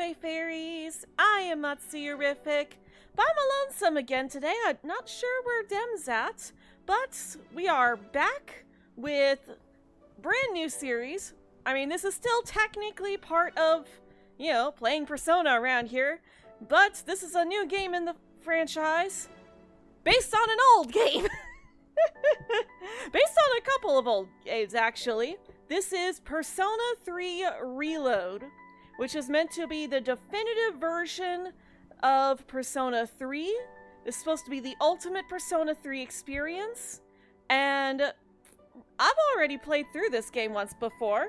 Anime Fairies. I am Matsuyorific, but I'm lonesome again today. I'm not sure where Dem's at, but we are back with brand new series. I mean, this is still technically part of, playing Persona around here, but this is a new game in the franchise based on an old game. Based on a couple of old games, actually. This is Persona 3 Reload, which is meant to be the definitive version of Persona 3. It's supposed to be the ultimate Persona 3 experience, and I've already played through this game once before.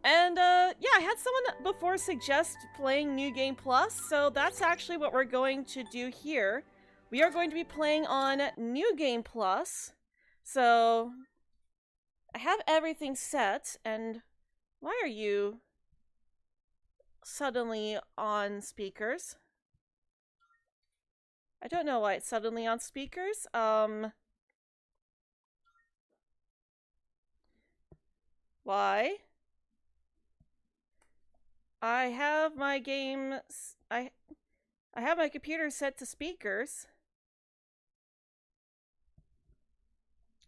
And, yeah, I had someone before suggest playing New Game Plus, so that's actually what we're going to do here. We are going to be playing on New Game Plus, so I have everything set, and why are you suddenly on speakers? I don't know why it's suddenly on speakers. Why? I have my game, I have my computer set to speakers.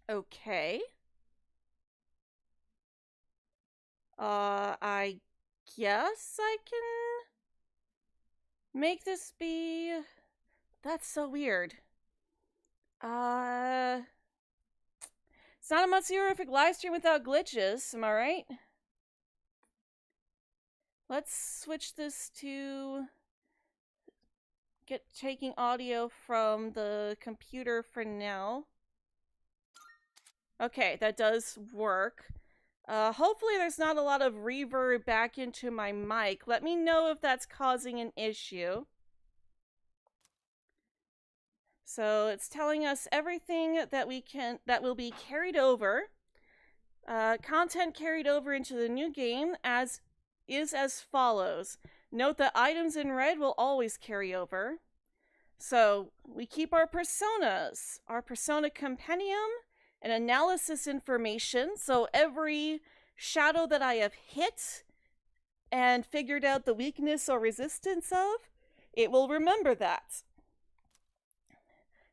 Okay. I guess I can make this be... That's so weird. It's not a Matsuyorific livestream without glitches, am I right? Let's switch this to taking audio from the computer for now. Okay, that does work. Hopefully there's not a lot of reverb back into my mic. Let me know if that's causing an issue. So it's telling us everything that will be carried over. Content carried over into the new game as follows. Note that items in red will always carry over. So we keep our personas, our persona compendium, and analysis information. So every shadow that I have hit and figured out the weakness or resistance of, it will remember that.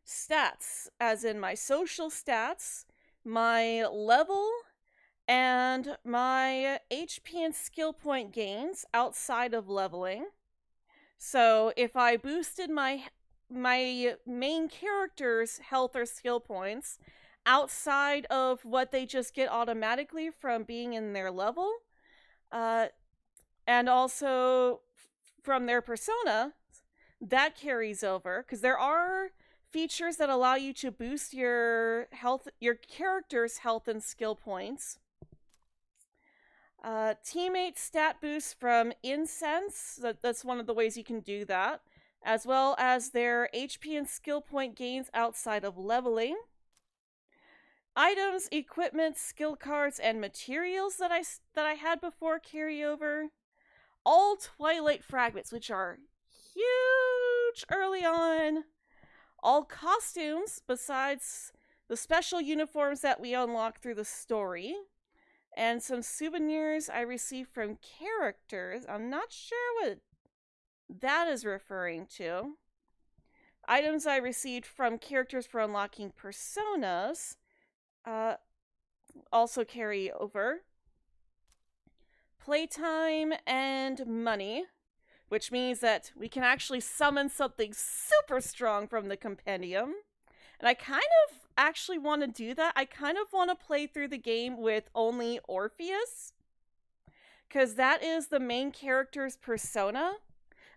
Stats, as in my social stats, my level, and my HP and skill point gains outside of leveling. So if I boosted my main character's health or skill points outside of what they just get automatically from being in their level, and also from their persona, that carries over, because there are features that allow you to boost your character's health and skill points. Teammate stat boost from incense, that's one of the ways you can do that, as well as their HP and skill point gains outside of leveling. Items, equipment, skill cards, and materials that I had before carry over. All Twilight fragments, which are huge early on. All costumes, besides the special uniforms that we unlock through the story. And some souvenirs I received from characters. I'm not sure what that is referring to. Items I received from characters for unlocking personas also carry over. Playtime and money, which means that we can actually summon something super strong from the compendium. And I kind of actually want to do that. I kind of want to play through the game with only Orpheus, because that is the main character's persona.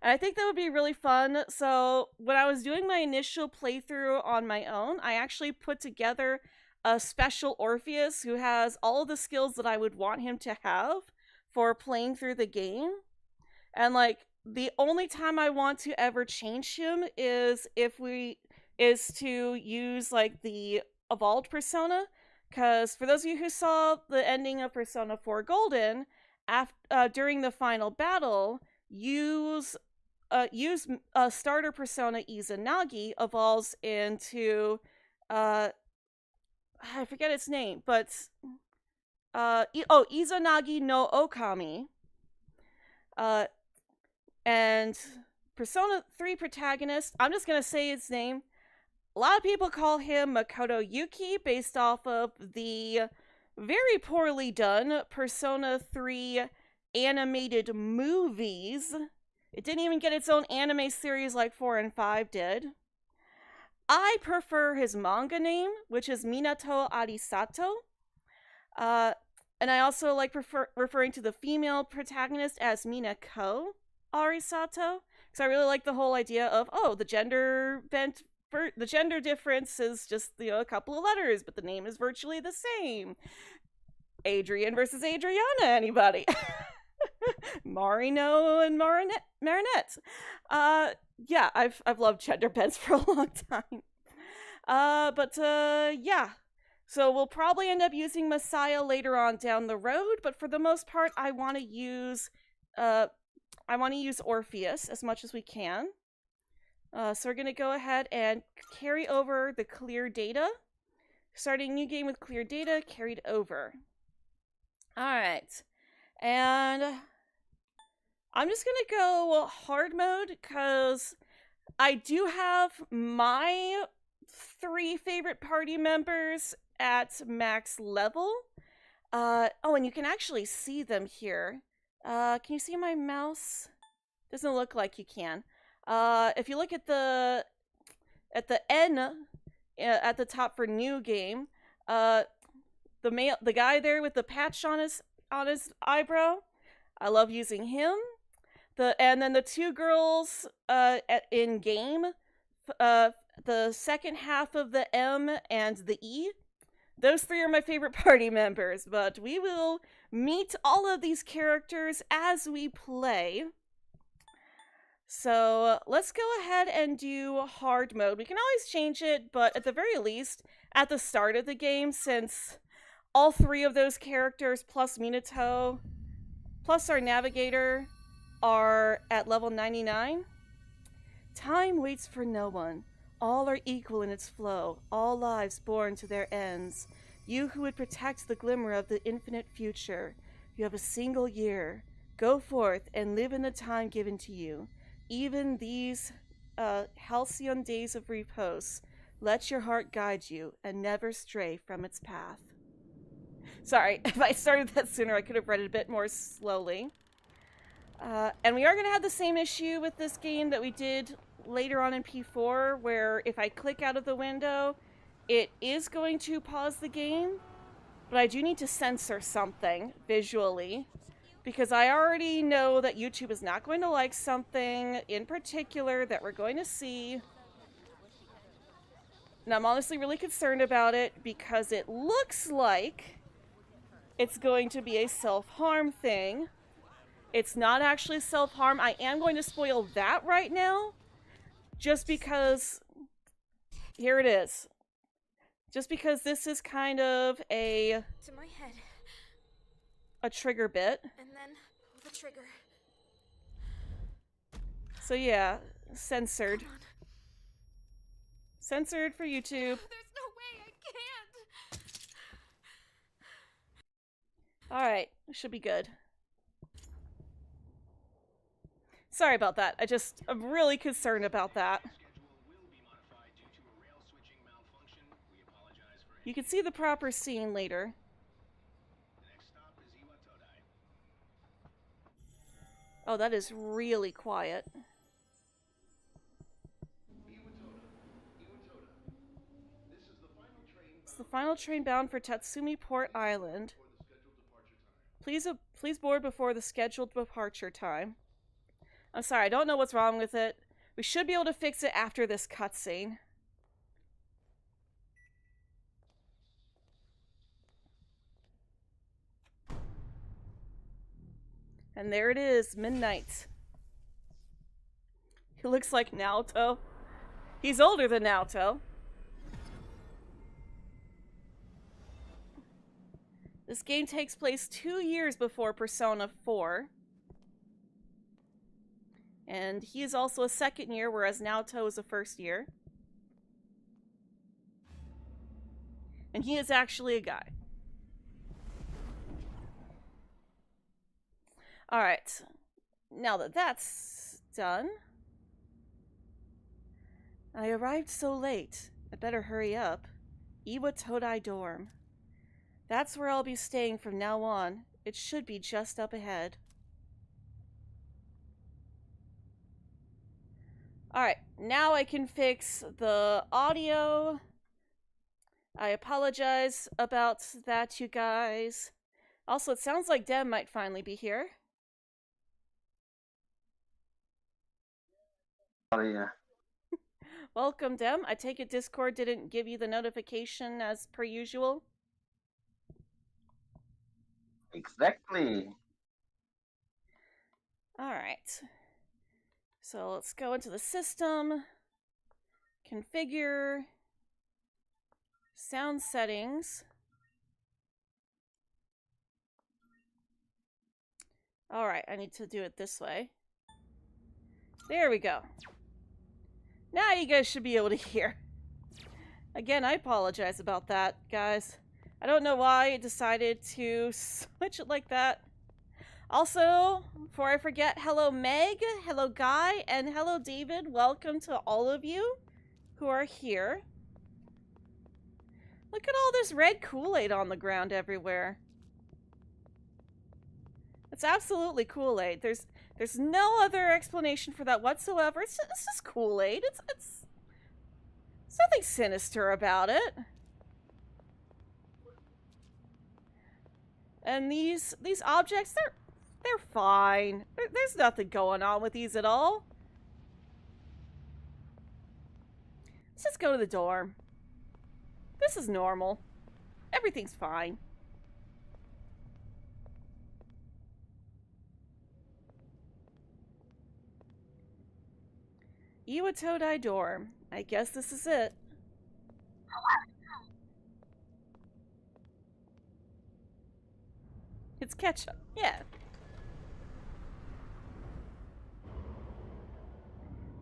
And I think that would be really fun. So when I was doing my initial playthrough on my own, I actually put together a special Orpheus who has all of the skills that I would want him to have for playing through the game. And like, the only time I want to ever change him is to use like the evolved persona, because for those of you who saw the ending of Persona 4 Golden, during the final battle, use a starter persona Izanagi evolves into I forget its name, but Izanagi no Okami. Uh, and Persona 3 protagonist, I'm just gonna say his name. A lot of people call him Makoto Yuki based off of the very poorly done Persona 3 animated movies. It didn't even get its own anime series like 4 and 5 did. I prefer his manga name, which is Minato Arisato. And I also like referring to the female protagonist as Minako Arisato, because I really like the whole idea of, oh, the gender difference is just, a couple of letters, but the name is virtually the same. Adrian versus Adriana, anybody? Marino and Marinette. Yeah, I've loved gender bends for a long time. Yeah. So we'll probably end up using Messiah later on down the road, but for the most part, I want to use Orpheus as much as we can. So we're gonna go ahead and carry over the clear data. Starting new game with clear data carried over. Alright. And I'm just gonna go hard mode because I do have my 3 favorite party members at max level. Oh, and you can actually see them here. Can you see my mouse? Doesn't look like you can. If you look at the N at the top for new game, the guy there with the patch on his eyebrow, I love using him. And then the 2 girls in game, the second half of the M and the E. Those 3 are my favorite party members, but we will meet all of these characters as we play. So let's go ahead and do hard mode. We can always change it, but at the very least, at the start of the game, since all 3 of those characters, plus Minato, plus our navigator, are at level 99. Time waits for no one. All are equal in its flow, all lives born to their ends. You who would protect the glimmer of the infinite future, you have a single year. Go forth and live in the time given to you. Even these halcyon days of repose, let your heart guide you and never stray from its path. Sorry, if I started that sooner, I could have read it a bit more slowly. And we are going to have the same issue with this game that we did later on in P4, where if I click out of the window, it is going to pause the game, but I do need to censor something visually, because I already know that YouTube is not going to like something in particular that we're going to see. And I'm honestly really concerned about it, because it looks like it's going to be a self-harm thing. It's not actually self-harm. I am going to spoil that right now, just because, here it is. Just because this is kind of a to my head, trigger bit. and then the trigger. So yeah, censored. Censored for YouTube. There's no way, I can't. Alright, should be good. Sorry about that. I'm really concerned about that. You can see the proper scene later. Oh, that is really quiet. It's the final train bound for Tatsumi Port Island. Please board before the scheduled departure time. I'm sorry, I don't know what's wrong with it. We should be able to fix it after this cutscene. And there it is, midnight. He looks like Naoto. He's older than Naoto. This game takes place 2 years before Persona 4. And he is also a second year, whereas Naoto is a first year. And he is actually a guy. Alright. now that that's done, I arrived so late. I'd better hurry up. Iwa Todai dorm. That's where I'll be staying from now on. It should be just up ahead. Alright, now I can fix the audio. I apologize about that, you guys. Also, it sounds like Dem might finally be here. Oh, yeah. Welcome, Dem. I take it Discord didn't give you the notification as per usual? Exactly. Alright. So let's go into the system. Configure. Sound settings. Alright, I need to do it this way. There we go. Now you guys should be able to hear. Again, I apologize about that, guys. I don't know why it decided to switch it like that. Also, before I forget, hello Meg, hello Guy, and hello David. Welcome to all of you who are here. Look at all this red Kool-Aid on the ground everywhere. It's absolutely Kool-Aid. There's no other explanation for that whatsoever. It's just Kool-Aid. It's nothing sinister about it. And these objects, they're fine. There's nothing going on with these at all. Let's just go to the dorm. This is normal. Everything's fine. Iwa Todai dorm. I guess this is it. It's ketchup. Yeah.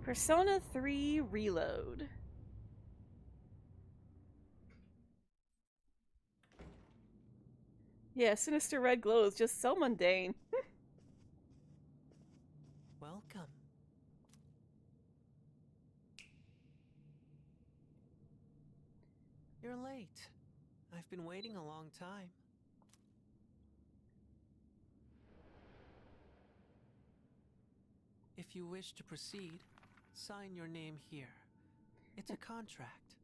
Persona 3 Reload. Yeah, sinister red glow is just so mundane. Welcome. You're late. I've been waiting a long time. If you wish to proceed, sign your name here. It's a contract.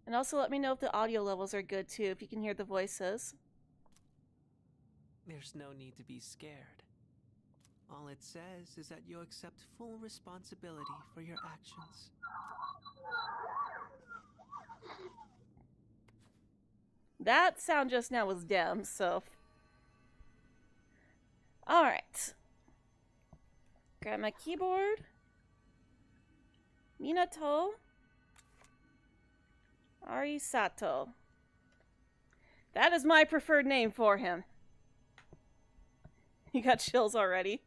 And also let me know if the audio levels are good too, if you can hear the voices. There's no need to be scared. All it says is that you accept full responsibility for your actions. That sound just now was Dem, so... Alright. Grab my keyboard. Minato. Arisato. That is my preferred name for him. You got chills already.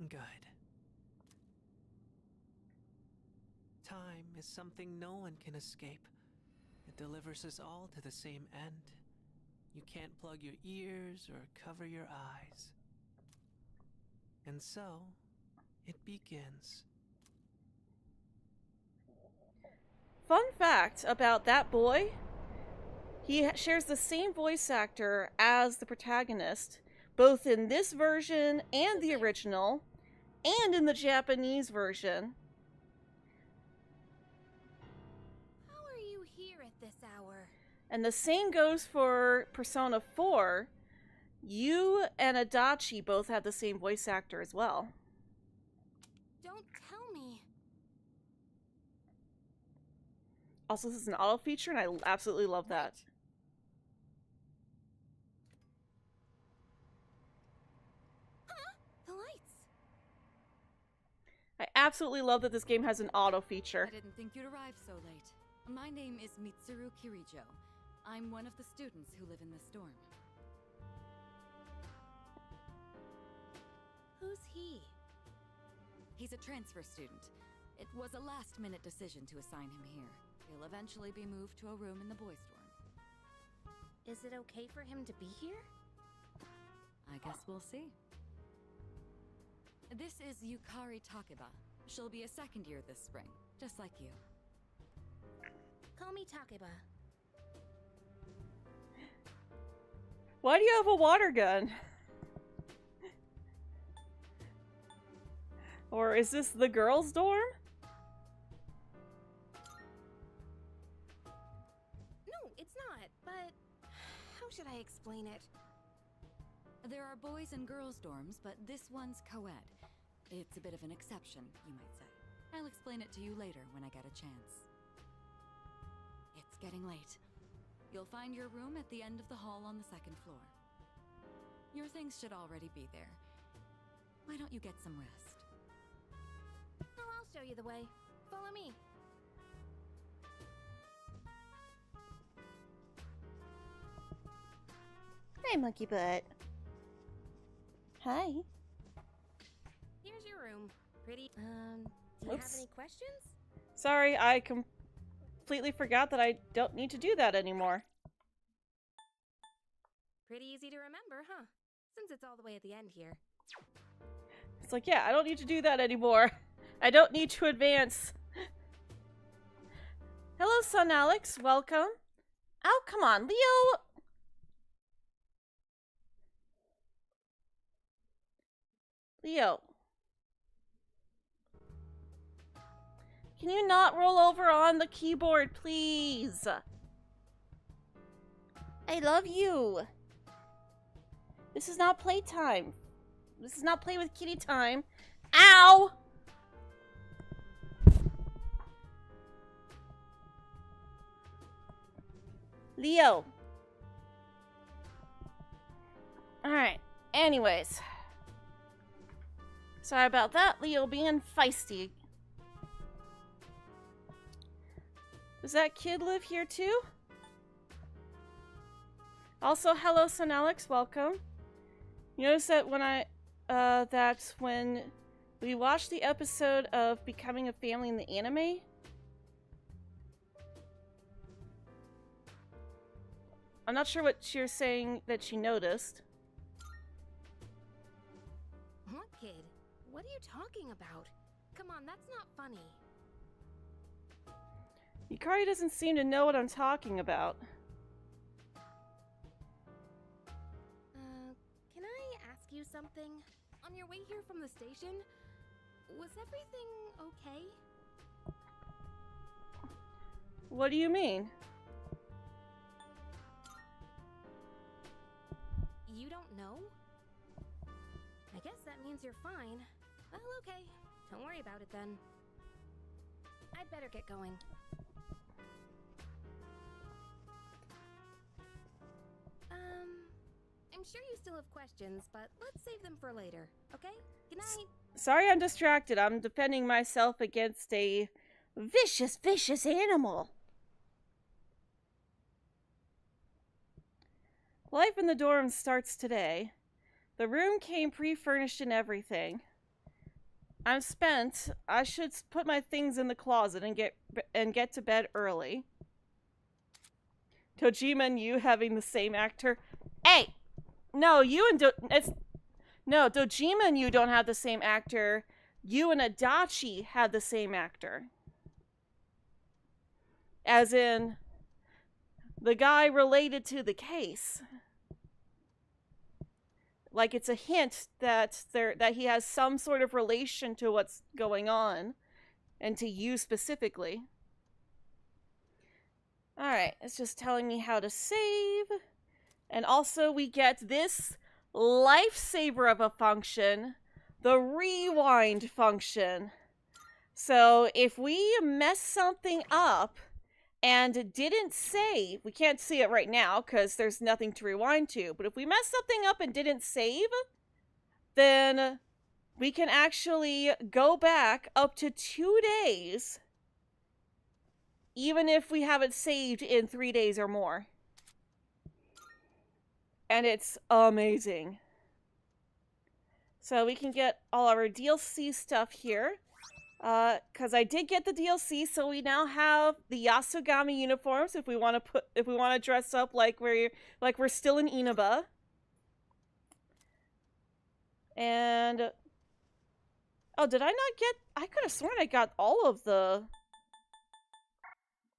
Good. Time is something no one can escape. It delivers us all to the same end. You can't plug your ears or cover your eyes. And so, it begins. Fun fact about that boy, he shares the same voice actor as the protagonist, both in this version and the original, and in the Japanese version. How are you here at this hour? And the same goes for Persona 4. You and Adachi both have the same voice actor as well. Don't tell me. Also, this is an auto feature, and I absolutely love that. Huh? The lights. I absolutely love that this game has an auto feature. I didn't think you'd arrive so late. My name is Mitsuru Kirijo. I'm one of the students who live in this dorm. Who's he? He's a transfer student. It was a last-minute decision to assign him here. He'll eventually be moved to a room in the boys' dorm. Is it okay for him to be here? I guess we'll see. This is Yukari Takeba. She'll be a second year this spring, just like you. Call me Takeba. Why do you have a water gun? Or is this the girls' dorm? No, it's not, but how should I explain it? There are boys and girls dorms, but this one's co-ed. It's a bit of an exception, you might say. I'll explain it to you later when I get a chance. It's getting late. You'll find your room at the end of the hall on the second floor. Your things should already be there. Why don't you get some rest? Oh, I'll show you the way. Follow me. Hey, monkey butt. Hi. Here's your room. Pretty. Do you have Oops. any questions? Sorry, I completely forgot that I don't need to do that anymore. Pretty easy to remember, huh? Since it's all the way at the end here. It's like, yeah, I don't need to do that anymore. I don't need to advance. Hello, son Alex. Welcome. Oh, come on, Leo. Leo. Can you not roll over on the keyboard, please? I love you. This is not playtime. This is not play with kitty time. Ow! Leo. Alright. Anyways. Sorry about that. Leo being feisty. Does that kid live here too? Also, hello, son Alex. Welcome. You notice that when we watched the episode of Becoming a Family in the anime, I'm not sure what you're saying that she noticed. What kid? What are you talking about? Come on, that's not funny. Yukari doesn't seem to know what I'm talking about. Can I ask you something? On your way here from the station, was everything okay? What do you mean? You don't know? I guess that means you're fine. Well, okay. Don't worry about it then. I'd better get going. I'm sure you still have questions, but let's save them for later, okay? Good night. Sorry, I'm distracted. I'm defending myself against a vicious, vicious animal. Life in the dorm starts today. The room came pre-furnished and everything. I'm spent. I should put my things in the closet and get to bed early. Tojima and you having the same actor. Hey! No, you and Dojima and you don't have the same actor. You and Adachi have the same actor. As in, the guy related to the case. Like it's a hint that he has some sort of relation to what's going on, and to you specifically. Alright, it's just telling me how to save. And also we get this lifesaver of a function, the rewind function. So if we mess something up and didn't save, we can't see it right now because there's nothing to rewind to, but if we mess something up and didn't save, then we can actually go back up to 2 days, even if we haven't saved in 3 days or more. And it's amazing. So we can get all our DLC stuff here. Because I did get the DLC, so we now have the Yasogami uniforms. If we want to dress up like we're still in Inaba. And oh, did I not get? I could have sworn I got all of the.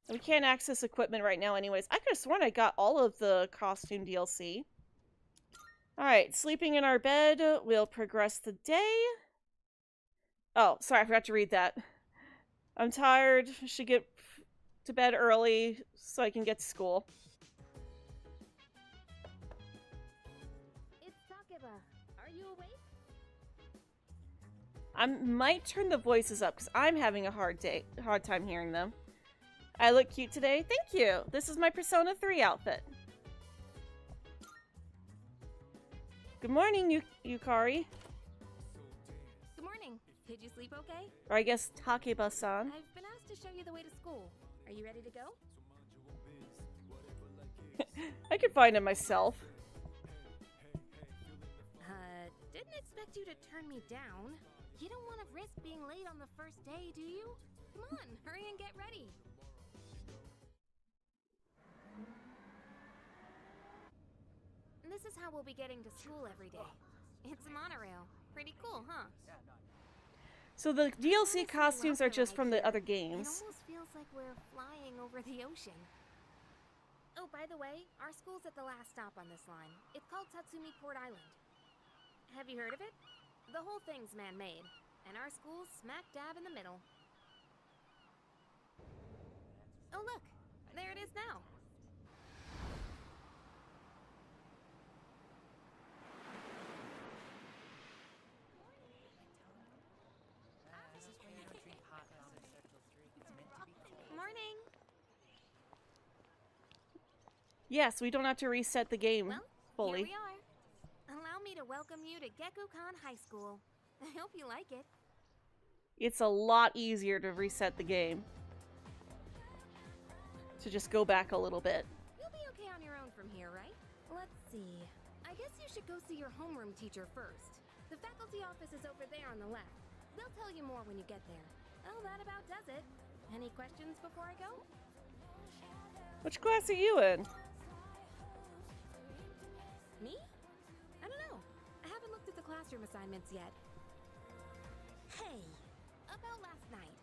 We can't access equipment right now, anyways. I could have sworn I got all of the costume DLC. All right, sleeping in our bed. We'll progress the day. Oh, sorry, I forgot to read that. I'm tired. Should get to bed early so I can get to school. It's Takeba. Are you awake? I might turn the voices up because I'm having a hard time hearing them. I look cute today. Thank you. This is my Persona 3 outfit. Good morning, Yukari. Good morning. Did you sleep okay? Or I guess Takeba-san. I've been asked to show you the way to school. Are you ready to go? I could find it myself. Didn't expect you to turn me down. You don't want to risk being late on the first day, do you? Come on, hurry and get ready. This is how we'll be getting to school every day. It's a monorail. Pretty cool, huh? So the DLC Honestly, costumes are last time just I from the here, other It games. almost feels like we're flying over the ocean. Oh, by the way, our school's at the last stop on this line. It's called Tatsumi Port Island. Have you heard of it? The whole thing's man-made, and our school's smack dab in the middle. Oh look, there it is now. Morning. Yes, we don't have to reset the game Well, fully. here we are. Allow me to welcome you to Gekukan High School. I hope you like it. It's a lot easier to reset the game. To just go back a little bit. You'll be okay on your own from here, right? Let's see. I guess you should go see your homeroom teacher first. The faculty office is over there on the left. They'll tell you more when you get there. Well, that about does it. Any questions before I go? Which class are you in? Me? I don't know. I haven't looked at the classroom assignments yet. Hey, about last night.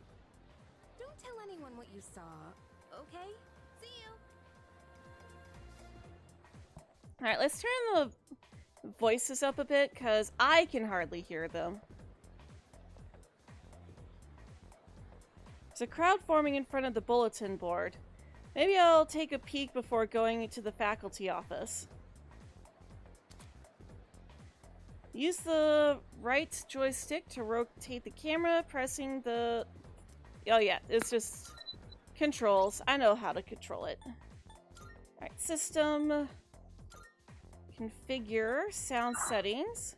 Don't tell anyone what you saw, okay? See you. Alright, let's turn the voices up a bit, because I can hardly hear them. There's a crowd forming in front of the bulletin board. Maybe I'll take a peek before going to the faculty office. Use the right joystick to rotate the camera, pressing the... Oh yeah, it's just controls. I know how to control it. Alright, system... Configure sound settings.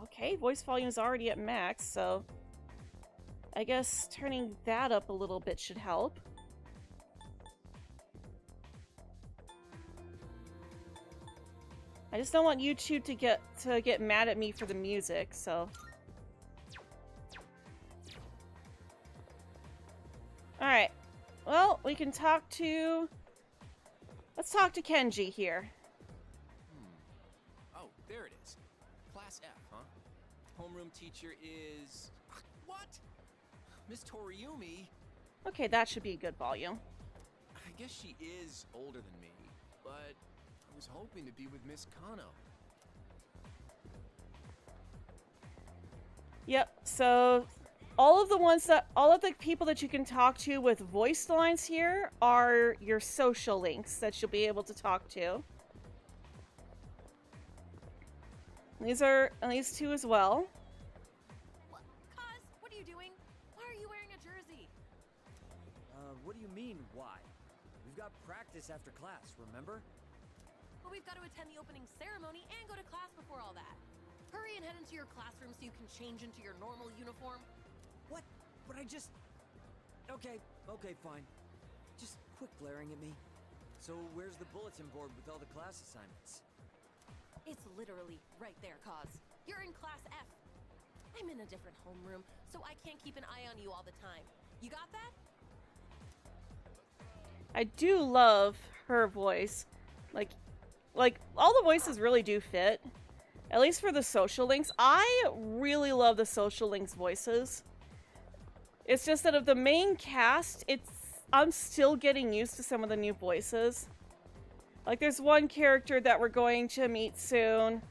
Okay, voice volume is already at max, so I guess turning that up a little bit should help. I just don't want YouTube to get mad at me for the music, so. Alright. Well, we can talk to... Let's talk to Kenji here. Oh, there it is. Class F, huh? Homeroom teacher is... What? Miss Toriumi? Okay, that should be a good volume. I guess she is older than me, but I was hoping to be with Miss Kano. Yep, so all of the people that you can talk to with voice lines here are your social links that you'll be able to talk to. These are these two as well. Cuz, what are you doing? Why are you wearing a jersey? What do you mean, why? We've got practice after class, remember? But we've got to attend the opening ceremony and go to class before all that. Hurry and head into your classroom so you can change into your normal uniform. What? But I just... Okay, fine. Just quit glaring at me. So where's the bulletin board with all the class assignments? It's literally right there, Cause. You're in Class F. I'm in a different homeroom, so I can't keep an eye on you all the time. You got that? I do love her voice. Like all the voices really do fit. At least for the social links. I really love the social links voices. It's just that of the main cast, I'm still getting used to some of the new voices. Like there's one character that we're going to meet soon,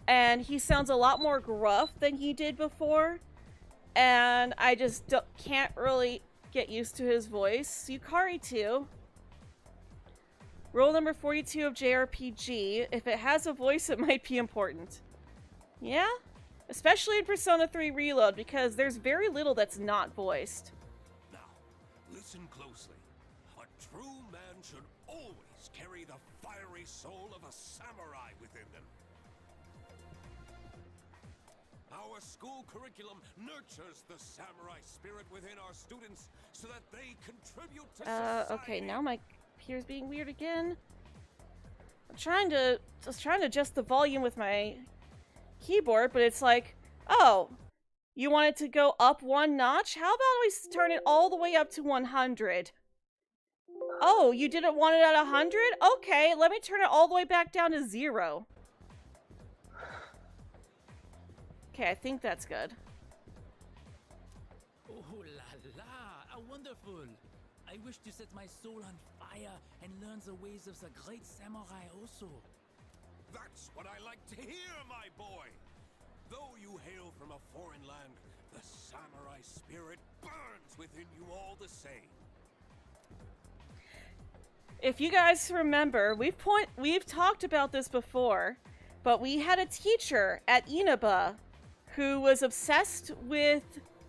and he sounds a lot more gruff than he did before. And I just can't really get used to his voice. Yukari too. Rule number 42 of JRPG. If it has a voice, it might be important. Yeah? Especially in Persona 3 Reload, because there's very little that's not voiced. Now, listen closely. A true man should always carry the fiery soul of a samurai within them. Our school curriculum nurtures the samurai spirit within our students so that they contribute to society. Okay, now my computer's being weird again. I'm trying to adjust the volume with my keyboard, but it's like, oh, you want it to go up one notch? How about we turn it all the way up to 100? Oh, you didn't want it at 100? Okay, let me turn it all the way back down to 0. Okay, I think that's good. Oh la la, how wonderful! I wish to set my soul on fire and learn the ways of the great samurai also. That's what I like to hear, my boy! Though you hail from a foreign land, the samurai spirit burns within you all the same. If you guys remember, we've talked about this before, but we had a teacher at Inaba who was obsessed with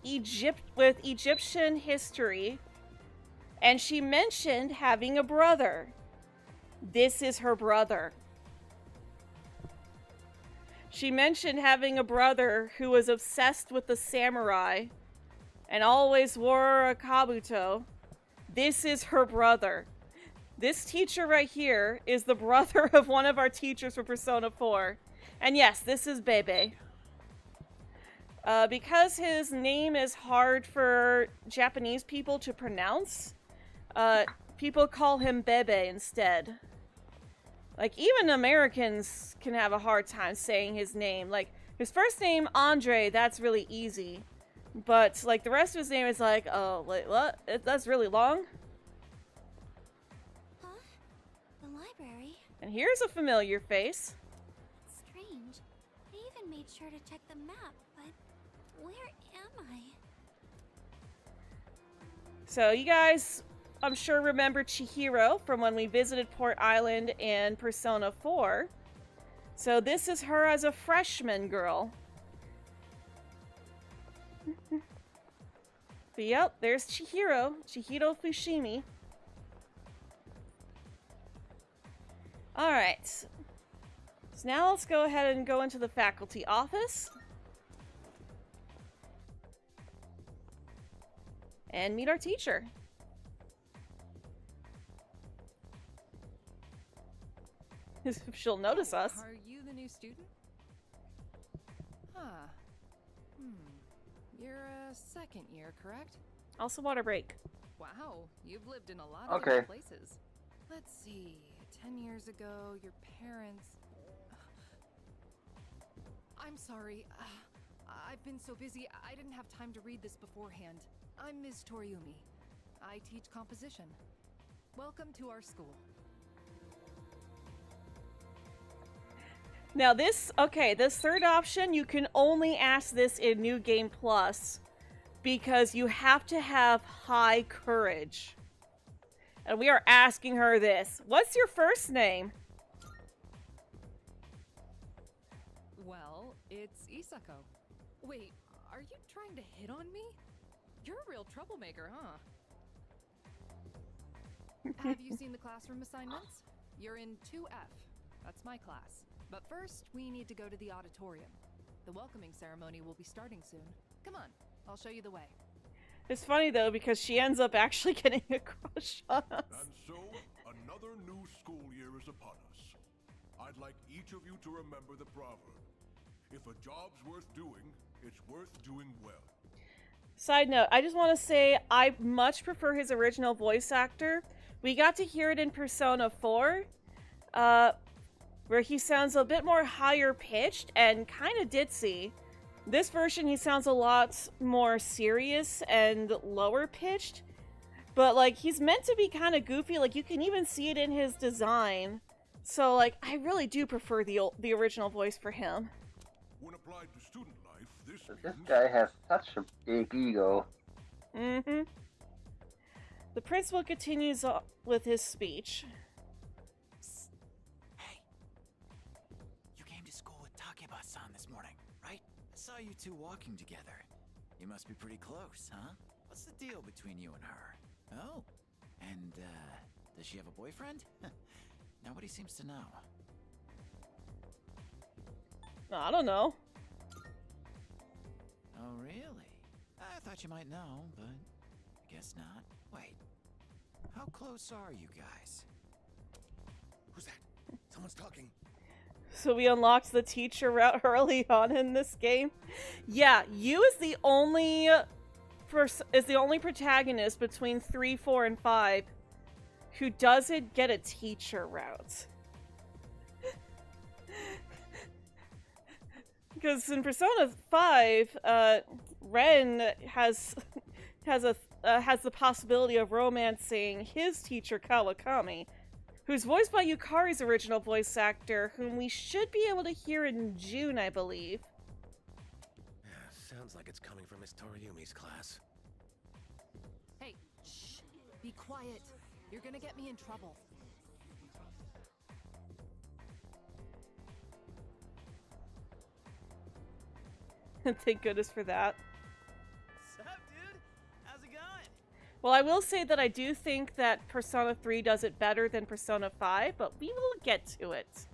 Egyptian history, and she mentioned having a brother. This is her brother. She mentioned having a brother who was obsessed with the samurai and always wore a kabuto. This is her brother. This teacher right here is the brother of one of our teachers for Persona 4. And yes, this is Bebe. Because his name is hard for Japanese people to pronounce, people call him Bebe instead. Like, even Americans can have a hard time saying his name. Like, his first name, Andre, that's really easy. But, like, the rest of his name is like, oh, wait, what? That's really long? Huh? The library? And here's a familiar face. Strange. I even made sure to check the map, but where am I? So, you guys, I'm sure remember Chihiro from when we visited Port Island in Persona 4. So this is her as a freshman girl. But yep, there's Chihiro Fushimi. Alright. So now let's go ahead and go into the faculty office. And meet our teacher. If she'll notice us. Are you the new student? Huh. You're a second year, correct? Also water break. Wow, you've lived in a lot of Okay. different places. Let's see. 10 years ago, your parents... I'm sorry. I've been so busy, I didn't have time to read this beforehand. I'm Ms. Toriumi. I teach composition. Welcome to our school. Now this third option, you can only ask this in New Game Plus because you have to have high courage. And we are asking her this. What's your first name? Well, it's Isako. Wait, are you trying to hit on me? You're a real troublemaker, huh? Have you seen the classroom assignments? You're in 2F. That's my class. But first, we need to go to the auditorium. The welcoming ceremony will be starting soon. Come on, I'll show you the way. It's funny though because she ends up actually getting a crush on us. And so, another new school year is upon us. I'd like each of you to remember the proverb. If a job's worth doing, it's worth doing well. Side note, I just want to say I much prefer his original voice actor. We got to hear it in Persona 4, where he sounds a bit more higher pitched and kind of ditzy. This version, he sounds a lot more serious and lower pitched, but like he's meant to be kind of goofy. Like you can even see it in his design. So like I really do prefer the original voice for him. When applied to student life, This guy has such a big ego. Mm-hmm. The principal continues with his speech. Psst. Hey, you came to school with Takeba-san this morning, right? I saw you two walking together. You must be pretty close, huh? What's the deal between you and her? Oh, and does she have a boyfriend? Nobody seems to know. I don't know. Oh, really? I thought you might know, but I guess not. Wait, how close are you guys? Who's that? Someone's talking. So we unlocked the teacher route early on in this game. Yeah, you is the only protagonist between 3, 4, and 5 who doesn't get a teacher route. Because in Persona 5, Ren has the possibility of romancing his teacher Kawakami, who's voiced by Yukari's original voice actor, whom we should be able to hear in June, I believe. Yeah, sounds like it's coming from Miss Toriumi's class. Hey, shh. Be quiet. You're gonna get me in trouble. Thank goodness for that. Sup, dude? How's it going? Well, I will say that I do think that Persona 3 does it better than Persona 5, but we will get to it.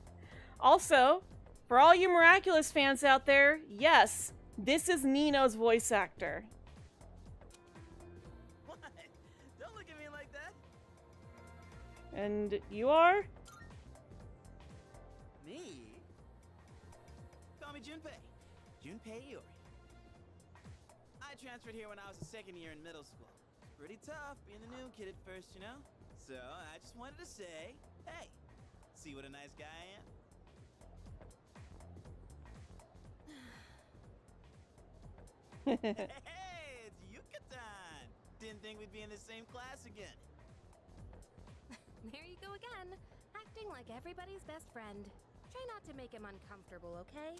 Also, for all you Miraculous fans out there, yes, this is Nino's voice actor. What? Don't look at me like that. And you are? Me? Call me Junpei. Junpei Iori. I transferred here when I was a second year in middle school. It's pretty tough being the new kid at first, you know? So I just wanted to say, hey, see what a nice guy I am? Hey, it's Yuka-tan! Didn't think we'd be in the same class again. There you go again, acting like everybody's best friend. Try not to make him uncomfortable, okay?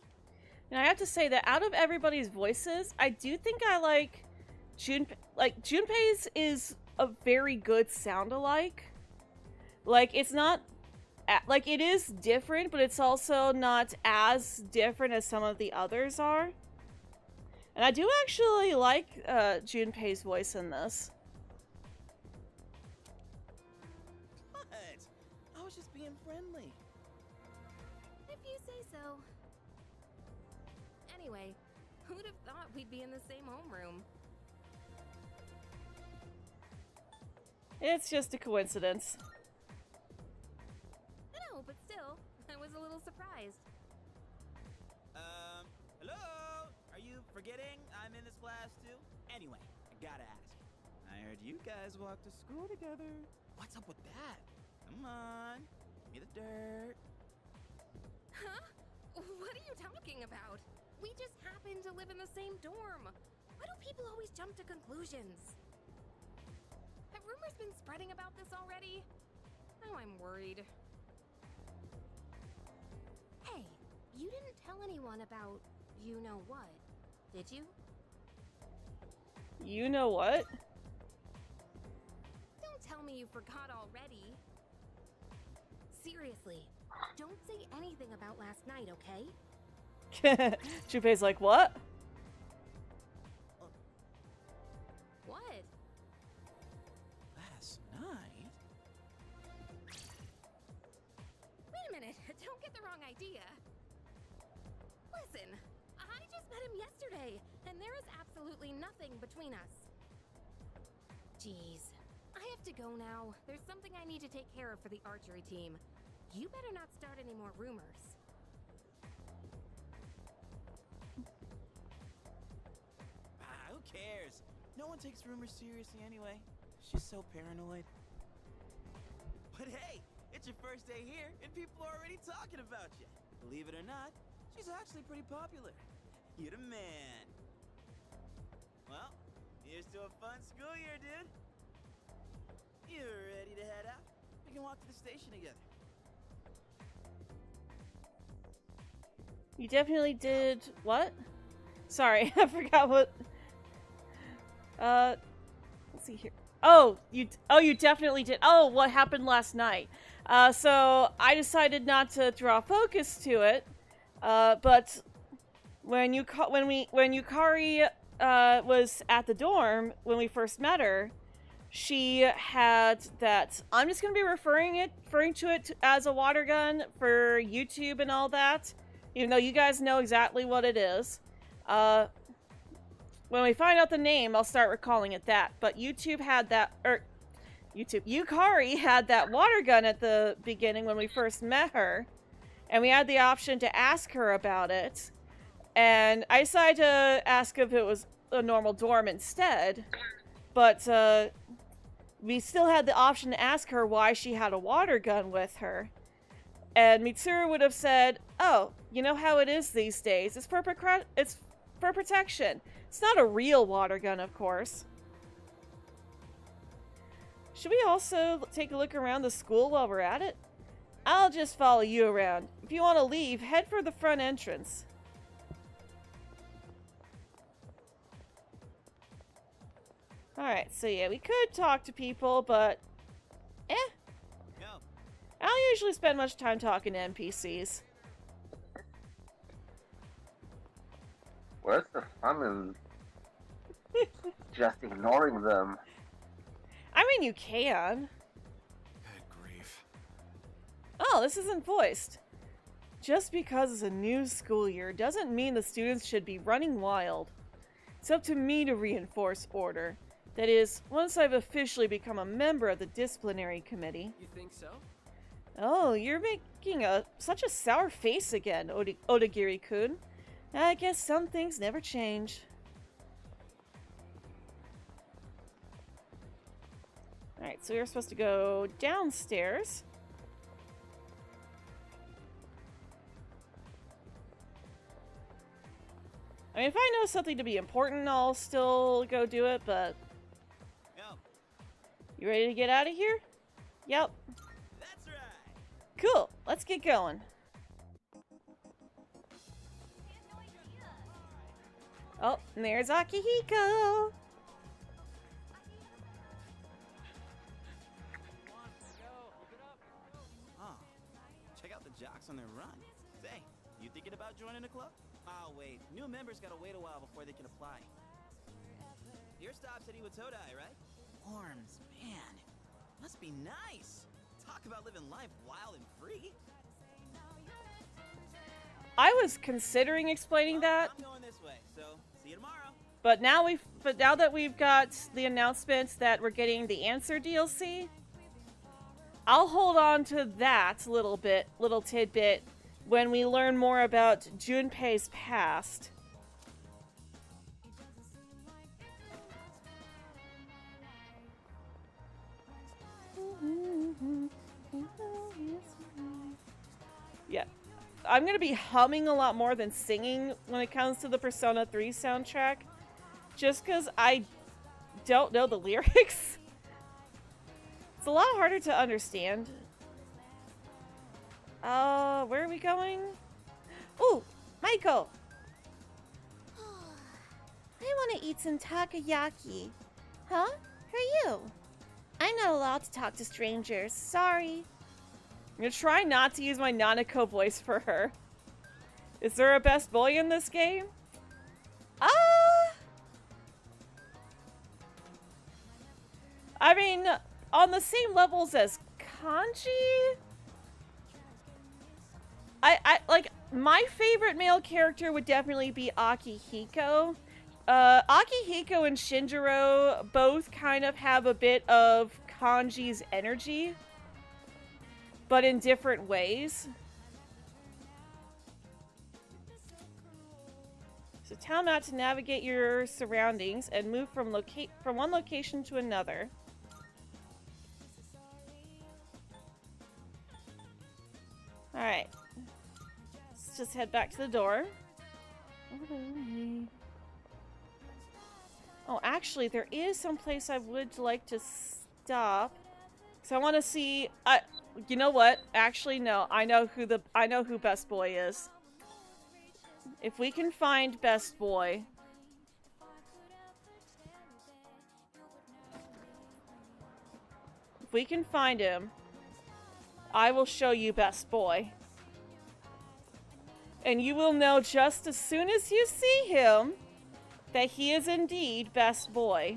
Now I have to say that out of everybody's voices, I do think I like Junpei. Like Junpei's is a very good sound-alike. Like it's not like it is different, but it's also not as different as some of the others are. And I do actually like Junpei's voice in this. What? I was just being friendly. If you say so. Anyway, who'd have thought we'd be in the same homeroom? It's just a coincidence. No, but still, I was a little surprised. Hello? Are you forgetting I'm in this class too? Anyway, I gotta ask. I heard you guys walk to school together. What's up with that? Come on, give me the dirt. Huh? What are you talking about? We just happen to live in the same dorm. Why do people always jump to conclusions? Have rumors been spreading about this already? Now I'm worried. Hey, you didn't tell anyone about you-know-what, did you? You know what? Don't tell me you forgot already. Seriously, don't say anything about last night, okay? Junpei's like, what? What? Last night? Wait a minute, don't get the wrong idea. Listen, I just met him yesterday, and there is absolutely nothing between us. Jeez, I have to go now. There's something I need to take care of for the archery team. You better not start any more rumors. Who cares? No one takes rumors seriously anyway. She's so paranoid. But hey, it's your first day here, and people are already talking about you. Believe it or not, she's actually pretty popular. You're the man. Well, here's to a fun school year, dude. You ready to head out? We can walk to the station together. You definitely did what? Sorry, I forgot what. Let's see here. Oh, you definitely did. Oh, what happened last night? So I decided not to draw focus to it. But when Yukari was at the dorm when we first met her, she had that. I'm just gonna be referring to it as a water gun for YouTube and all that, even though you guys know exactly what it is. When we find out the name, I'll start recalling it that. But Yukari had that water gun at the beginning when we first met her, and we had the option to ask her about it. And I decided to ask if it was a normal dorm instead, but we still had the option to ask her why she had a water gun with her. And Mitsuru would have said, "Oh, you know how it is these days. It's for protection. It's not a real water gun, of course." Should we also take a look around the school while we're at it? I'll just follow you around. If you want to leave, head for the front entrance. Alright, so yeah, we could talk to people, but No. I don't usually spend much time talking to NPCs. Where's the fun in just ignoring them? I mean, you can. Good grief. Oh, this isn't voiced. Just because it's a new school year doesn't mean the students should be running wild. It's up to me to reinforce order. That is, once I've officially become a member of the disciplinary committee. You think so? Oh, you're making such a sour face again, Odagiri-kun. I guess some things never change. Alright, so we're supposed to go downstairs. I mean, if I know something to be important, I'll still go do it, but... You ready to get out of here? Yep. That's right. Cool, let's get going. Oh, and there's Akihiko! Oh, check out the jocks on their run. Say, you thinking about joining the club? Oh wait, new members gotta wait a while before they can apply. Your stop's at Iwatodai, right? Worms, man. Must be nice. Talk about living life wild and free. I was considering explaining that. I'm going this way, so see you tomorrow. But now that we've got the announcements that we're getting the Answer DLC, I'll hold on to that little tidbit when we learn more about Junpei's past. Yeah. I'm gonna be humming a lot more than singing when it comes to the Persona 3 soundtrack, just because I don't know the lyrics. It's a lot harder to understand. Where are we going? Ooh, Maiko! I want to eat some takoyaki. Huh? Who are you? I'm not allowed to talk to strangers. Sorry. I'm gonna try not to use my Nanako voice for her. Is there a best boy in this game? I mean, on the same levels as Kanji? I like, my favorite male character would definitely be Akihiko. Akihiko and Shinjiro both kind of have a bit of Kanji's energy. but in different ways. So town map to navigate your surroundings and move from one location to another. Alright. Let's just head back to the door. Oh, actually, there is some place I would like to stop. So I want to see. You know what? Actually, no. I know who Best Boy is. If we can find Best Boy, if we can find him, I will show you Best Boy. And you will know just as soon as you see him that he is indeed Best Boy.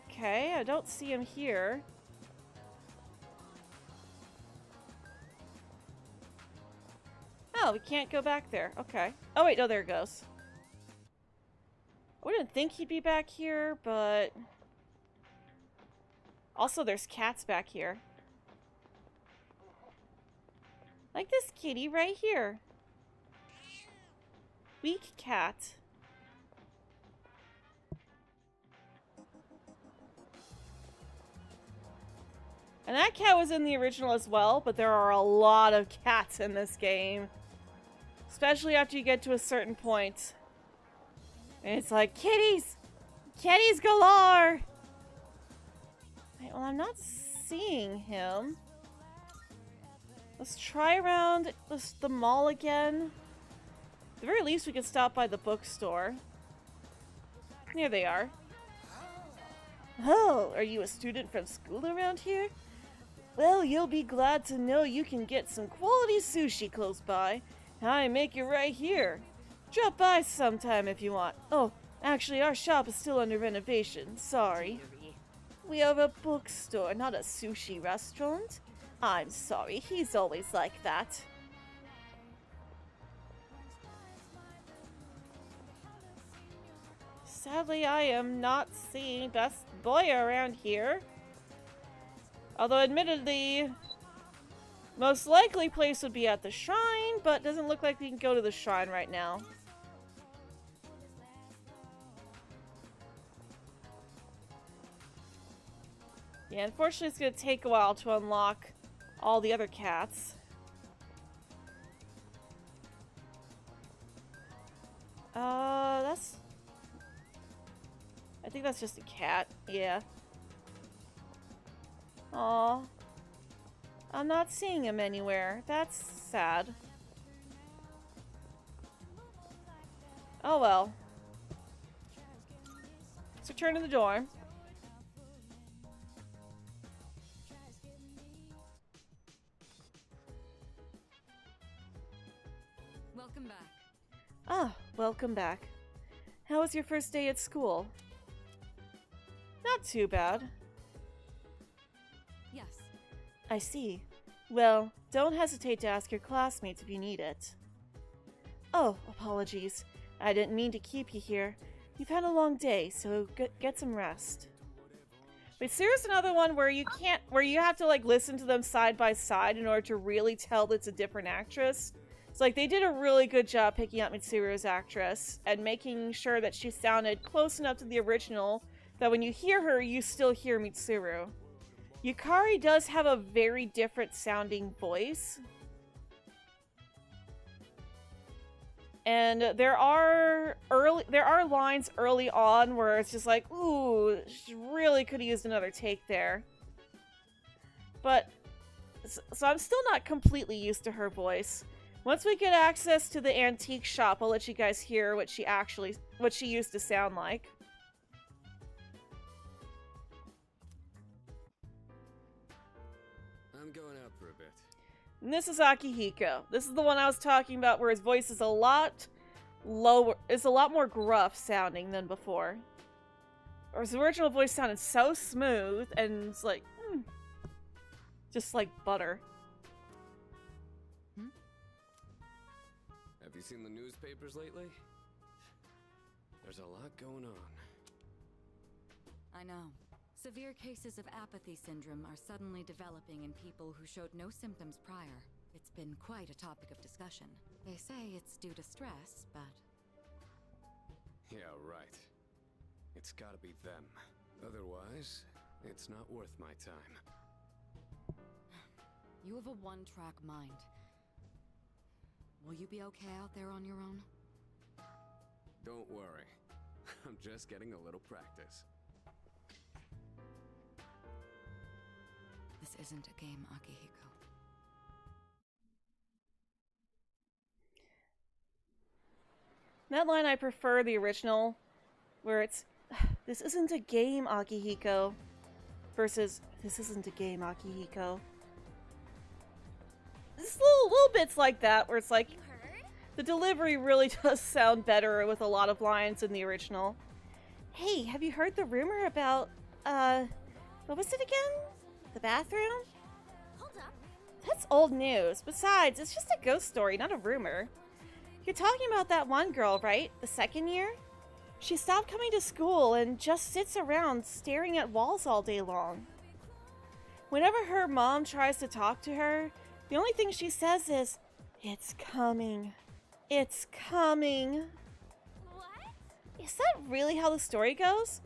Okay, I don't see him here. Oh, we can't go back there. Okay. Oh wait, no, there it goes. I wouldn't think he'd be back here, but... Also, there's cats back here. Like this kitty right here. Weak cat. And that cat was in the original as well, but there are a lot of cats in this game. Especially after you get to a certain point. And it's like, kitties! Kitties galore! Right, well, I'm not seeing him. Let's try around the mall again. At the very least, we could stop by the bookstore. Here they are. Oh, are you a student from school around here? Well, you'll be glad to know you can get some quality sushi close by. I make it right here. Drop by sometime if you want. Oh, actually, our shop is still under renovation. Sorry. We are a bookstore, not a sushi restaurant. I'm sorry, he's always like that. Sadly, I am not seeing Best Boy around here. Although, admittedly, most likely place would be at the shrine, but doesn't look like we can go to the shrine right now. Yeah, unfortunately it's going to take a while to unlock all the other cats. That's... I think that's just a cat. Yeah. Aw. I'm not seeing him anywhere. That's sad. Oh well. Let's return to the dorm. Welcome back. Ah, welcome back. How was your first day at school? Not too bad. Yes. I see. Well, don't hesitate to ask your classmates if you need it. Oh, apologies. I didn't mean to keep you here. You've had a long day, so get some rest. But here's another one where you have to like listen to them side by side in order to really tell that it's a different actress. It's like they did a really good job picking up Mitsuru's actress and making sure that she sounded close enough to the original that when you hear her, you still hear Mitsuru. Yukari does have a very different sounding voice. And there are lines early on where it's just like, ooh, she really could have used another take there. But so I'm still not completely used to her voice. Once we get access to the antique shop, I'll let you guys hear what she used to sound like. I'm going out for a bit. And this is Akihiko. This is the one I was talking about where his voice is a lot lower, it's a lot more gruff sounding than before. Or his original voice sounded so smooth and it's like, just like butter. Have you seen the newspapers lately? There's a lot going on. I know. Severe cases of apathy syndrome are suddenly developing in people who showed no symptoms prior. It's been quite a topic of discussion. They say it's due to stress, but... Yeah, right. It's gotta be them. Otherwise, it's not worth my time. You have a one-track mind. Will you be okay out there on your own? Don't worry. I'm just getting a little practice. This isn't a game, Akihiko. That line I prefer the original, where it's, this isn't a game, Akihiko, versus, this isn't a game, Akihiko. There's little bits like that, where it's like, the delivery really does sound better with a lot of lines in the original. Hey, have you heard the rumor about, what was it again? The bathroom? Hold up. That's old news. Besides, it's just a ghost story, not a rumor. You're talking about that one girl, right? The second year? She stopped coming to school and just sits around staring at walls all day long. Whenever her mom tries to talk to her, the only thing she says is, "It's coming. It's coming." What? Is that really how the story goes?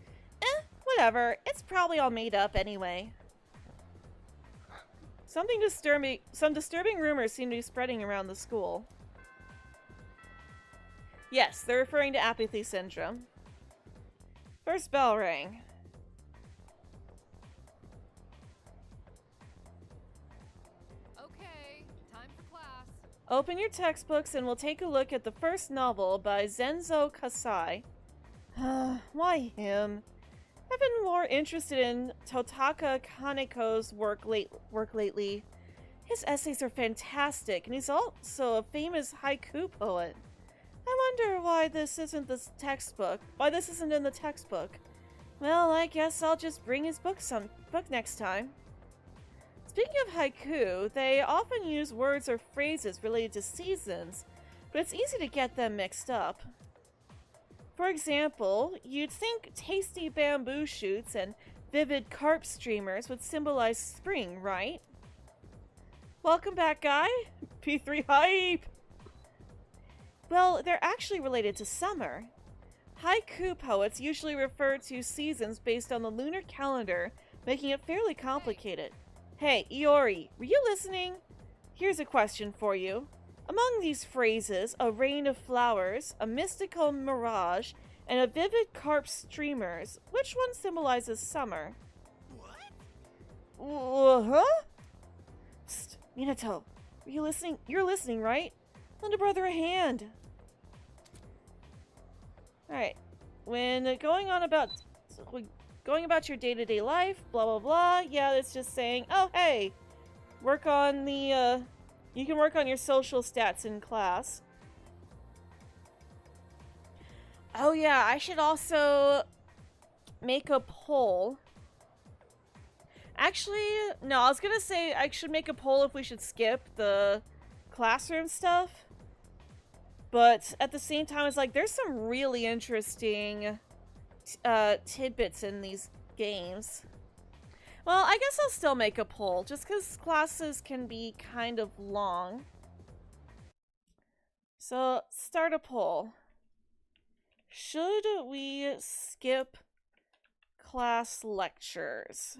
Whatever. It's probably all made up anyway. Some disturbing rumors seem to be spreading around the school. Yes, they're referring to apathy syndrome. First bell rang. Okay, time for class. Open your textbooks and we'll take a look at the first novel by Zenzo Kasai. Why him? I've been more interested in Totaka Kaneko's work lately. His essays are fantastic, and he's also a famous haiku poet. I wonder why this isn't in the textbook. Well, I guess I'll just bring his book next time. Speaking of haiku, they often use words or phrases related to seasons, but it's easy to get them mixed up. For example, you'd think tasty bamboo shoots and vivid carp streamers would symbolize spring, right? Welcome back, guy. P3 hype! Well, they're actually related to summer. Haiku poets usually refer to seasons based on the lunar calendar, making it fairly complicated. Hey, Iori, were you listening? Here's a question for you. Among these phrases, a rain of flowers, a mystical mirage, and a vivid carp streamers, which one symbolizes summer? What? Huh? Psst, Minato, are you listening? You're listening, right? Lend a brother a hand. Alright. When going about your day-to-day life, blah blah blah, yeah, it's just saying, oh hey, work on the, you can work on your social stats in class. Oh yeah, I should also make a poll. Actually, no, I was gonna say I should make a poll if we should skip the classroom stuff. But at the same time, it's like, there's some really interesting tidbits in these games. Well, I guess I'll still make a poll, just because classes can be kind of long. So, start a poll. Should we skip class lectures?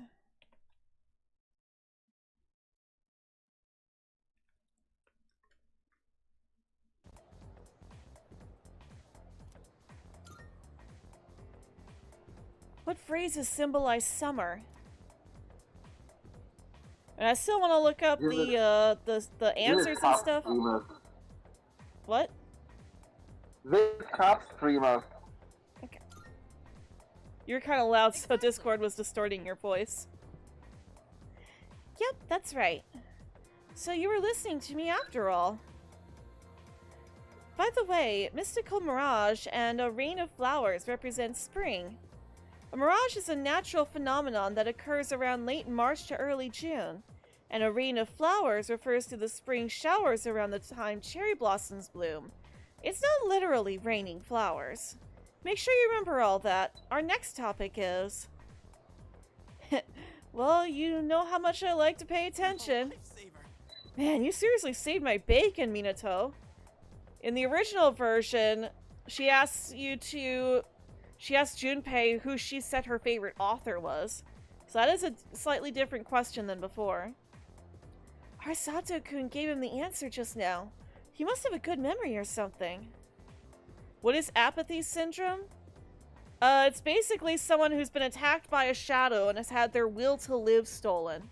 What phrases symbolize summer? And I still want to look up the answers and stuff. What? This top streamer. Okay. You're kind of loud, so Discord was distorting your voice. Yep, that's right. So you were listening to me after all. By the way, Mystical Mirage and a Rain of Flowers represent spring. A mirage is a natural phenomenon that occurs around late March to early June, and a rain of flowers refers to the spring showers around the time cherry blossoms bloom. It's not literally raining flowers. Make sure you remember all that. Our next topic is... Well, you know how much I like to pay attention. Man, you seriously saved my bacon, Minato. In the original version, she asks Junpei who she said her favorite author was. So that is a slightly different question than before. Arsato-kun gave him the answer just now. He must have a good memory or something. What is apathy syndrome? It's basically someone who's been attacked by a shadow and has had their will to live stolen.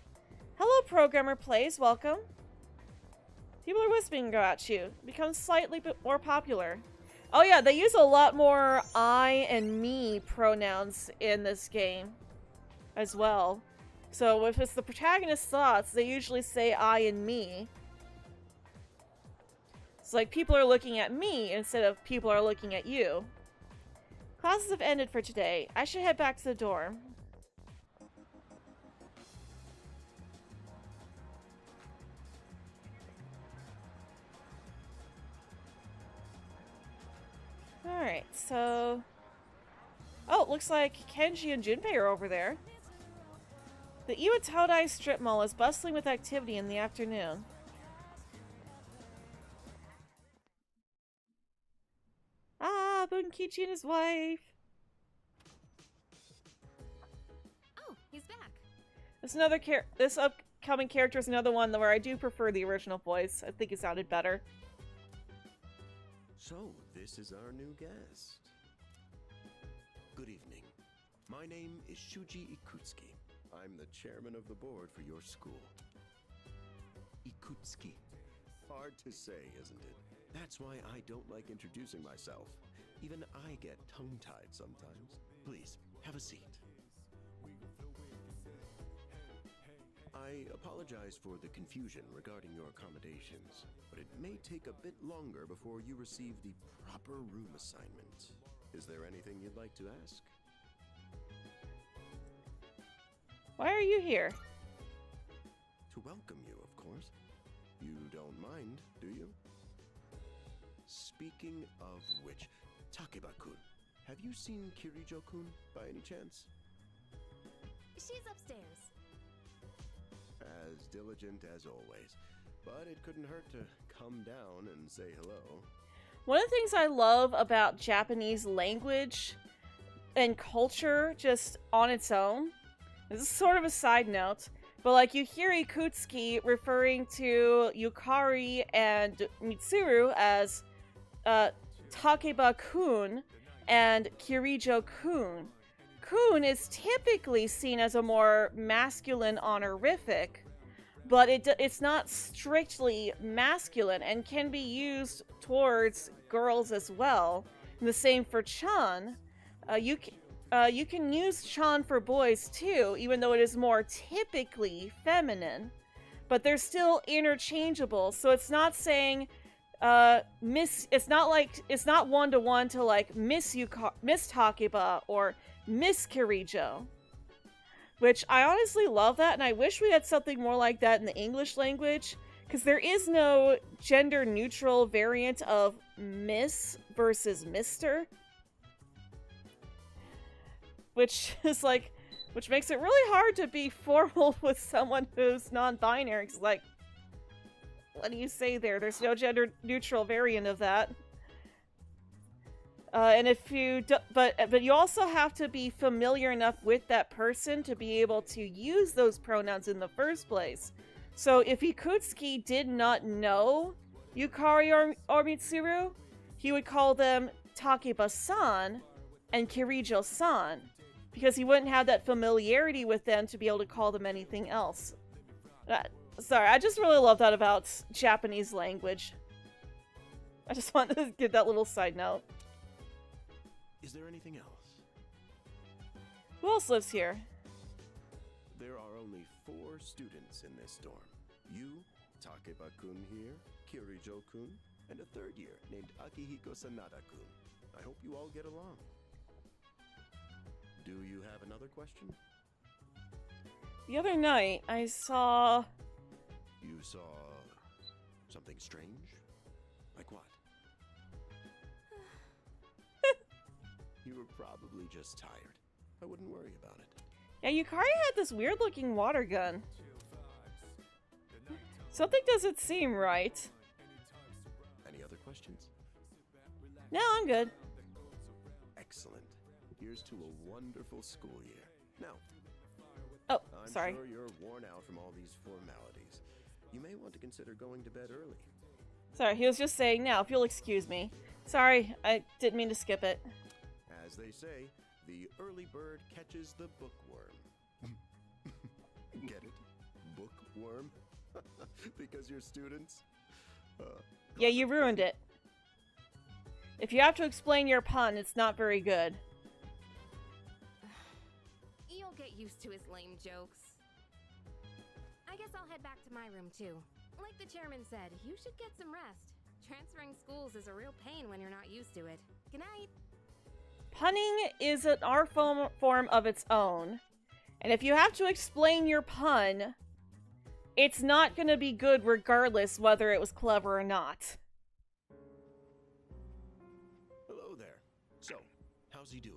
Hello, Programmer Plays. Welcome. People are whispering at you. Become slightly more popular. Oh yeah, they use a lot more I and me pronouns in this game as well. So if it's the protagonist's thoughts, they usually say I and me. It's like people are looking at me instead of people are looking at you. Classes have ended for today. I should head back to the dorm. Alright, so... Oh, it looks like Kenji and Junpei are over there. The Iwatodai strip mall is bustling with activity in the afternoon. Ah, Bunkichi and his wife. Oh, he's back. This upcoming character is another one where I do prefer the original voice. I think it sounded better. So, this is our new guest. Good evening. My name is Shuji Ikutsuki. I'm the chairman of the board for your school. Ikutsuki. Hard to say, isn't it? That's why I don't like introducing myself. Even I get tongue-tied sometimes. Please, have a seat. I apologize for the confusion regarding your accommodations, but it may take a bit longer before you receive the proper room assignment. Is there anything you'd like to ask? Why are you here? To welcome you, of course. You don't mind, do you? Speaking of which, Takeba-kun, have you seen Kirijo-kun by any chance? She's upstairs. As diligent as always, but it couldn't hurt to come down and say hello. One of the things I love about Japanese language and culture just on its own, this is sort of a side note, but like you hear Ikutsuki referring to Yukari and Mitsuru as Takeba-kun and Kirijo-kun. Kun is typically seen as a more masculine honorific, but it's not strictly masculine and can be used towards girls as well. And the same for Chan. You can use Chan for boys too, even though it is more typically feminine. But they're still interchangeable, so it's not saying it's not one-to-one to like Miss Takeba or Miss Kirijo. Which I honestly love that, and I wish we had something more like that in the English language, because there is no gender-neutral variant of Miss versus Mr. Which makes it really hard to be formal with someone who's non-binary. It's like, what do you say there? There's no gender-neutral variant of that. And if you do, but you also have to be familiar enough with that person to be able to use those pronouns in the first place. So if Ikutsuki did not know Yukari or Mitsuru, he would call them Takeba-san and Kirijo-san, because he wouldn't have that familiarity with them to be able to call them anything else. Sorry, I just really love that about Japanese language. I just wanted to give that little side note. Is there anything else? Who else lives here? There are only 4 students in this dorm. You, Takeba-kun here, Kirijo-kun, and a 3rd year named Akihiko Sanada-kun. I hope you all get along. Do you have another question? The other night, I saw... You saw... something strange? Like what? You were probably just tired. I wouldn't worry about it. Yeah, Yukari had this weird looking water gun. Something doesn't seem right. Any other questions? No, I'm good. Excellent. Here's to a wonderful school year. Now, oh, I'm sorry. sure you're worn out from all these formalities. You may want to consider going to bed early. Sorry, he was just saying now, if you'll excuse me. Sorry, I didn't mean to skip it. As they say, the early bird catches the bookworm. Get it? Bookworm? Because you're students? Yeah, you ruined it. If you have to explain your pun, it's not very good. You'll get used to his lame jokes. I guess I'll head back to my room too. Like the chairman said, you should get some rest. Transferring schools is a real pain when you're not used to it. Good night. Punning is an art form of its own. And if you have to explain your pun, it's not going to be good regardless whether it was clever or not. Hello there. So, how's he doing?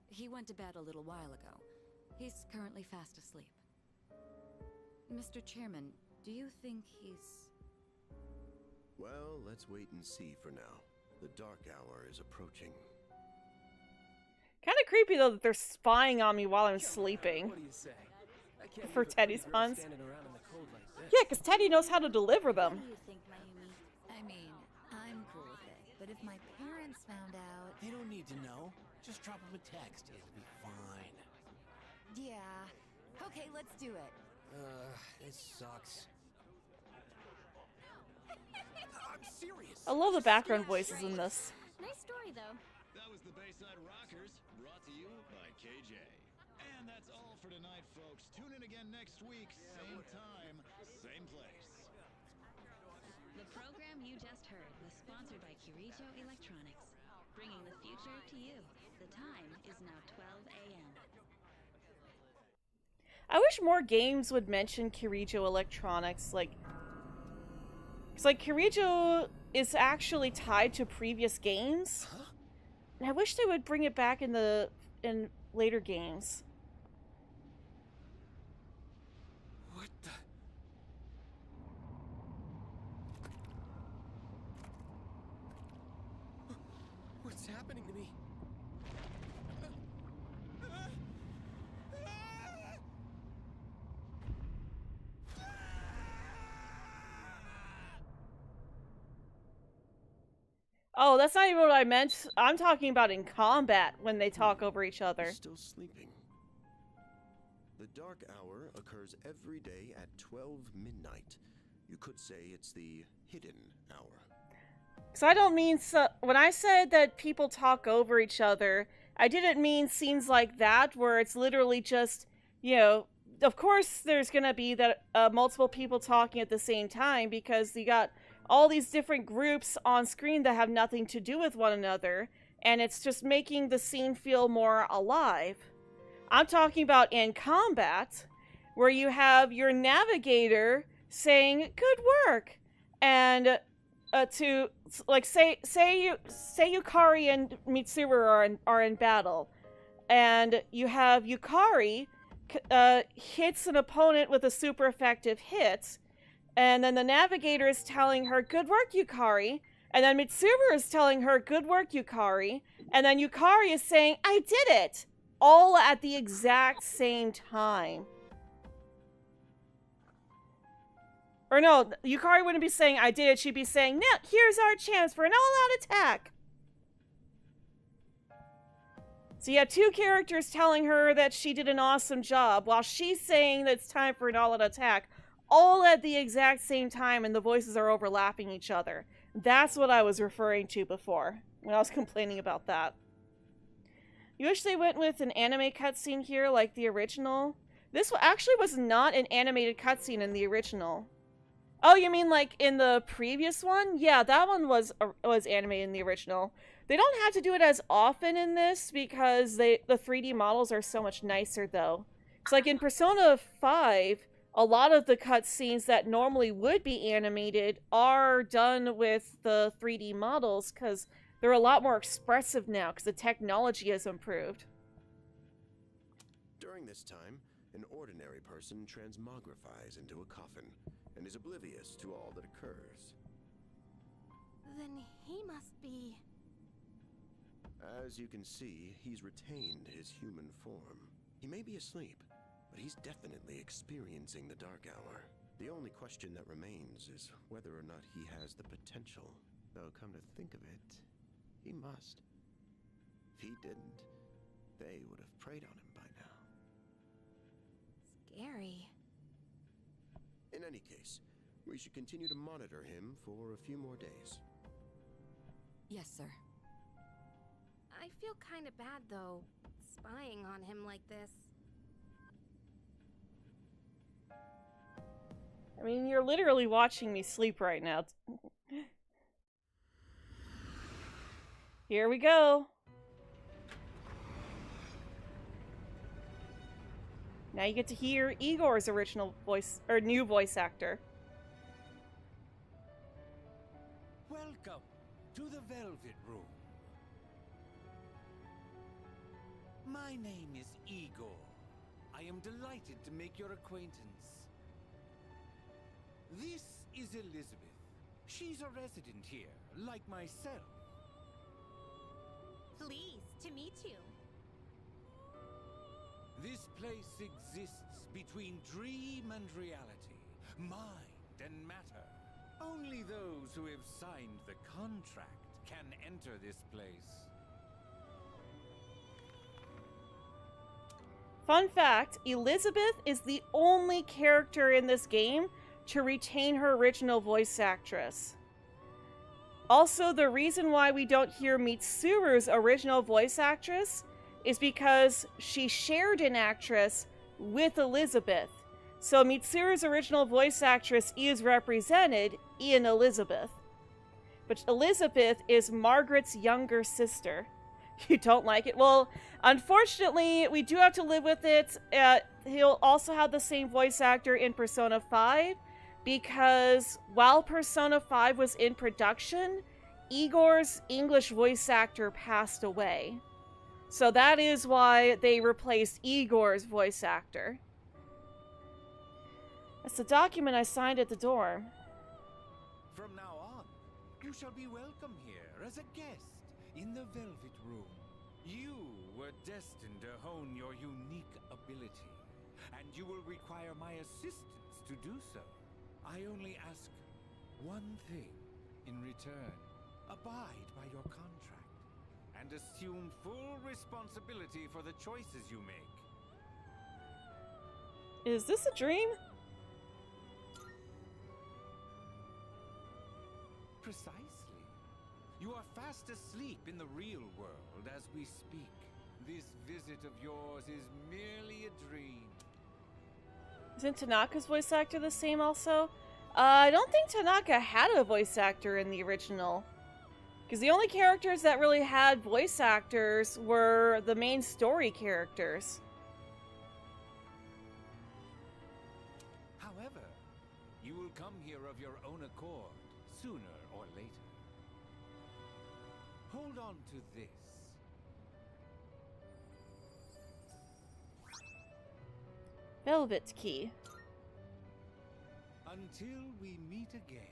He went to bed a little while ago. He's currently fast asleep. Mr. Chairman, do you think he's... Well, let's wait and see for now. The dark hour is approaching. Kind of creepy though that they're spying on me while I'm sleeping. What do you say? I can't For believe a Teddy's pretty girl puns. standing around in the cold like this. Yeah, because Teddy knows how to deliver them. What do you think, Mayumi? I mean, I'm cool with it. But if my parents found out... They don't need to know. Just drop them a text. It'll be fine. Yeah. Okay, let's do it. This sucks. I'm serious. I love the background voices in this. Nice story, though. That was the Bayside Rockers, brought to you by KJ. And that's all for tonight, folks. Tune in again next week, same time, same place. The program you just heard was sponsored by Kirijo Electronics, bringing the future to you. The time is now 12 a.m. I wish more games would mention Kirijo Electronics, like... It's like Kirijo is actually tied to previous games. Huh? And I wish they would bring it back in later games. What the? What's happening to me? Oh, that's not even what I meant. I'm talking about in combat when they talk over each other. He's still sleeping. The dark hour occurs every day at 12 midnight. You could say it's the hidden hour. So I don't mean... when I said that people talk over each other, I didn't mean scenes like that where it's literally just, you know... Of course there's gonna be that multiple people talking at the same time because you got all these different groups on screen that have nothing to do with one another, and it's just making the scene feel more alive. I'm talking about in combat, where you have your navigator saying, "Good work," and to like say Yukari and Mitsuru are in battle, and you have Yukari hits an opponent with a super effective hit. And then the navigator is telling her, "Good work, Yukari." And then Mitsuru is telling her, "Good work, Yukari." And then Yukari is saying, "I did it!" All at the exact same time. Or no, Yukari wouldn't be saying, "I did it." She'd be saying, "Now, here's our chance for an all-out attack." So you have two characters telling her that she did an awesome job, while she's saying that it's time for an all-out attack. All at the exact same time, and the voices are overlapping each other. That's what I was referring to before, when I was complaining about that. You wish they went with an anime cutscene here, like the original? This actually was not an animated cutscene in the original. Oh, you mean like in the previous one? Yeah, that one was animated in the original. They don't have to do it as often in this, because the 3D models are so much nicer, though. It's like in Persona 5... a lot of the cutscenes that normally would be animated are done with the 3D models because they're a lot more expressive now because the technology has improved. During this time, an ordinary person transmogrifies into a coffin and is oblivious to all that occurs. Then he must be... As you can see, he's retained his human form. He may be asleep, but he's definitely experiencing the Dark Hour. The only question that remains is whether or not he has the potential. Though, come to think of it, he must. If he didn't, they would have preyed on him by now. Scary. In any case, we should continue to monitor him for a few more days. Yes, sir. I feel kinda bad, though, spying on him like this. I mean, you're literally watching me sleep right now. Here we go. Now you get to hear Igor's original voice, or new voice actor. Welcome to the Velvet Room. My name is Igor. I am delighted to make your acquaintance. This is Elizabeth. She's a resident here, like myself. Pleased to meet you. This place exists between dream and reality, mind and matter. Only those who have signed the contract can enter this place. Fun fact, Elizabeth is the only character in this game to retain her original voice actress. Also, the reason why we don't hear Mitsuru's original voice actress is because she shared an actress with Elizabeth. So Mitsuru's original voice actress is represented in Elizabeth. But Elizabeth is Margaret's younger sister. You don't like it? Well, unfortunately, we do have to live with it. He'll also have the same voice actor in Persona 5, because while Persona 5 was in production, Igor's English voice actor passed away. So that is why they replaced Igor's voice actor. That's the document I signed at the dorm. From now on, you shall be welcome here as a guest in the Velvet Room. You were destined to hone your unique ability, and you will require my assistance to do so. I only ask one thing in return. Abide by your contract, and assume full responsibility for the choices you make. Is this a dream? Precisely. You are fast asleep in the real world as we speak. This visit of yours is merely a dream. Isn't Tanaka's voice actor the same also? I don't think Tanaka had a voice actor in the original. Because the only characters that really had voice actors were the main story characters. However, you will come here of your own accord, sooner or later. Hold on to this. Velvet key. Until we meet again.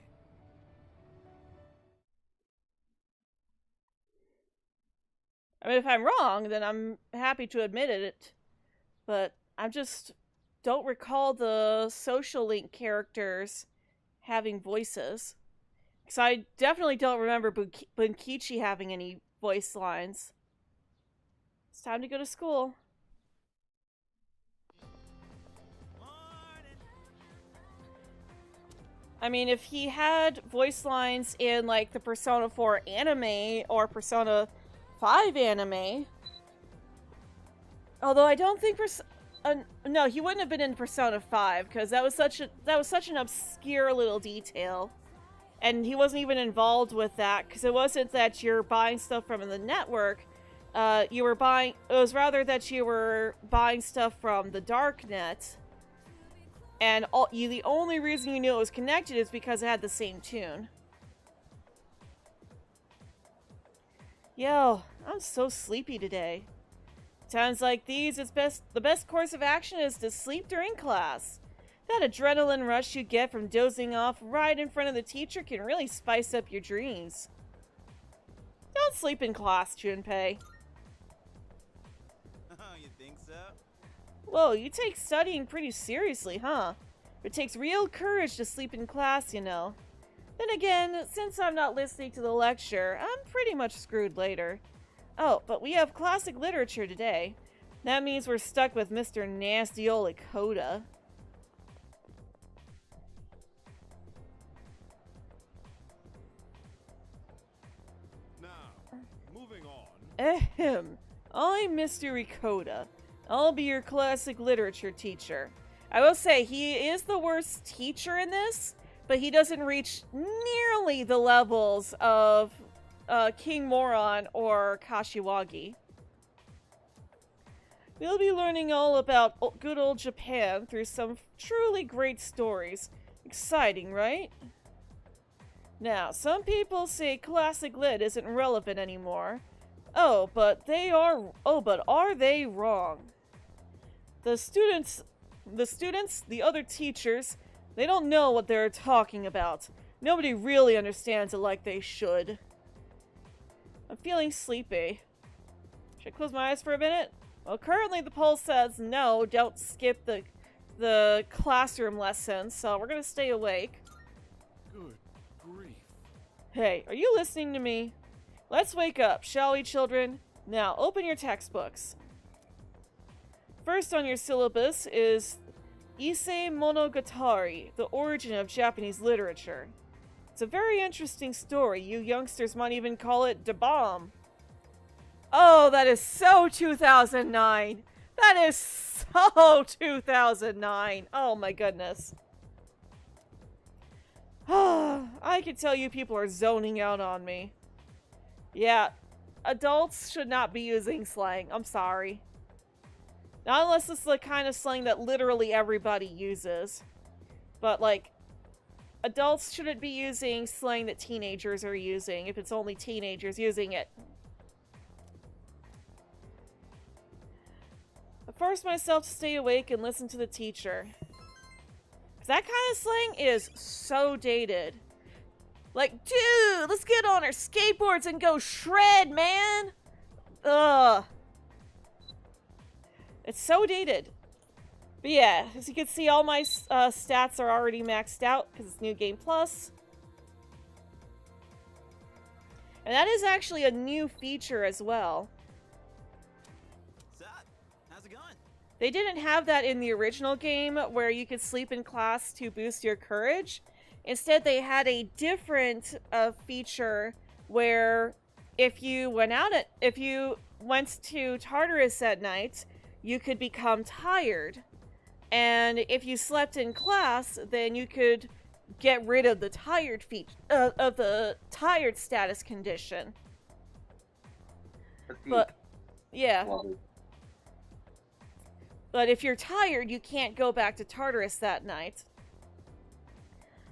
I mean, if I'm wrong, then I'm happy to admit it. But I just don't recall the social link characters having voices. Because I definitely don't remember Bunkichi having any voice lines. It's time to go to school. I mean, if he had voice lines in, like, the Persona 4 anime or Persona 5 anime... Although I don't think no, he wouldn't have been in Persona 5, because that was such an obscure little detail. And he wasn't even involved with that, because it wasn't that you're buying stuff from the network. It was rather that you were buying stuff from the Darknet. And the only reason you knew it was connected is because it had the same tune. Yo, I'm so sleepy today. Times like these, the best course of action is to sleep during class. That adrenaline rush you get from dozing off right in front of the teacher can really spice up your dreams. Don't sleep in class, Junpei. Oh, you think so? Whoa, you take studying pretty seriously, huh? It takes real courage to sleep in class, you know. Then again, since I'm not listening to the lecture, I'm pretty much screwed later. Oh, but we have classic literature today. That means we're stuck with Mr. Nasty Ol' Lakota. Now, moving on. Ahem. I'm Mr. Ricotta. I'll be your classic literature teacher. I will say, he is the worst teacher in this, but he doesn't reach nearly the levels of King Moron or Kashiwagi. We'll be learning all about good old Japan through some truly great stories. Exciting, right? Now, some people say classic lit isn't relevant anymore. Oh, but are they wrong? The students, the other teachers, they don't know what they're talking about. Nobody really understands it like they should. I'm feeling sleepy. Should I close my eyes for a minute? Well, currently the poll says no, don't skip the classroom lessons, so we're gonna stay awake. Good grief. Hey, are you listening to me? Let's wake up, shall we, children? Now, open your textbooks. First on your syllabus is Issei Monogatari, the origin of Japanese literature. It's a very interesting story. You youngsters might even call it da bomb. Oh, that is so 2009. That is so 2009. Oh my goodness. I can tell you people are zoning out on me. Yeah, adults should not be using slang. I'm sorry. Not unless it's the kind of slang that literally everybody uses. But, like, adults shouldn't be using slang that teenagers are using if it's only teenagers using it. I force myself to stay awake and listen to the teacher. That kind of slang is so dated. Like, dude, let's get on our skateboards and go shred, man! Ugh. It's so dated. But yeah, as you can see, all my stats are already maxed out because it's New Game Plus. And that is actually a new feature as well. What's up? How's it going? They didn't have that in the original game where you could sleep in class to boost your courage. Instead, they had a different feature where if you went to Tartarus at night, you could become tired. And if you slept in class, then you could get rid of the tired status condition. But yeah. But if you're tired, you can't go back to Tartarus that night.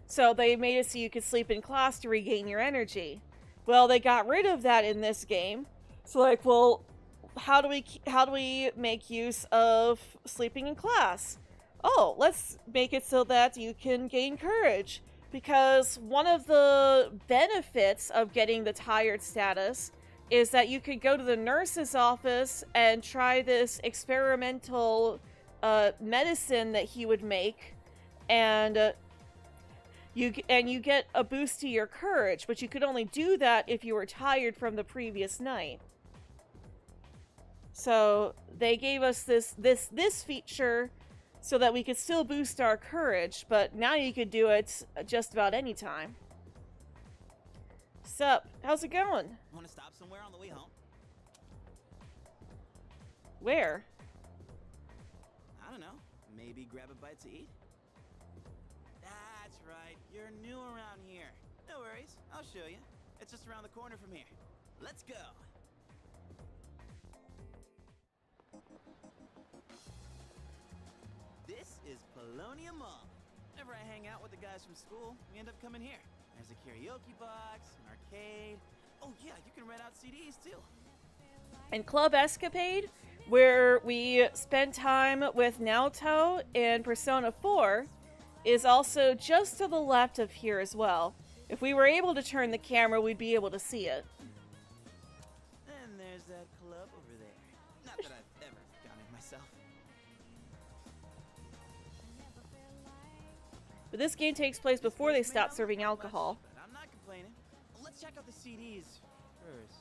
So they made it so you could sleep in class to regain your energy. Well, they got rid of that in this game. So like, well, how do we make use of sleeping in class? Oh, let's make it so that you can gain courage. Because one of the benefits of getting the tired status is that you could go to the nurse's office and try this experimental medicine that he would make, and you get a boost to your courage, but you could only do that if you were tired from the previous night. So they gave us this feature so that we could still boost our courage, but now you could do it just about any time. Sup? How's it going? Want to stop somewhere on the way home? Where? I don't know. Maybe grab a bite to eat? That's right. You're new around here. No worries. I'll show you. It's just around the corner from here. Let's go. This is Polonia Mall. Whenever I hang out with the guys from school, we end up coming here. There's a karaoke box, an arcade. Oh yeah, you can rent out CDs too. In Club Escapade, where we spent time with Naoto in Persona 4 is also just to the left of here as well. If we were able to turn the camera, we'd be able to see it. And there's that club over there. Not that I've ever gone in myself. But this game takes place before they stop serving alcohol. But I'm not complaining. Let's check out the CDs first.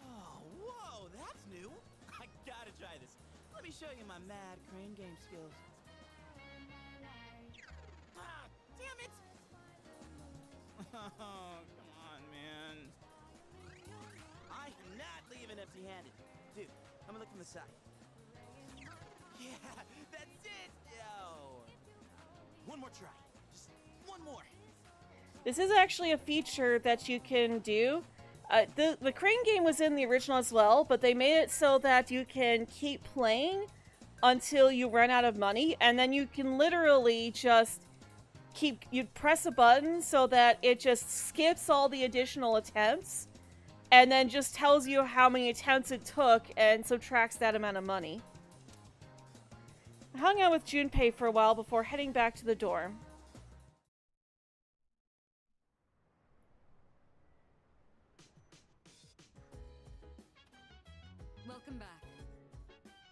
Oh, whoa, that's new. I gotta try this. Let me show you my mad crane game skills. Ah, damn it! Oh, come on, man. I am not leaving empty-handed. Dude, I'm gonna look from the side. Yeah, that's it! Yo! One more try. Just one more. This is actually a feature that you can do. The crane game was in the original as well, but they made it so that you can keep playing until you run out of money, and then you can literally just you press a button so that it just skips all the additional attempts, and then just tells you how many attempts it took and subtracts that amount of money. I hung out with Junpei for a while before heading back to the dorm. Welcome back.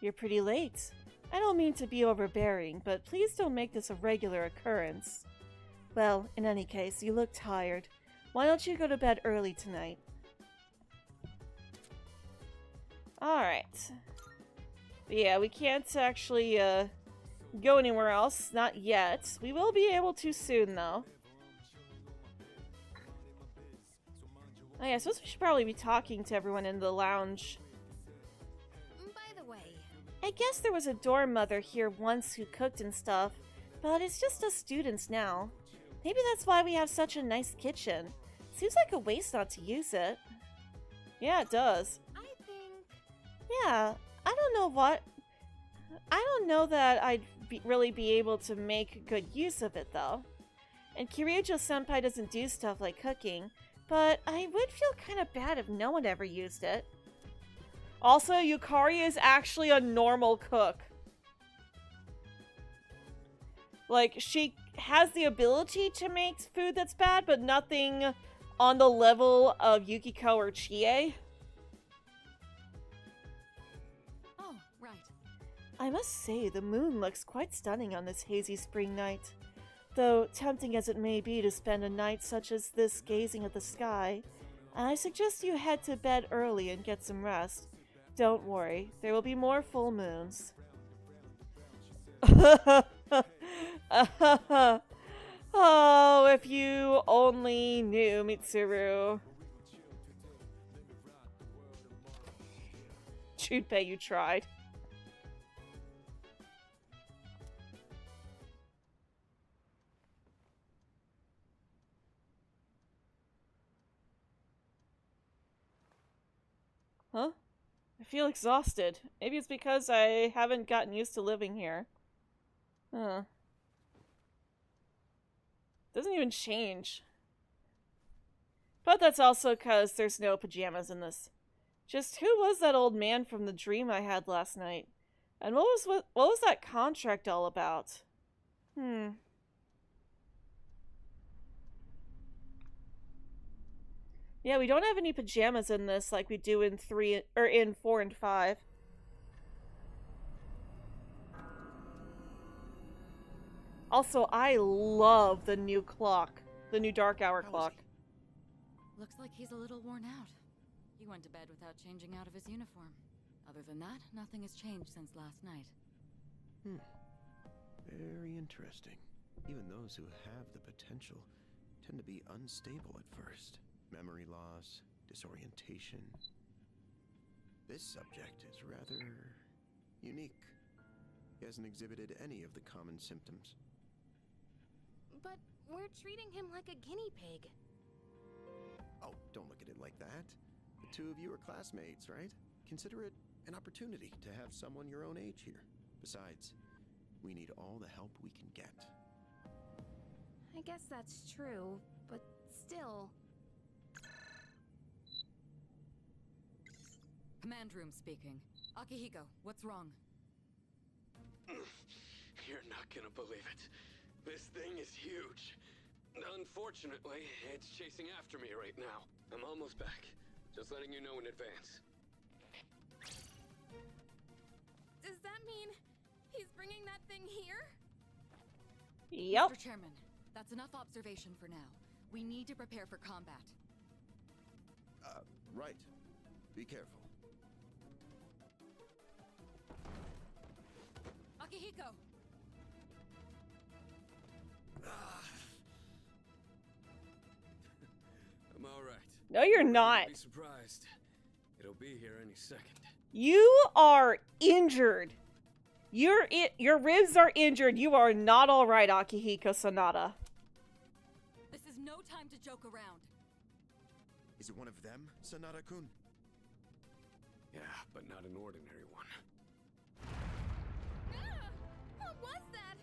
You're pretty late. I don't mean to be overbearing, but please don't make this a regular occurrence. Well, in any case, you look tired. Why don't you go to bed early tonight? Alright. Yeah, we can't actually go anywhere else. Not yet. We will be able to soon, though. Oh yeah, I suppose we should probably be talking to everyone in the lounge. By the way, I guess there was a dorm mother here once who cooked and stuff, but it's just us students now. Maybe that's why we have such a nice kitchen. Seems like a waste not to use it. Yeah, it does. I think... Yeah, I don't know what... I don't know that I'd really be able to make good use of it, though. And Kiryu-senpai doesn't do stuff like cooking, but I would feel kind of bad if no one ever used it. Also, Yukari is actually a normal cook. Like, she has the ability to make food that's bad, but nothing on the level of Yukiko or Chie. Oh, right. I must say, the moon looks quite stunning on this hazy spring night. Though, tempting as it may be to spend a night such as this gazing at the sky, I suggest you head to bed early and get some rest. Don't worry, there will be more full moons. Oh, if you only knew, Mitsuru. Junpei, you tried. Huh? I feel exhausted. Maybe it's because I haven't gotten used to living here. Huh. Doesn't even change. But that's also because there's no pajamas in this. Just who was that old man from the dream I had last night? And what was that contract all about? Yeah, we don't have any pajamas in this like we do in 4 and 5. Also, I love the new clock. The new dark hour clock. Looks like he's a little worn out. He went to bed without changing out of his uniform. Other than that, nothing has changed since last night. Very interesting. Even those who have the potential tend to be unstable at first. Memory loss, disorientation. This subject is rather unique. He hasn't exhibited any of the common symptoms. But we're treating him like a guinea pig. Oh, don't look at it like that. The two of you are classmates, right? Consider it an opportunity to have someone your own age here. Besides, we need all the help we can get. I guess that's true, but still... Command room speaking. Akihiko, what's wrong? You're not gonna believe it. This thing is huge. Unfortunately, it's chasing after me right now. I'm almost back. Just letting you know in advance. Does that mean he's bringing that thing here? Yep. Mr. Chairman, that's enough observation for now. We need to prepare for combat. Right. Be careful. Akihiko! I'm all right. No, you're not. Don't be surprised. It'll be here any second. You are injured. Your ribs are injured. You are not all right, Akihiko Sanada. This is no time to joke around. Is it one of them, Sanada-kun? Yeah, but not an ordinary one. What was that?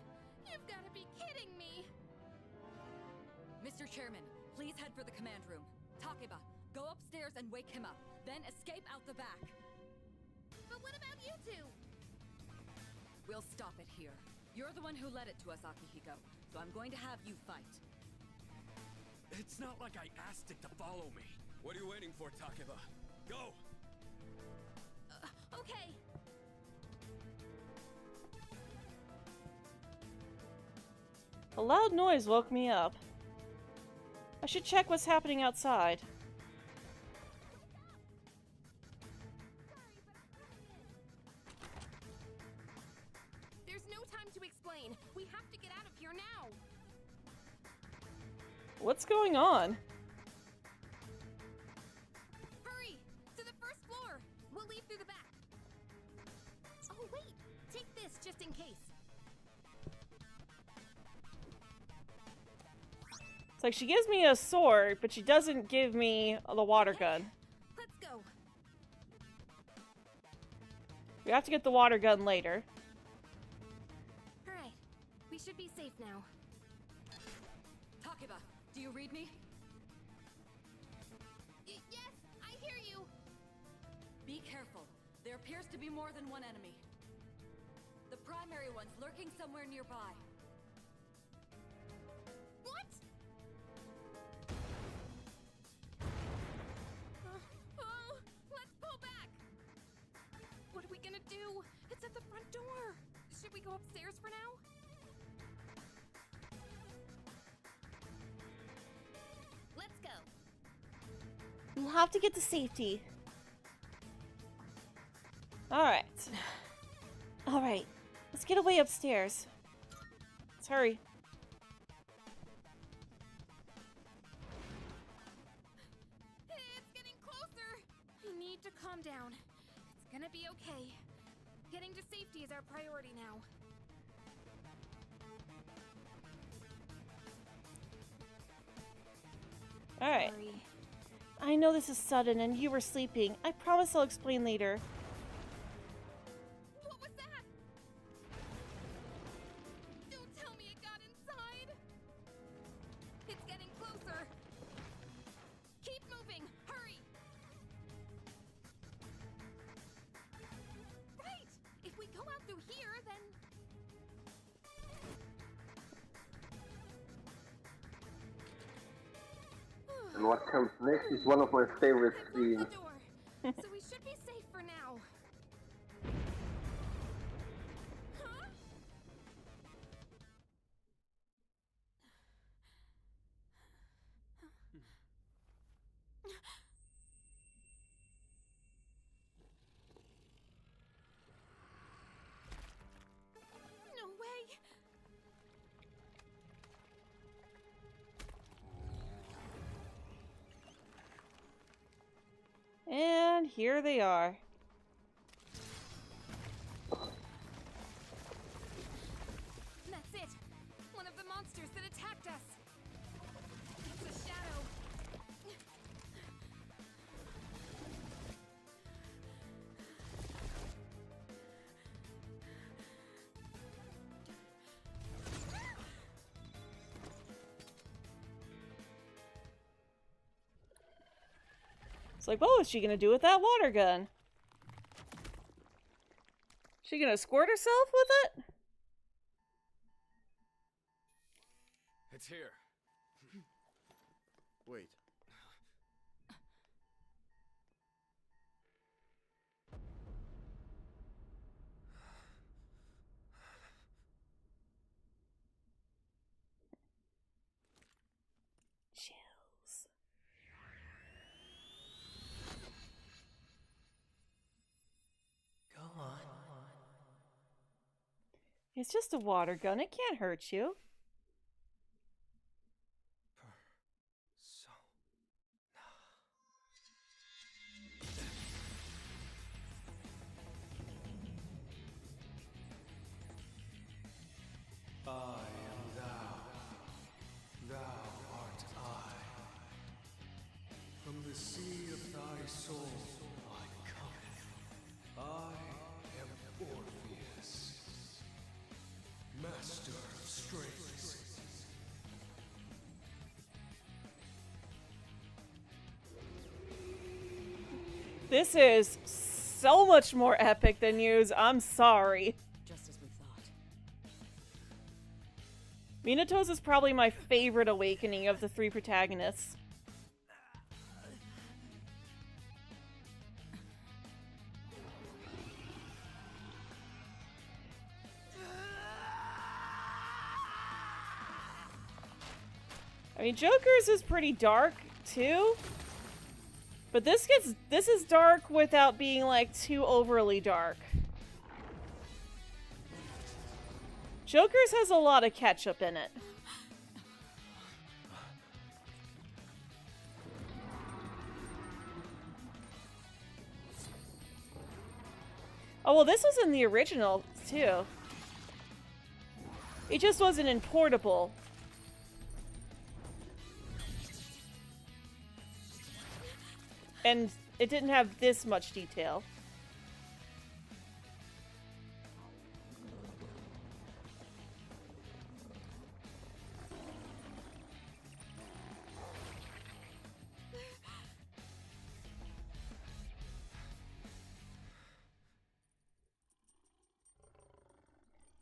You've got to be kidding me. Mr. Chairman, please head for the command room. Takeba, go upstairs and wake him up. Then escape out the back. But what about you two? We'll stop it here. You're the one who led it to us, Akihiko, so I'm going to have you fight. It's not like I asked it to follow me. What are you waiting for, Takeba? Go! Okay. A loud noise woke me up. I should check what's happening outside. There's no time to explain. We have to get out of here now. What's going on? Hurry! To the first floor! We'll leave through the back. Oh, wait! Take this just in case. It's like she gives me a sword, but she doesn't give me the water gun. Let's go. We have to get the water gun later. Alright. We should be safe now. Takeba, do you read me? Yes, I hear you. Be careful. There appears to be more than one enemy. The primary one's lurking somewhere nearby. What? Oh, let's pull back. What are we gonna do? It's at the front door. Should we go upstairs for now? Let's go. You have to get to safety. Alright. Alright. Let's get away upstairs. Let's hurry. It's getting closer. I need to calm down. It's gonna be okay. Getting to safety is our priority now. Alright. Sorry. I know this is sudden and you were sleeping. I promise I'll explain later. What was that? Don't tell me it got inside. It's getting closer. Keep moving. Hurry. Right. If we go out through here, then... And what comes next is one of my favorite scenes. So we should be safe for now. Huh? No way. And here they are. That's it. One of the monsters that attacked us. It's a shadow. It's like, what was she gonna do with that water gun? She gonna squirt herself with it? It's here. Wait. Chills. Go on. It's just a water gun. It can't hurt you. I am thou. Thou art I. From the sea of thy soul I come. I am Orpheus, master of strength. This is so much more epic than Yu's. I'm sorry. Just as we thought. Minato's is probably my favorite awakening of the three protagonists. I mean, Joker's is pretty dark, too. But this is dark without being, like, too overly dark. Joker's has a lot of ketchup in it. Oh, well, this was in the original, too. It just wasn't in portable. And it didn't have this much detail.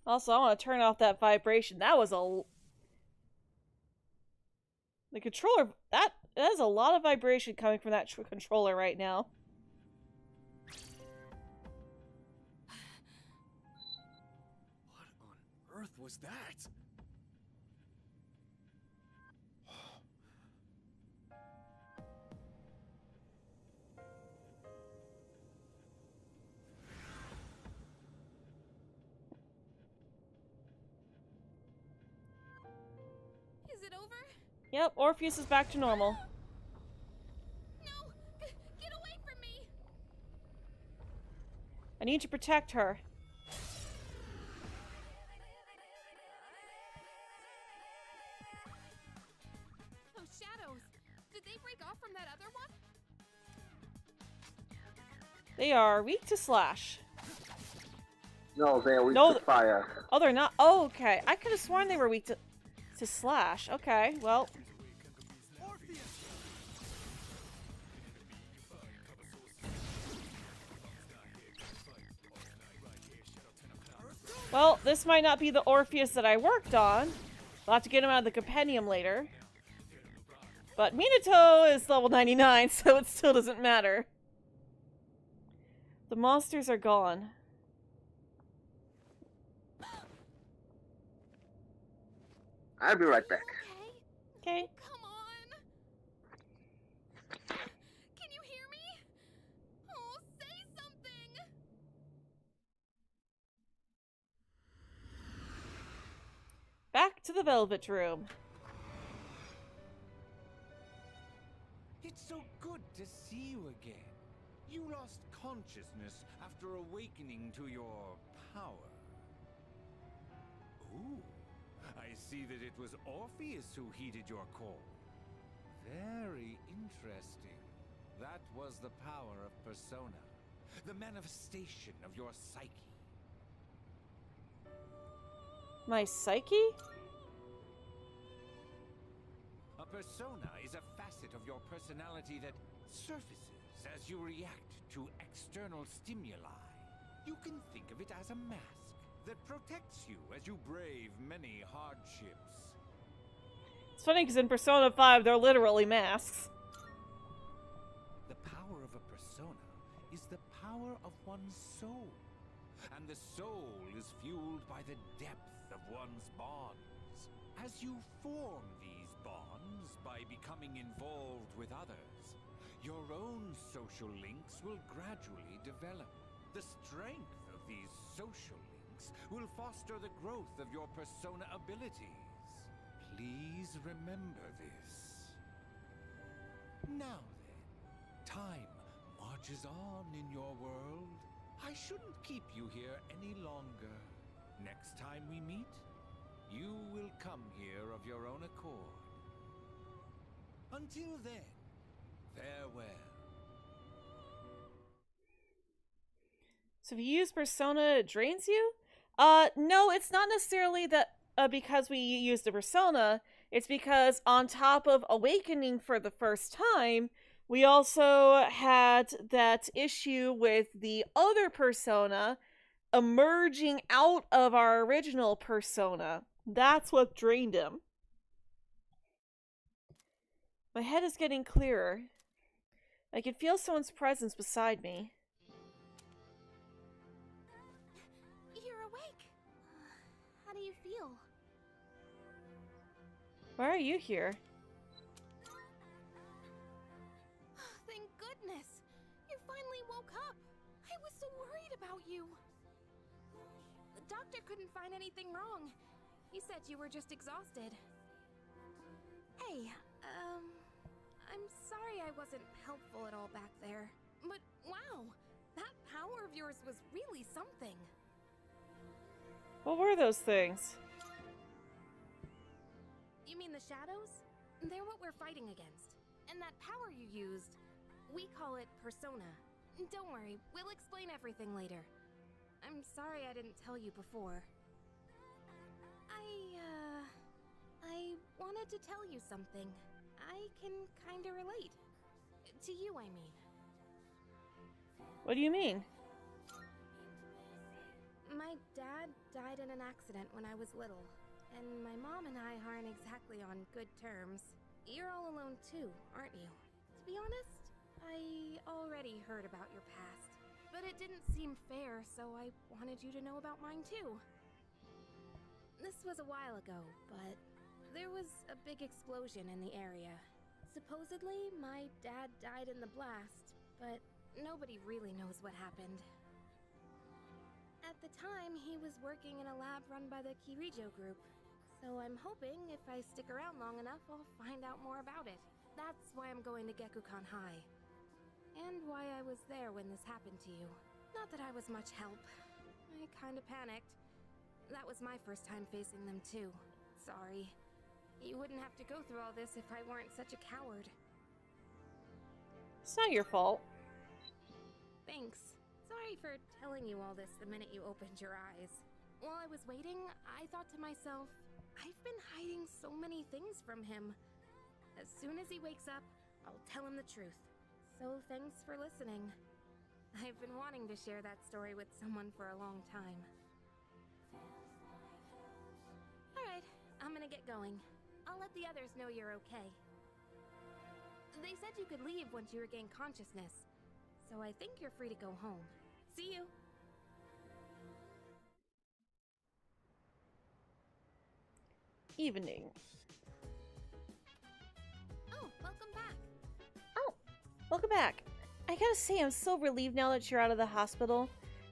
Also, I want to turn off that vibration. That was a... The controller... That is a lot of vibration coming from that controller right now. What on earth was that? Is it over? Yep, Orpheus is back to normal. No! Get away from me! I need to protect her. Those shadows! Did they break off from that other one? They are weak to slash. No, they're weak to fire. Oh, they're not. Oh, okay. I could have sworn they were weak to slash. Okay, well. Well, this might not be the Orpheus that I worked on. I'll have to get him out of the compendium later. But Minato is level 99, so it still doesn't matter. The monsters are gone. I'll be right back. Okay. Come on! Can you hear me? Oh, say something! Back to the Velvet Room. It's so good to see you again. You lost consciousness after awakening to your power. Ooh, I see that it was Orpheus who heeded your call. Very interesting. That was the power of persona, the manifestation of your psyche. My psyche? A persona is a facet of your personality that surfaces as you react to external stimuli. You can think of it as a mask that protects you as you brave many hardships. It's funny because in Persona 5, they're literally masks. The power of a persona is the power of one's soul. And the soul is fueled by the depth of one's bonds. As you form these bonds by becoming involved with others, your own social links will gradually develop. The strength of these social links will foster the growth of your persona abilities. Please remember this. Now then, time marches on in your world. I shouldn't keep you here any longer. Next time we meet, you will come here of your own accord. Until then, farewell. So if you use Persona, it drains you? No, it's not necessarily that because we used the Persona. It's because on top of awakening for the first time, we also had that issue with the other Persona emerging out of our original Persona. That's what drained him. My head is getting clearer. I can feel someone's presence beside me. You're awake. How do you feel? Why are you here? Thank goodness! You finally woke up! I was so worried about you! The doctor couldn't find anything wrong. He said you were just exhausted. Hey, I'm sorry I wasn't helpful at all back there. But wow! That power of yours was really something. What were those things? You mean the shadows? They're what we're fighting against. And that power you used, we call it Persona. Don't worry, we'll explain everything later. I'm sorry I didn't tell you before. I wanted to tell you something. I can kinda relate. To you, I mean. What do you mean? My dad died in an accident when I was little, and my mom and I aren't exactly on good terms. You're all alone too, aren't you? To be honest, I already heard about your past, but it didn't seem fair, so I wanted you to know about mine too. This was a while ago, but there was a big explosion in the area. Supposedly, my dad died in the blast, but nobody really knows what happened. At the time, he was working in a lab run by the Kirijo group, so I'm hoping if I stick around long enough, I'll find out more about it. That's why I'm going to Gekukan High. And why I was there when this happened to you. Not that I was much help. I kinda panicked. That was my first time facing them too. Sorry. You wouldn't have to go through all this if I weren't such a coward. It's not your fault. Thanks. Sorry for telling you all this the minute you opened your eyes. While I was waiting, I thought to myself, I've been hiding so many things from him. As soon as he wakes up, I'll tell him the truth. So thanks for listening. I've been wanting to share that story with someone for a long time. Alright, I'm gonna get going. I'll let the others know you're okay. They said you could leave once you regain consciousness, so I think you're free to go home. See you! Evening. Oh, welcome back. Oh, welcome back. I gotta say, I'm so relieved now that you're out of the hospital.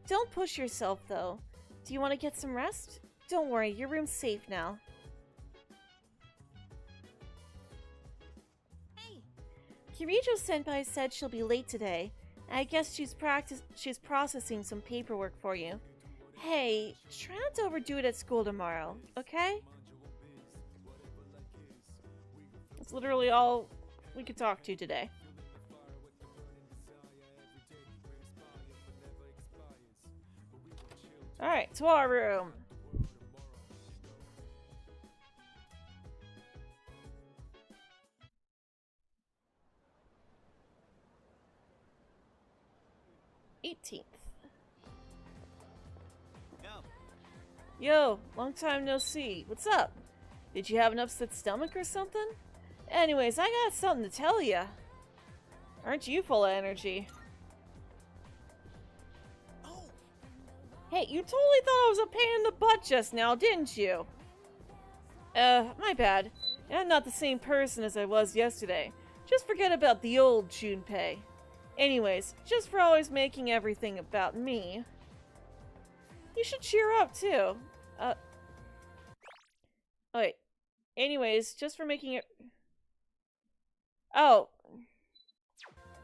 Don't push yourself, though. Do you want to get some rest? Don't worry, your room's safe now. Hey! Kirijo-senpai said she'll be late today. I guess she's processing some paperwork for you. Hey, try not to overdo it at school tomorrow, okay? That's literally all we could talk to today. Alright, to our room. Yo, long time no see. What's up? Did you have an upset stomach or something? Anyways, I got something to tell ya. Aren't you full of energy? Hey, you totally thought I was a pain in the butt just now, didn't you? My bad. I'm not the same person as I was yesterday. Just forget about the old Junpei. Anyways, just for always making everything about me. You should cheer up, too. Oh, wait. Anyways, just for making it... Oh.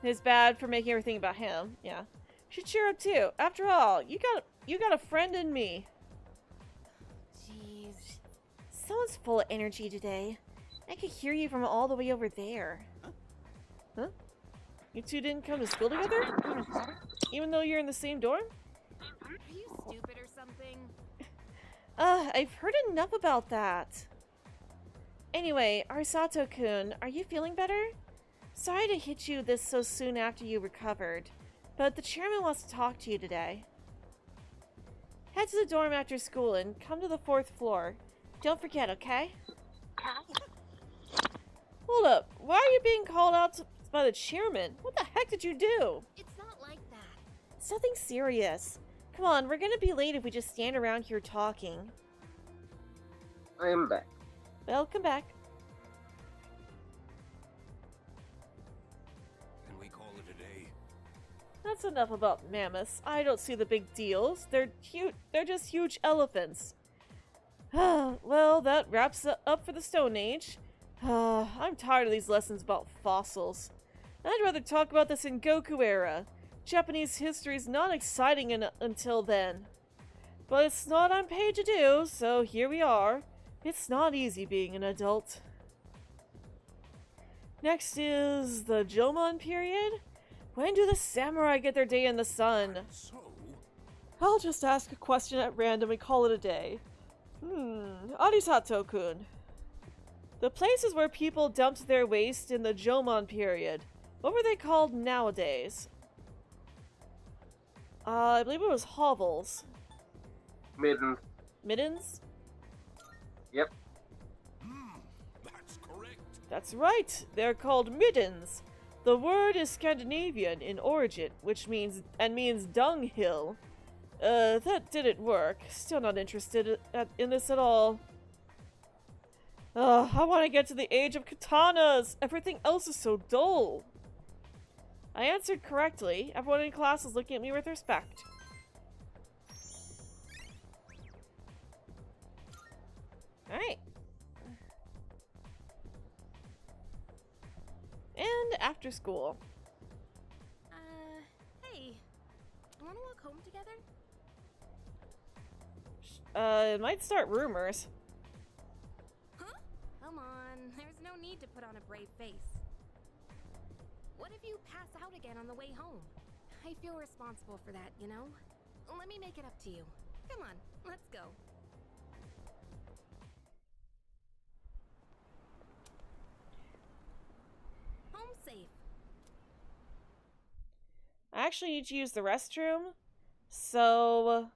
It's bad for making everything about him. Yeah. You should cheer up, too. After all, you got a friend in me. Jeez. Someone's full of energy today. I could hear you from all the way over there. Huh? You two didn't come to school together? Even though you're in the same dorm? Are you stupid or something? I've heard enough about that. Anyway, Arisato-kun, are you feeling better? Sorry to hit you this so soon after you recovered, but the chairman wants to talk to you today. Head to the dorm after school and come to the 4th floor. Don't forget, okay? Hold up, why are you being called out by the chairman? What the heck did you do? It's not like that. It's nothing serious. Come on, we're gonna be late if we just stand around here talking. I am back. Welcome back. Can we call it a day? That's enough about mammoths. I don't see the big deals. They're cute. They're just huge elephants. Well, that wraps it up for the Stone Age. I'm tired of these lessons about fossils. I'd rather talk about the Sengoku era. Japanese history is not exciting until then. But it's not on paid to do, so here we are. It's not easy being an adult. Next is the Jomon period. When do the samurai get their day in the sun? I'll just ask a question at random and call it a day. Arisato-kun. The places where people dumped their waste in the Jomon period. What were they called nowadays? I believe it was hovels. Middens. Middens? Yep. That's correct. That's right. They're called middens. The word is Scandinavian in origin, which means dunghill. That didn't work. Still not interested in this at all. I want to get to the age of katanas. Everything else is so dull. I answered correctly. Everyone in class is looking at me with respect. Alright. And after school. Hey. Wanna walk home together? It might start rumors. Huh? Come on. There's no need to put on a brave face. What if you pass out again on the way home? I feel responsible for that, you know? Let me make it up to you. Come on, let's go. Home safe. I actually need to use the restroom, so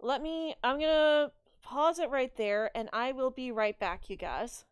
I'm gonna pause it right there, and I will be right back, you guys.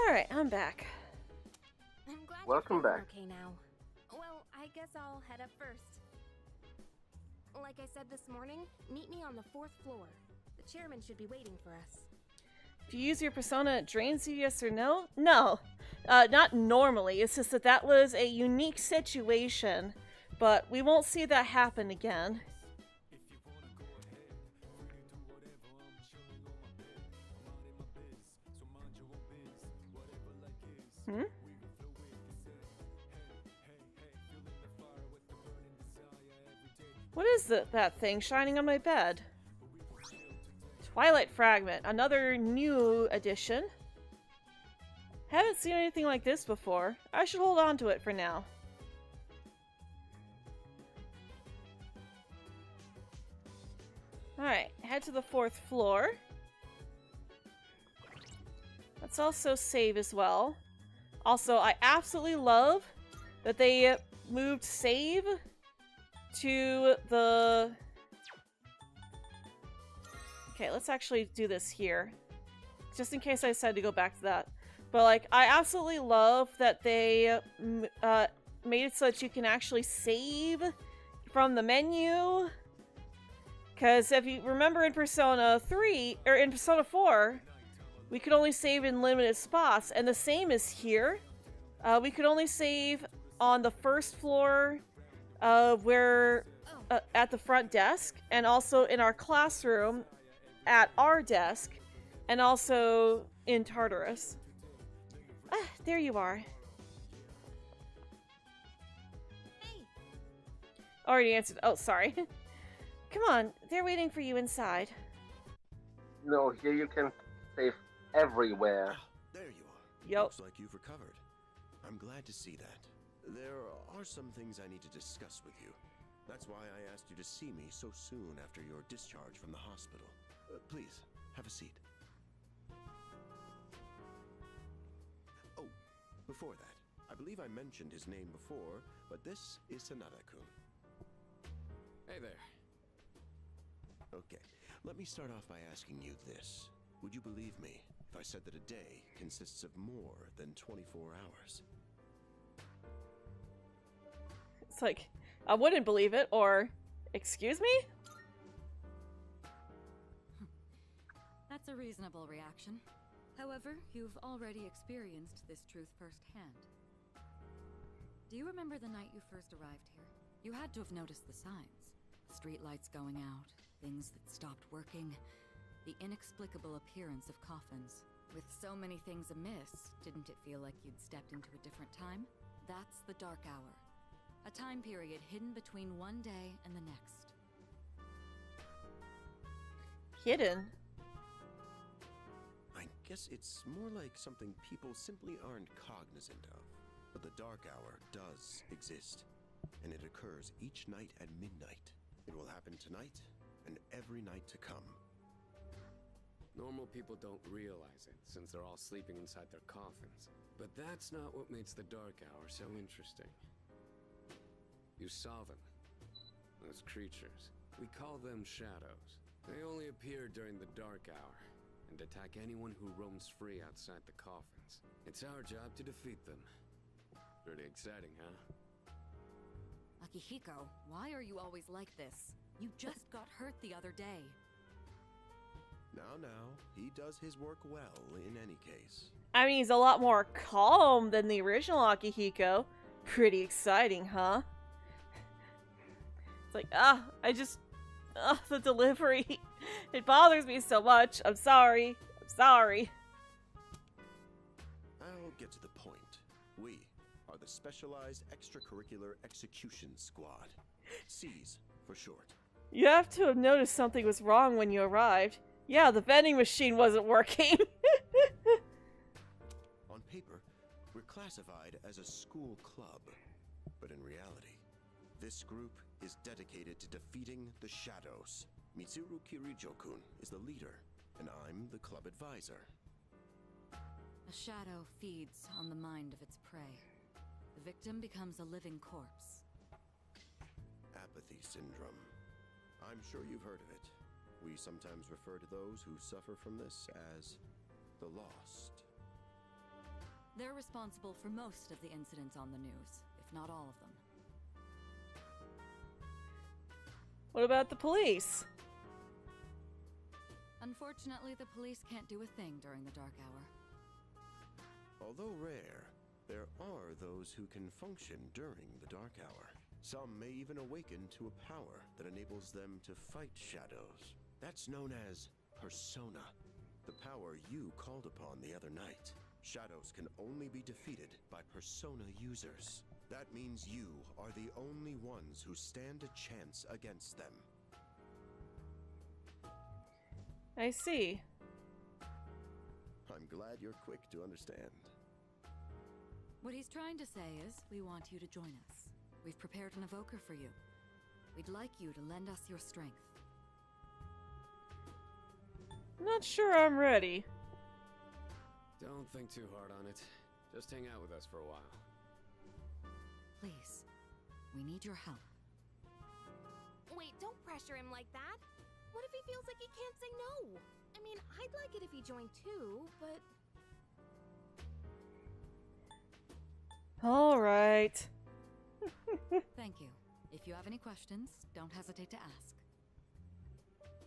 Alright, I'm back. I'm glad Welcome you're feeling back. okay now. Well, I guess I'll head up first. Like I said this morning, meet me on the 4th floor. The chairman should be waiting for us. If you use your persona, it drains you, yes or no? No. Not normally. It's just that that was a unique situation. But we won't see that happen again. Hmm? What is that thing shining on my bed? Twilight Fragment, another new addition. Haven't seen anything like this before. I should hold on to it for now. Alright, head to the 4th floor. Let's also save as well. Also, I absolutely love that they moved save to the... Okay, let's actually do this here. Just in case I decide to go back to that. But, like, I absolutely love that they made it so that you can actually save from the menu. Because if you remember in Persona 3, or in Persona 4, we could only save in limited spots. And the same is here. We could only save on the 1st floor where at the front desk. And also in our classroom at our desk. And also in Tartarus. Ah, there you are. Hey. Already answered. Oh, sorry. Come on, they're waiting for you inside. No, here you can save everywhere. There you are. Yup. Looks like you've recovered. I'm glad to see that. There are some things I need to discuss with you. That's why I asked you to see me so soon after your discharge from the hospital. Please, have a seat. Oh, before that, I believe I mentioned his name before, but this is Sanada-kun. Hey there. Okay, let me start off by asking you this. Would you believe me if I said that a day consists of more than 24 hours? It's like, I wouldn't believe it, or, excuse me? That's a reasonable reaction. However, you've already experienced this truth firsthand. Do you remember the night you first arrived here? You had to have noticed the signs. Streetlights going out, things that stopped working, the inexplicable appearance of coffins. With so many things amiss, didn't it feel like you'd stepped into a different time? That's the Dark Hour. A time period hidden between one day and the next. Hidden? I guess it's more like something people simply aren't cognizant of. But the Dark Hour does exist, and it occurs each night at midnight. It will happen tonight and every night to come. Normal people don't realize it, since they're all sleeping inside their coffins. But that's not what makes the Dark Hour so interesting. You saw them. Those creatures. We call them shadows. They only appear during the Dark Hour, and attack anyone who roams free outside the coffins. It's our job to defeat them. Pretty exciting, huh? Akihiko, why are you always like this? You just got hurt the other day. Now, he does his work well in any case. I mean, he's a lot more calm than the original Akihiko. Pretty exciting, huh? It's like, the delivery. It bothers me so much. I'm sorry. I'm sorry. I'll get to the point. We are the Specialized Extracurricular Execution Squad. SEAS for short. You have to have noticed something was wrong when you arrived. Yeah, the vending machine wasn't working. On paper, we're classified as a school club. But in reality, This group is dedicated to defeating the shadows. Mitsuru Kirijo-kun is the leader, and I'm the club advisor. A shadow feeds on the mind of its prey. The victim becomes a living corpse. Apathy syndrome. I'm sure you've heard of it. We sometimes refer to those who suffer from this as the lost. They're responsible for most of the incidents on the news, if not all of them. What about the police? Unfortunately, the police can't do a thing during the dark hour. Although rare, there are those who can function during the dark hour. Some may even awaken to a power that enables them to fight shadows. That's known as persona, the power you called upon the other night. Shadows can only be defeated by persona users. That means you are the only ones who stand a chance against them. I see. I'm glad you're quick to understand. What he's trying to say is, we want you to join us. We've prepared an evoker for you. We'd like you to lend us your strength. Not sure I'm ready. Don't think too hard on it. Just hang out with us for a while. Please, we need your help. Wait, don't pressure him like that. What if he feels like he can't say no? I mean, I'd like it if he joined too, but... All right. Thank you. If you have any questions, don't hesitate to ask.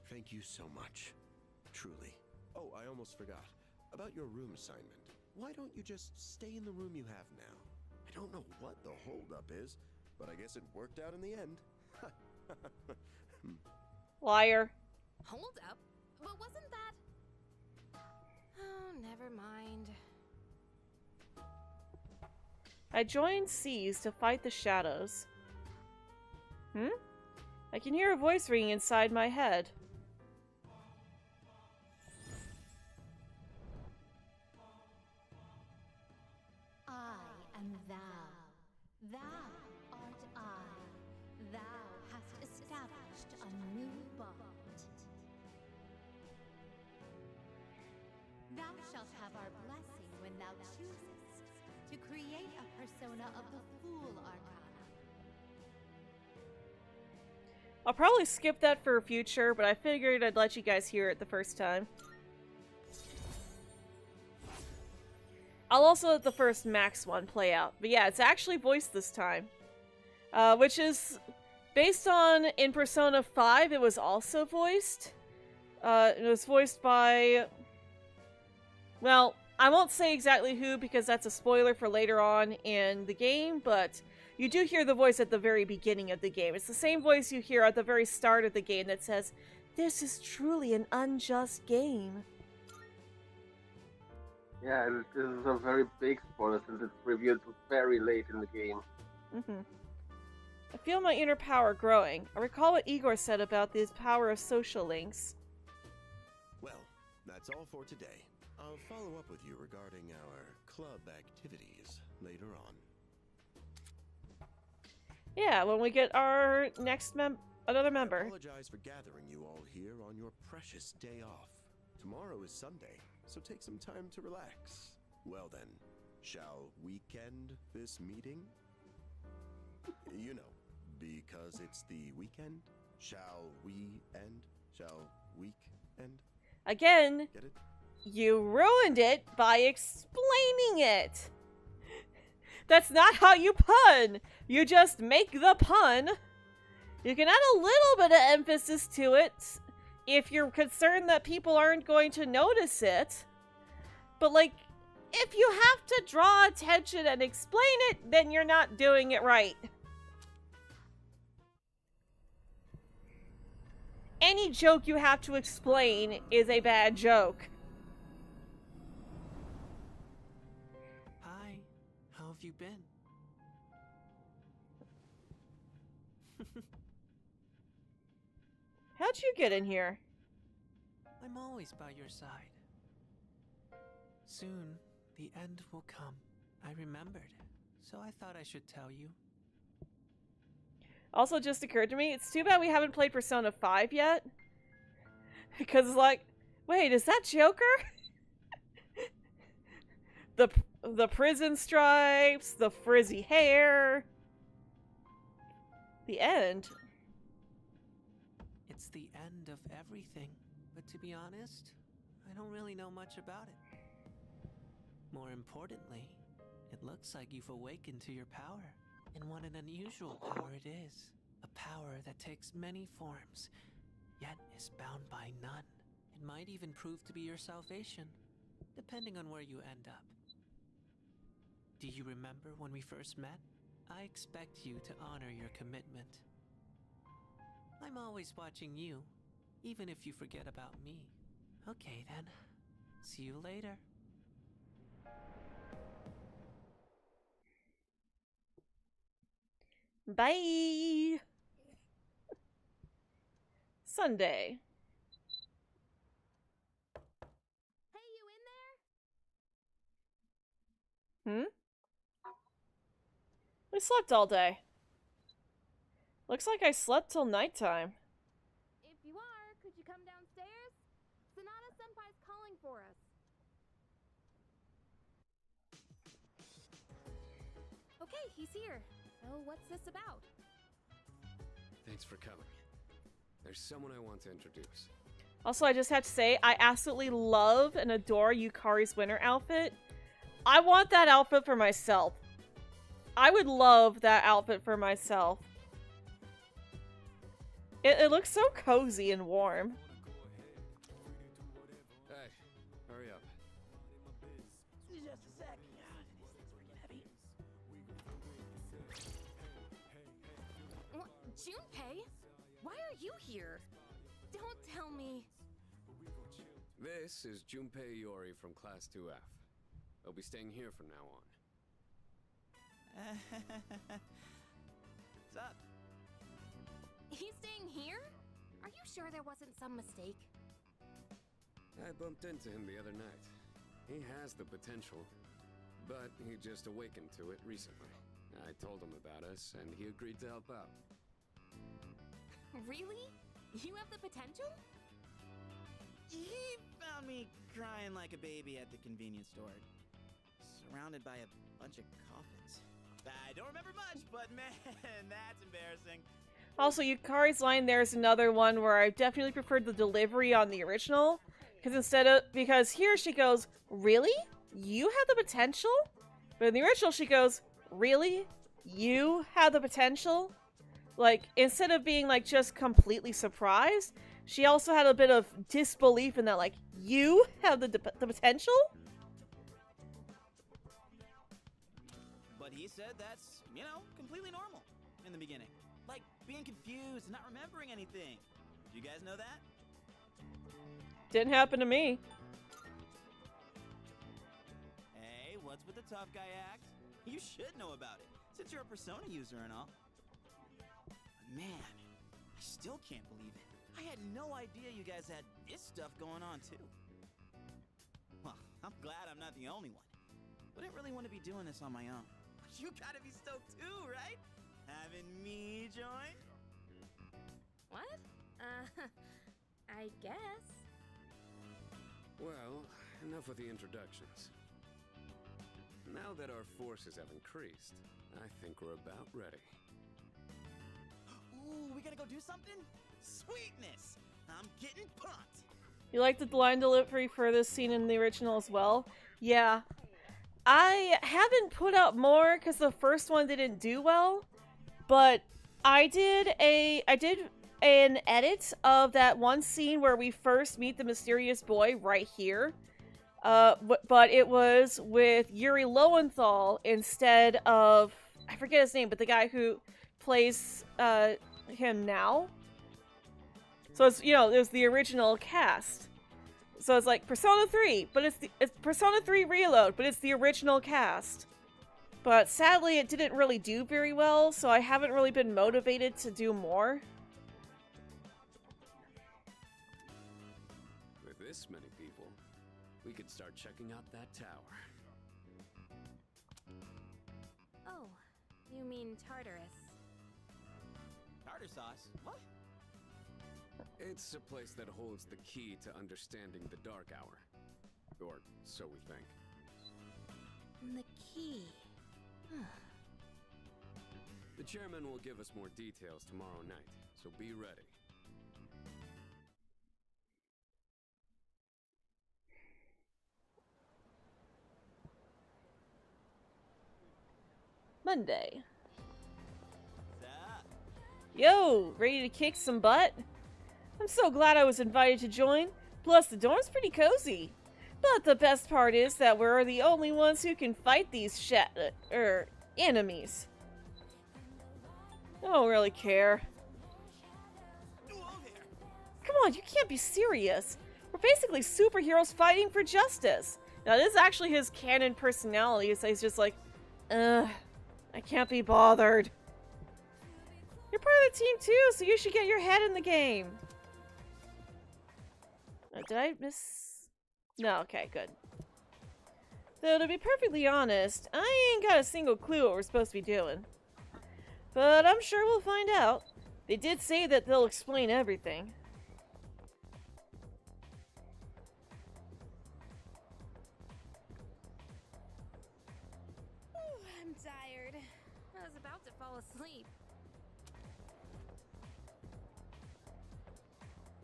Thank you so much. Truly. Oh, I almost forgot. About your room assignment. Why don't you just stay in the room you have now? I don't know what the holdup is, but I guess it worked out in the end. Liar. Hold up. But wasn't that... Oh, never mind. I joined C's to fight the shadows. I can hear a voice ringing inside my head. I am thou. Thou art I. Thou hast established a new bond. Thou shalt have our blessing when thou choosest to create a persona of the Fool Arcana. I'll probably skip that for future, but I figured I'd let you guys hear it the first time. I'll also let the first Max one play out. But yeah, it's actually voiced this time. Which is based on in Persona 5, it was also voiced. It was voiced by... Well, I won't say exactly who because that's a spoiler for later on in the game, but you do hear the voice at the very beginning of the game. It's the same voice you hear at the very start of the game that says, "This is truly an unjust game." Yeah, and this is a very big spoiler since it's revealed very late in the game. I feel my inner power growing. I recall what Igor said about the power of social links. Well, that's all for today. I'll follow up with you regarding our club activities later on. Yeah, when we get our next another I member. apologize for gathering you all here on your precious day off. Tomorrow is Sunday, so take some time to relax. Well then, shall weekend this meeting? You know, because it's the weekend. Shall we end? Shall week end? Again, Get it? you ruined it by explaining it. That's not how you pun. You just make the pun. You can add a little bit of emphasis to it if you're concerned that people aren't going to notice it. But, like, if you have to draw attention and explain it, then you're not doing it right. Any joke you have to explain is a bad joke. Hi, how have you been? How'd you get in here? I'm always by your side. Soon, the end will come. I remembered, so I thought I should tell you. Also, just occurred to me, it's too bad we haven't played Persona 5 yet. Because it's like, wait, is that Joker? the prison stripes, the frizzy hair. The end. It's the end of everything, but to be honest, I don't really know much about it. More importantly, it looks like you've awakened to your power. And what an unusual power it is. A power that takes many forms, yet is bound by none. It might even prove to be your salvation, depending on where you end up. Do you remember when we first met? I expect you to honor your commitment. I'm always watching you, even if you forget about me. Okay then, see you later. Bye! Sunday. Hey, you in there? Hmm? We slept all day. Looks like I slept till nighttime. If you are, could you come downstairs? Sonata-senpai's calling for us. Okay, he's here. So what's this about? Thanks for coming. There's someone I want to introduce. Also, I just have to say, I absolutely love and adore Yukari's winter outfit. I want that outfit for myself. I would love that outfit for myself. It looks so cozy and warm. Hey, hurry up. Just a sec. These things freaking heavy. What? Junpei? Why are you here? Don't tell me. This is Junpei Iori from Class 2F. I'll be staying here from now on. What's up? He's staying here? Are you sure there wasn't some mistake? I bumped into him the other night. He has the potential, but he just awakened to it recently. I told him about us, and he agreed to help out. Really? You have the potential? He found me crying like a baby at the convenience store, surrounded by a bunch of coffins. I don't remember much, but man, that's embarrassing. Also, Yukari's line there is another one where I definitely preferred the delivery on the original. Because here she goes, really? You have the potential? But in the original she goes, really? You have the potential? Like, instead of being, like, just completely surprised, she also had a bit of disbelief in that, like, you have the potential? But he said that's, you know, completely normal in the beginning. Like, being confused and not remembering anything. Do you guys know that? Didn't happen to me. Hey, what's with the tough guy act? You should know about it, since you're a Persona user and all. Man, I still can't believe it. I had no idea you guys had this stuff going on, too. Well, I'm glad I'm not the only one. Wouldn't really want to be doing this on my own. You gotta be stoked too, right? Having me join? What? I guess. Well, enough with the introductions. Now that our forces have increased, I think we're about ready. Ooh, we gotta go do something? Sweetness! I'm getting pumped! You like the line delivery for this scene in the original as well? Yeah. I haven't put out more because the first one didn't do well, but I did an edit of that one scene where we first meet the mysterious boy right here. But it was with Yuri Lowenthal instead of, I forget his name, but the guy who plays him now. So it's, you know, it was the original cast. So it's like Persona 3, but it's Persona 3 Reload, but it's the original cast. But sadly, it didn't really do very well, so I haven't really been motivated to do more. With this many people, we could start checking out that tower. Oh, you mean Tartarus. tartar sauce. What? It's a place that holds the key to understanding the Dark Hour. Or so we think. The key. The chairman will give us more details tomorrow night, so be ready. Monday. Yo, ready to kick some butt? I'm so glad I was invited to join. Plus, the dorm's pretty cozy. But the best part is that we're the only ones who can fight these enemies. I don't really care. Come on, you can't be serious. We're basically superheroes fighting for justice. Now, this is actually his canon personality, so he's just like, I can't be bothered. You're part of the team too, so you should get your head in the game. Did I miss? No, okay, good. Though, to be perfectly honest, I ain't got a single clue what we're supposed to be doing. But I'm sure we'll find out. They did say that they'll explain everything. I'm tired. I was about to fall asleep.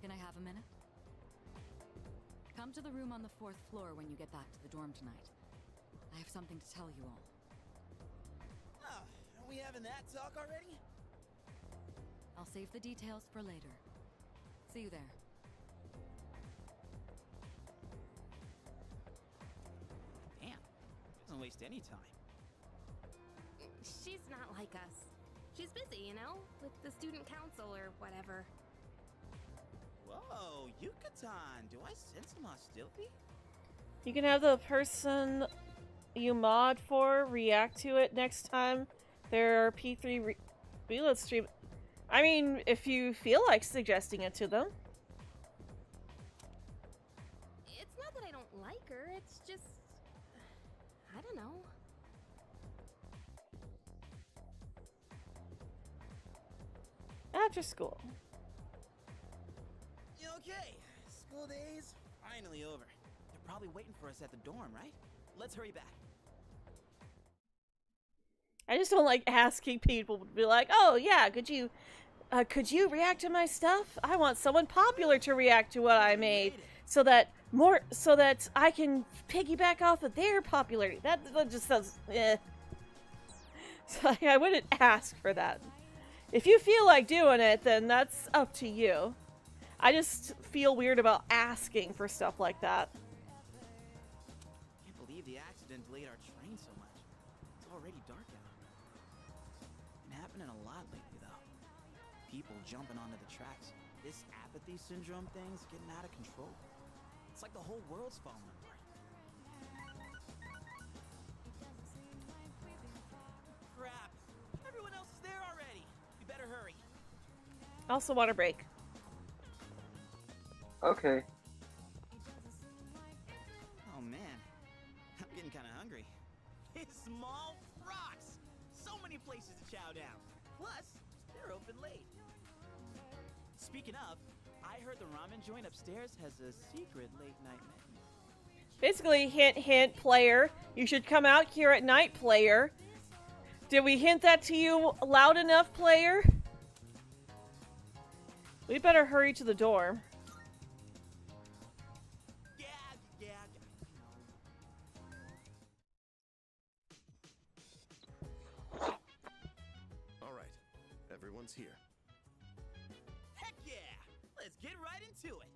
Can I have a minute? Come to the room on the 4th floor when you get back to the dorm tonight. I have something to tell you all. Oh, are we having that talk already? I'll save the details for later. See you there. Damn, doesn't waste any time. She's not like us. She's busy, you know, with the student council or whatever. Whoa, Yucatan! Do I sense some hostility? You can have the person you mod for react to it next time their P3 reload stream. I mean, if you feel like suggesting it to them. It's not that I don't like her, it's just... I don't know. After school. Okay, school days finally over. They're probably waiting for us at the dorm, right? Let's hurry back. I just don't like asking people to be like, oh yeah, could you react to my stuff? I want someone popular to react to what I made so that I can piggyback off of their popularity. That just sounds So I wouldn't ask for that. If you feel like doing it, then that's up to you. I just feel weird about asking for stuff like that. Can't believe the accident delayed our train so much. It's already dark out. Been happening a lot lately, though. People jumping onto the tracks. This apathy syndrome thing's getting out of control. It's like the whole world's falling apart. Crap! Everyone else is there already. We better hurry. Also, water break. Okay. Oh man, I'm getting kind of hungry. Small rocks! So many places to chow down. Plus, they're open late. Speaking of, I heard the ramen joint upstairs has a secret late night menu. Basically, hint, hint, player. You should come out here at night, player. Did we hint that to you loud enough, player? We better hurry to the door. Alright, everyone's here. Heck yeah! Let's get right into it!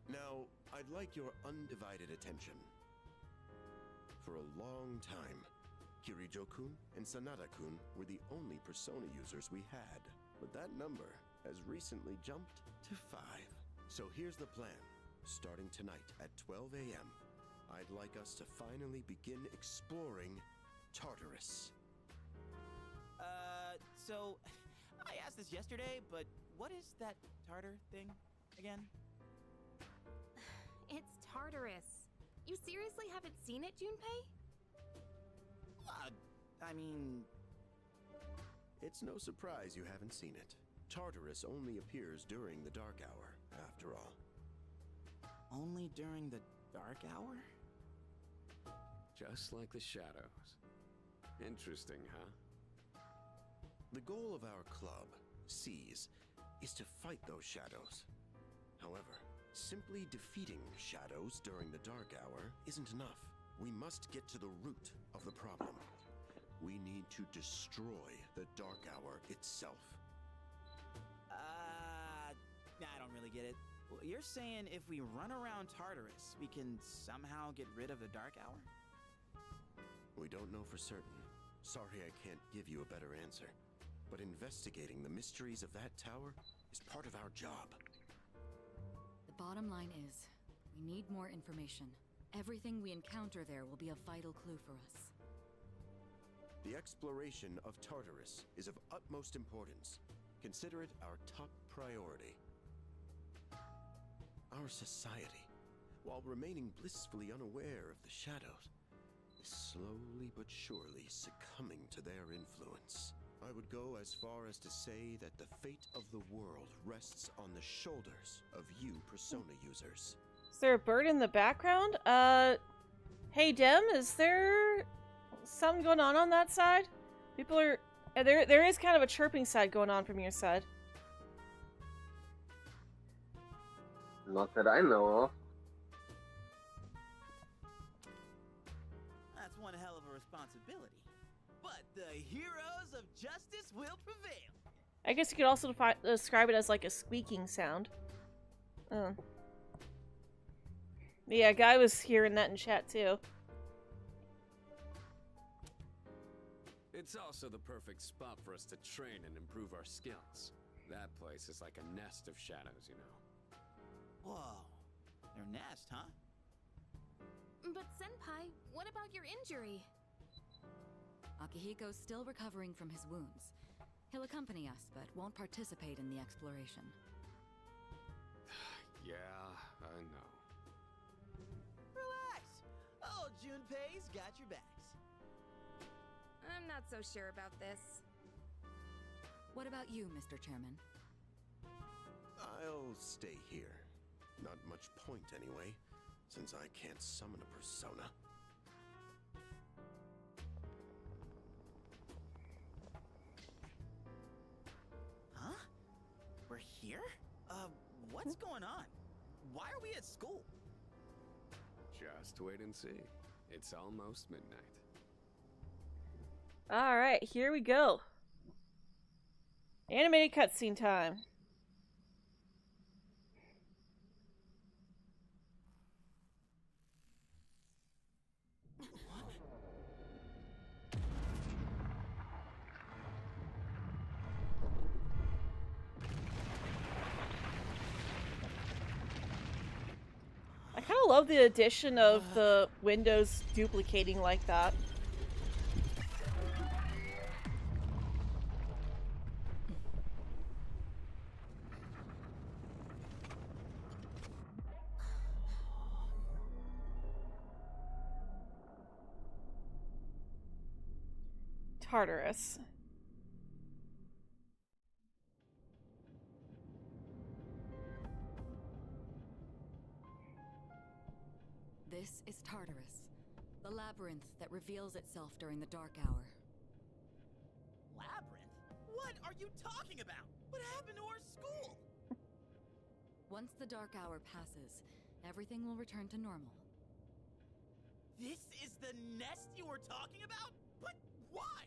Now, I'd like your undivided attention. For a long time, Kirijo-kun and Sanada-kun were the only Persona users we had. But that number has recently jumped to 5. So here's the plan. Starting tonight at 12 a.m., I'd like us to finally begin exploring Tartarus. So, I asked this yesterday, but what is that tartar thing again? It's Tartarus. You seriously haven't seen it, Junpei? I mean... It's no surprise you haven't seen it. Tartarus only appears during the dark hour, after all. Only during the dark hour? Just like the shadows. Interesting, huh? The goal of our club, Seize, is to fight those shadows. However, simply defeating shadows during the dark hour isn't enough. We must get to the root of the problem. We need to destroy the dark hour itself. I don't really get it. Well, you're saying if we run around Tartarus, we can somehow get rid of the dark hour? We don't know for certain. Sorry I can't give you a better answer. But investigating the mysteries of that tower is part of our job. The bottom line is, we need more information. Everything we encounter there will be a vital clue for us. The exploration of Tartarus is of utmost importance. Consider it our top priority. Our society, while remaining blissfully unaware of the shadows, is slowly but surely succumbing to their influence. I would go as far as to say that the fate of the world rests on the shoulders of you Persona users. Is there a bird in the background? Hey Dem, is there something going on that side? People are... There is kind of a chirping side going on from your side. Not that I know of. That's one hell of a responsibility. But the heroes of justice will prevail. I guess you could also describe it as like a squeaking sound. Yeah, Guy was hearing that in chat too. It's also the perfect spot for us to train and improve our skills. That place is like a nest of shadows, you know. Whoa. Their nest, huh? But Senpai, what about your injury? Akihiko's still recovering from his wounds. He'll accompany us, but won't participate in the exploration. Yeah, I know. Relax! Oh, Junpei's got your backs. I'm not so sure about this. What about you, Mr. Chairman? I'll stay here. Not much point anyway, since I can't summon a persona. Huh? We're here? What's going on? Why are we at school? Just wait and see. It's almost midnight. Alright, here we go. Animated cutscene time. I kind of love the addition of the windows duplicating like that. Tartarus. This is Tartarus, the labyrinth that reveals itself during the dark hour. Labyrinth? What are you talking about? What happened to our school? Once the dark hour passes, everything will return to normal. This is the nest you were talking about? But why?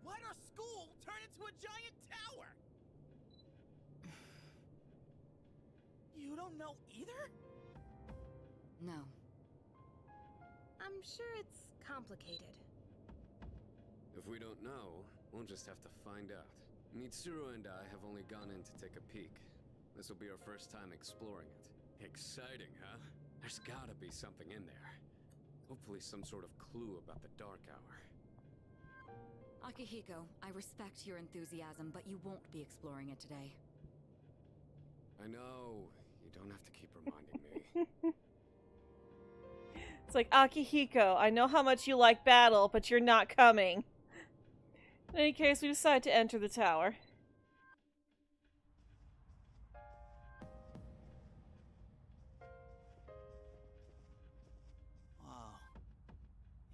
Why'd our school turn into a giant tower? You don't know either? No. I'm sure it's complicated. If we don't know, we'll just have to find out. Mitsuru and I have only gone in to take a peek. This will be our first time exploring it. Exciting, huh? There's gotta be something in there. Hopefully some sort of clue about the dark hour. Akihiko, I respect your enthusiasm, but you won't be exploring it today. I know. You don't have to keep reminding me. It's like, Akihiko, I know how much you like battle, but you're not coming. In any case, we decide to enter the tower. Whoa.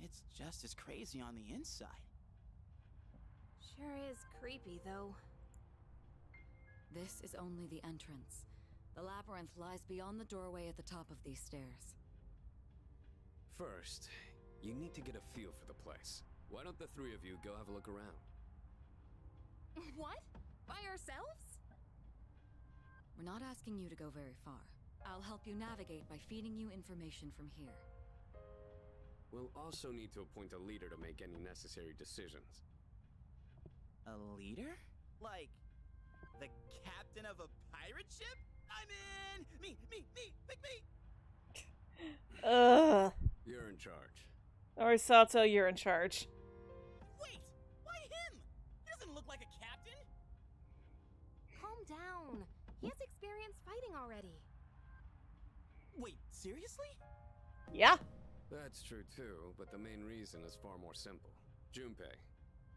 It's just as crazy on the inside. Sure is creepy, though. This is only the entrance. The labyrinth lies beyond the doorway at the top of these stairs. First, you need to get a feel for the place. Why don't the three of you go have a look around? What? By ourselves? We're not asking you to go very far. I'll help you navigate by feeding you information from here. We'll also need to appoint a leader to make any necessary decisions. A leader? Like, the captain of a pirate ship? I'm in! Pick me! Ugh. You're in charge. Or Sato, you're in charge. Wait! Why him? He doesn't look like a captain! Calm down. He has experience fighting already. Wait, seriously? Yeah. That's true too, but the main reason is far more simple. Junpei,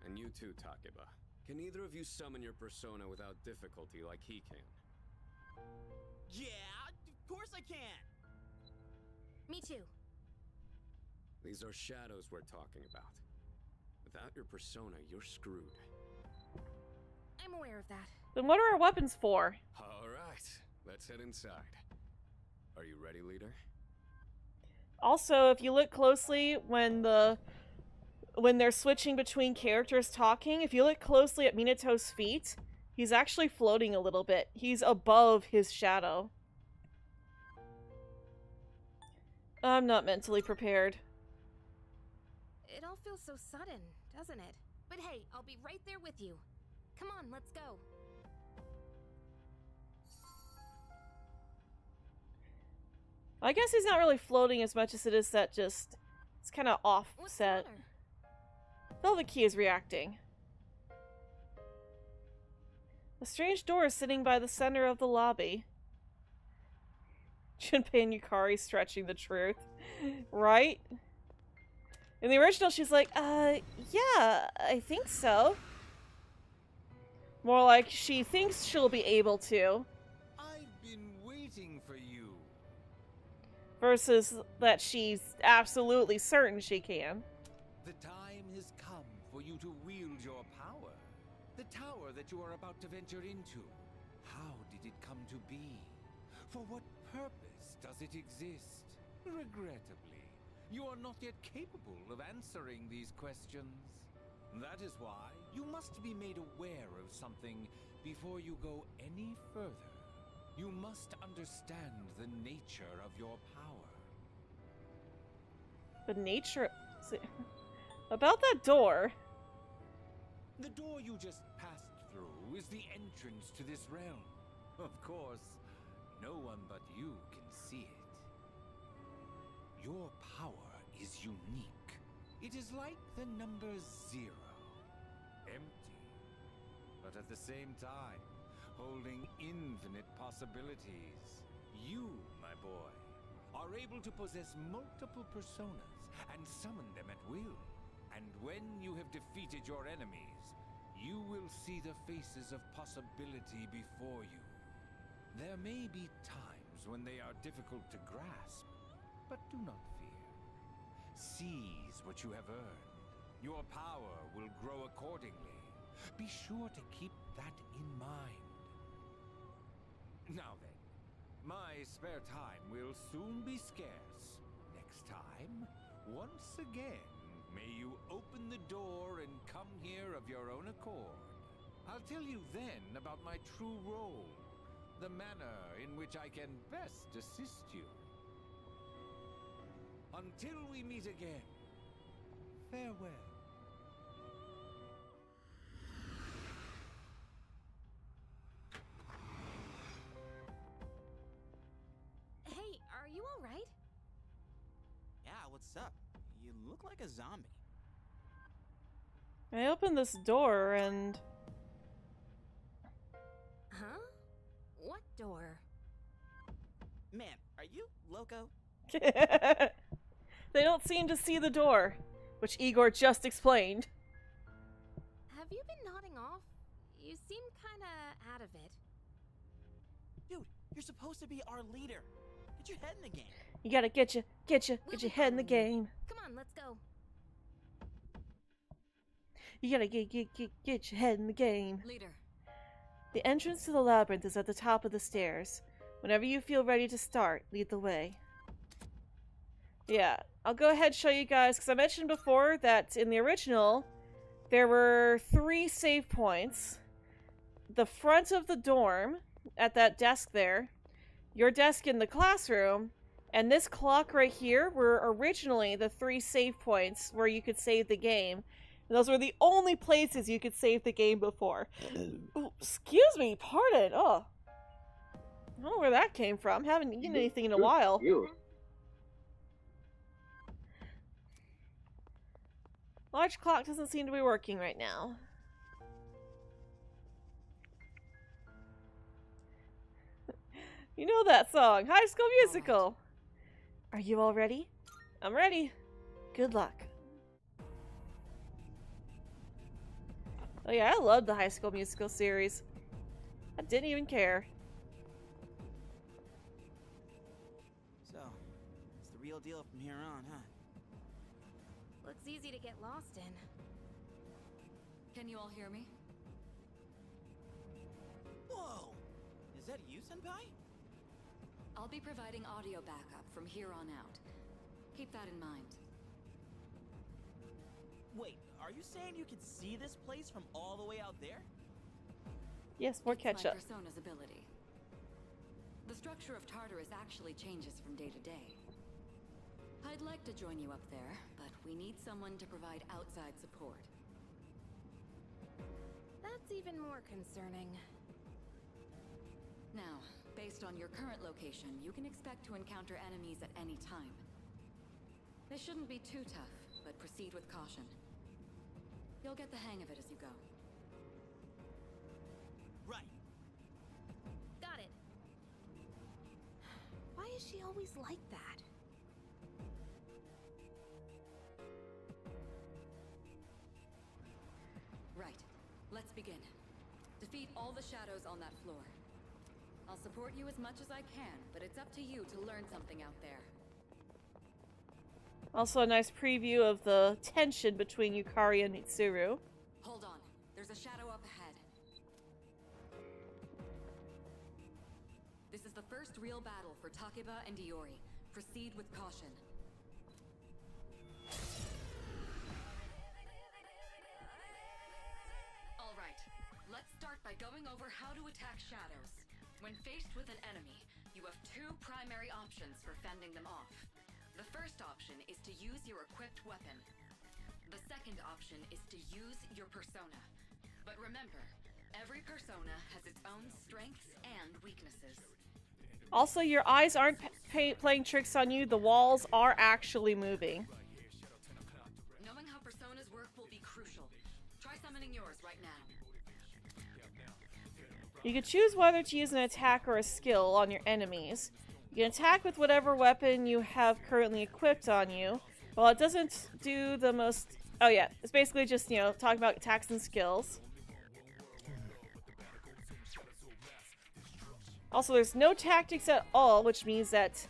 and you too, Takeba. Can either of you summon your persona without difficulty like he can? Yeah, of course I can! Me too. These are shadows we're talking about. Without your persona, you're screwed. I'm aware of that. Then what are our weapons for? Alright, let's head inside. Are you ready, leader? Also, if you look closely when they're switching between characters talking, if you look closely at Minato's feet, he's actually floating a little bit. He's above his shadow. I'm not mentally prepared. It all feels so sudden, doesn't it? But hey, I'll be right there with you. Come on, let's go. I guess he's not really floating as much as it is that just... it's kind of offset. Velvet Key is reacting. A strange door is sitting by the center of the lobby. Junpei and Yukari stretching the truth. Right? In the original, she's like, yeah, I think so. More like she thinks she'll be able to. I've been waiting for you. Versus that she's absolutely certain she can. The time has come for you to wield your power. The tower that you are about to venture into. How did it come to be? For what purpose does it exist? Regrettably, you are not yet capable of answering these questions. That is why you must be made aware of something before you go any further. You must understand the nature of your power. The nature... about that door. The door you just passed through is the entrance to this realm. Of course, no one but you can see it. Your power is unique. It is like the number 0. Empty. But at the same time, holding infinite possibilities. You, my boy, are able to possess multiple personas and summon them at will. And when you have defeated your enemies, you will see the faces of possibility before you. There may be times when they are difficult to grasp, but do not fear. Seize what you have earned. Your power will grow accordingly. Be sure to keep that in mind. Now then, my spare time will soon be scarce. Next time, once again, may you open the door and come here of your own accord. I'll tell you then about my true role, the manner in which I can best assist you. Until we meet again, farewell. Hey, are you alright? Yeah, what's up? You look like a zombie. I opened this door and... Huh? What door? Man, are you loco? They don't seem to see the door, which Igor just explained. Have Have you been nodding off? You seem kinda out of it. Dude, you're supposed to be our leader. Get your head in the game. You gotta get your head in the game. Come on, let's go. You gotta get your head in the game. Leader. The entrance to the labyrinth is at the top of the stairs. Whenever you feel ready to start, lead the way. Yeah, I'll go ahead and show you guys, because I mentioned before that in the original, there were 3 save points. The front of the dorm, at that desk there, your desk in the classroom, and this clock right here were originally the 3 save points where you could save the game. And those were the only places you could save the game before. Ooh, excuse me, pardon. Oh. I don't know where that came from. Haven't eaten anything in a while. Large clock doesn't seem to be working right now. You know that song, High School Musical. Are you all ready? I'm ready. Good luck. Oh yeah, I loved the High School Musical series. I didn't even care. So, it's the real deal from here on, huh? Looks easy to get lost in. Can you all hear me? Whoa! Is that you, Senpai? I'll be providing audio backup from here on out. Keep that in mind. Wait, are you saying you can see this place from all the way out there? Yes, more ketchup. It's my persona's ability. The structure of Tartarus actually changes from day to day. I'd like to join you up there, but we need someone to provide outside support. That's even more concerning. Now, based on your current location, you can expect to encounter enemies at any time. They shouldn't be too tough, but proceed with caution. You'll get the hang of it as you go. Right. Got it. Why is she always like that? Right. Let's begin. Defeat all the shadows on that floor. I'll support you as much as I can, but it's up to you to learn something out there. Also a nice preview of the tension between Yukari and Mitsuru. Hold on. There's a shadow up ahead. This is the first real battle for Takeba and Iori. Proceed with caution. Alright, let's start by going over how to attack shadows. When faced with an enemy, you have 2 primary options for fending them off. The first option is to use your equipped weapon. The second option is to use your persona. But remember, every persona has its own strengths and weaknesses. Also, your eyes aren't playing tricks on you. The walls are actually moving. Knowing how personas work will be crucial. Try summoning yours right now. You can choose whether to use an attack or a skill on your enemies. You can attack with whatever weapon you have currently equipped on you. Well, it doesn't do the most... Oh yeah, it's basically just, you know, talking about attacks and skills. Also, there's no tactics at all, which means that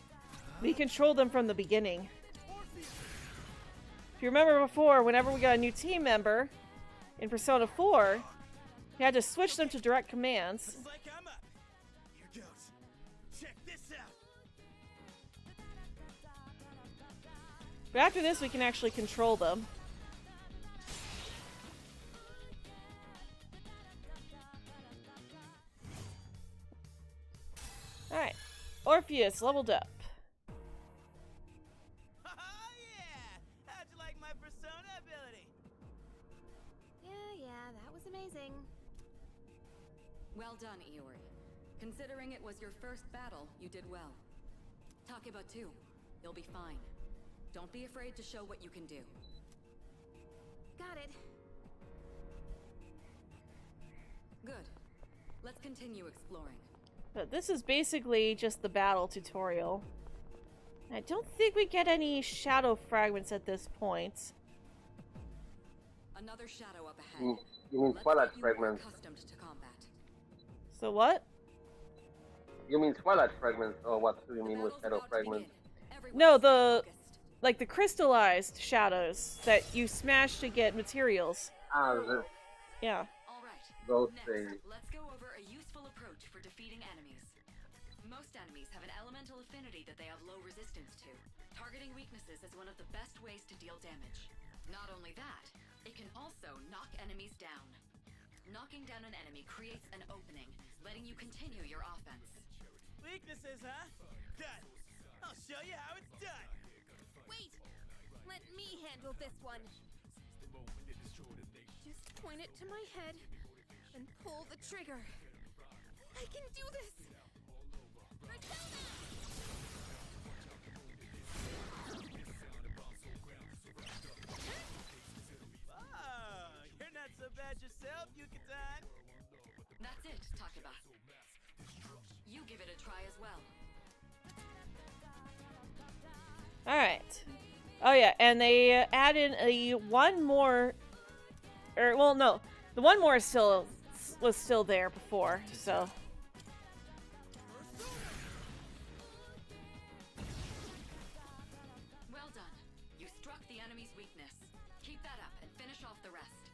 we control them from the beginning. If you remember before, whenever we got a new team member in Persona 4, we had to switch them to direct commands. Here goes. Check this out. But after this, we can actually control them. Alright. Orpheus, leveled up. Oh yeah! How'd you like my persona ability? Yeah, that was amazing. Well done, Iori. Considering it was your first battle, you did well. Takeba too. You'll be fine. Don't be afraid to show what you can do. Got it. Good. Let's continue exploring. But this is basically just the battle tutorial. I don't think we get any shadow fragments at this point. Another shadow up ahead. You mean Let's Twilight get you more fragments? accustomed to combat. So what? You mean Twilight fragments, or what do you mean with shadow fragments? No, like the crystallized shadows that you smash to get materials. Ah, Yeah. those things. Let's go over a useful approach for defeating enemies. Most enemies have an elemental affinity that they have low resistance to. Targeting weaknesses is one of the best ways to deal damage. Not only that, it can also knock enemies down. Knocking down an enemy creates an opening, letting you continue your offense. Weaknesses, huh? Done. I'll show you how it's done. Wait! Let me handle this one. Just point it to my head and pull the trigger. I can do this! Oh, you're not so bad yourself, Yucatan. That's it, Takeba. You give it a try as well. Alright. Oh yeah, and they added a one more... well, no. The one more was still there before, so... Well done. You struck the enemy's weakness. Keep that up and finish off the rest.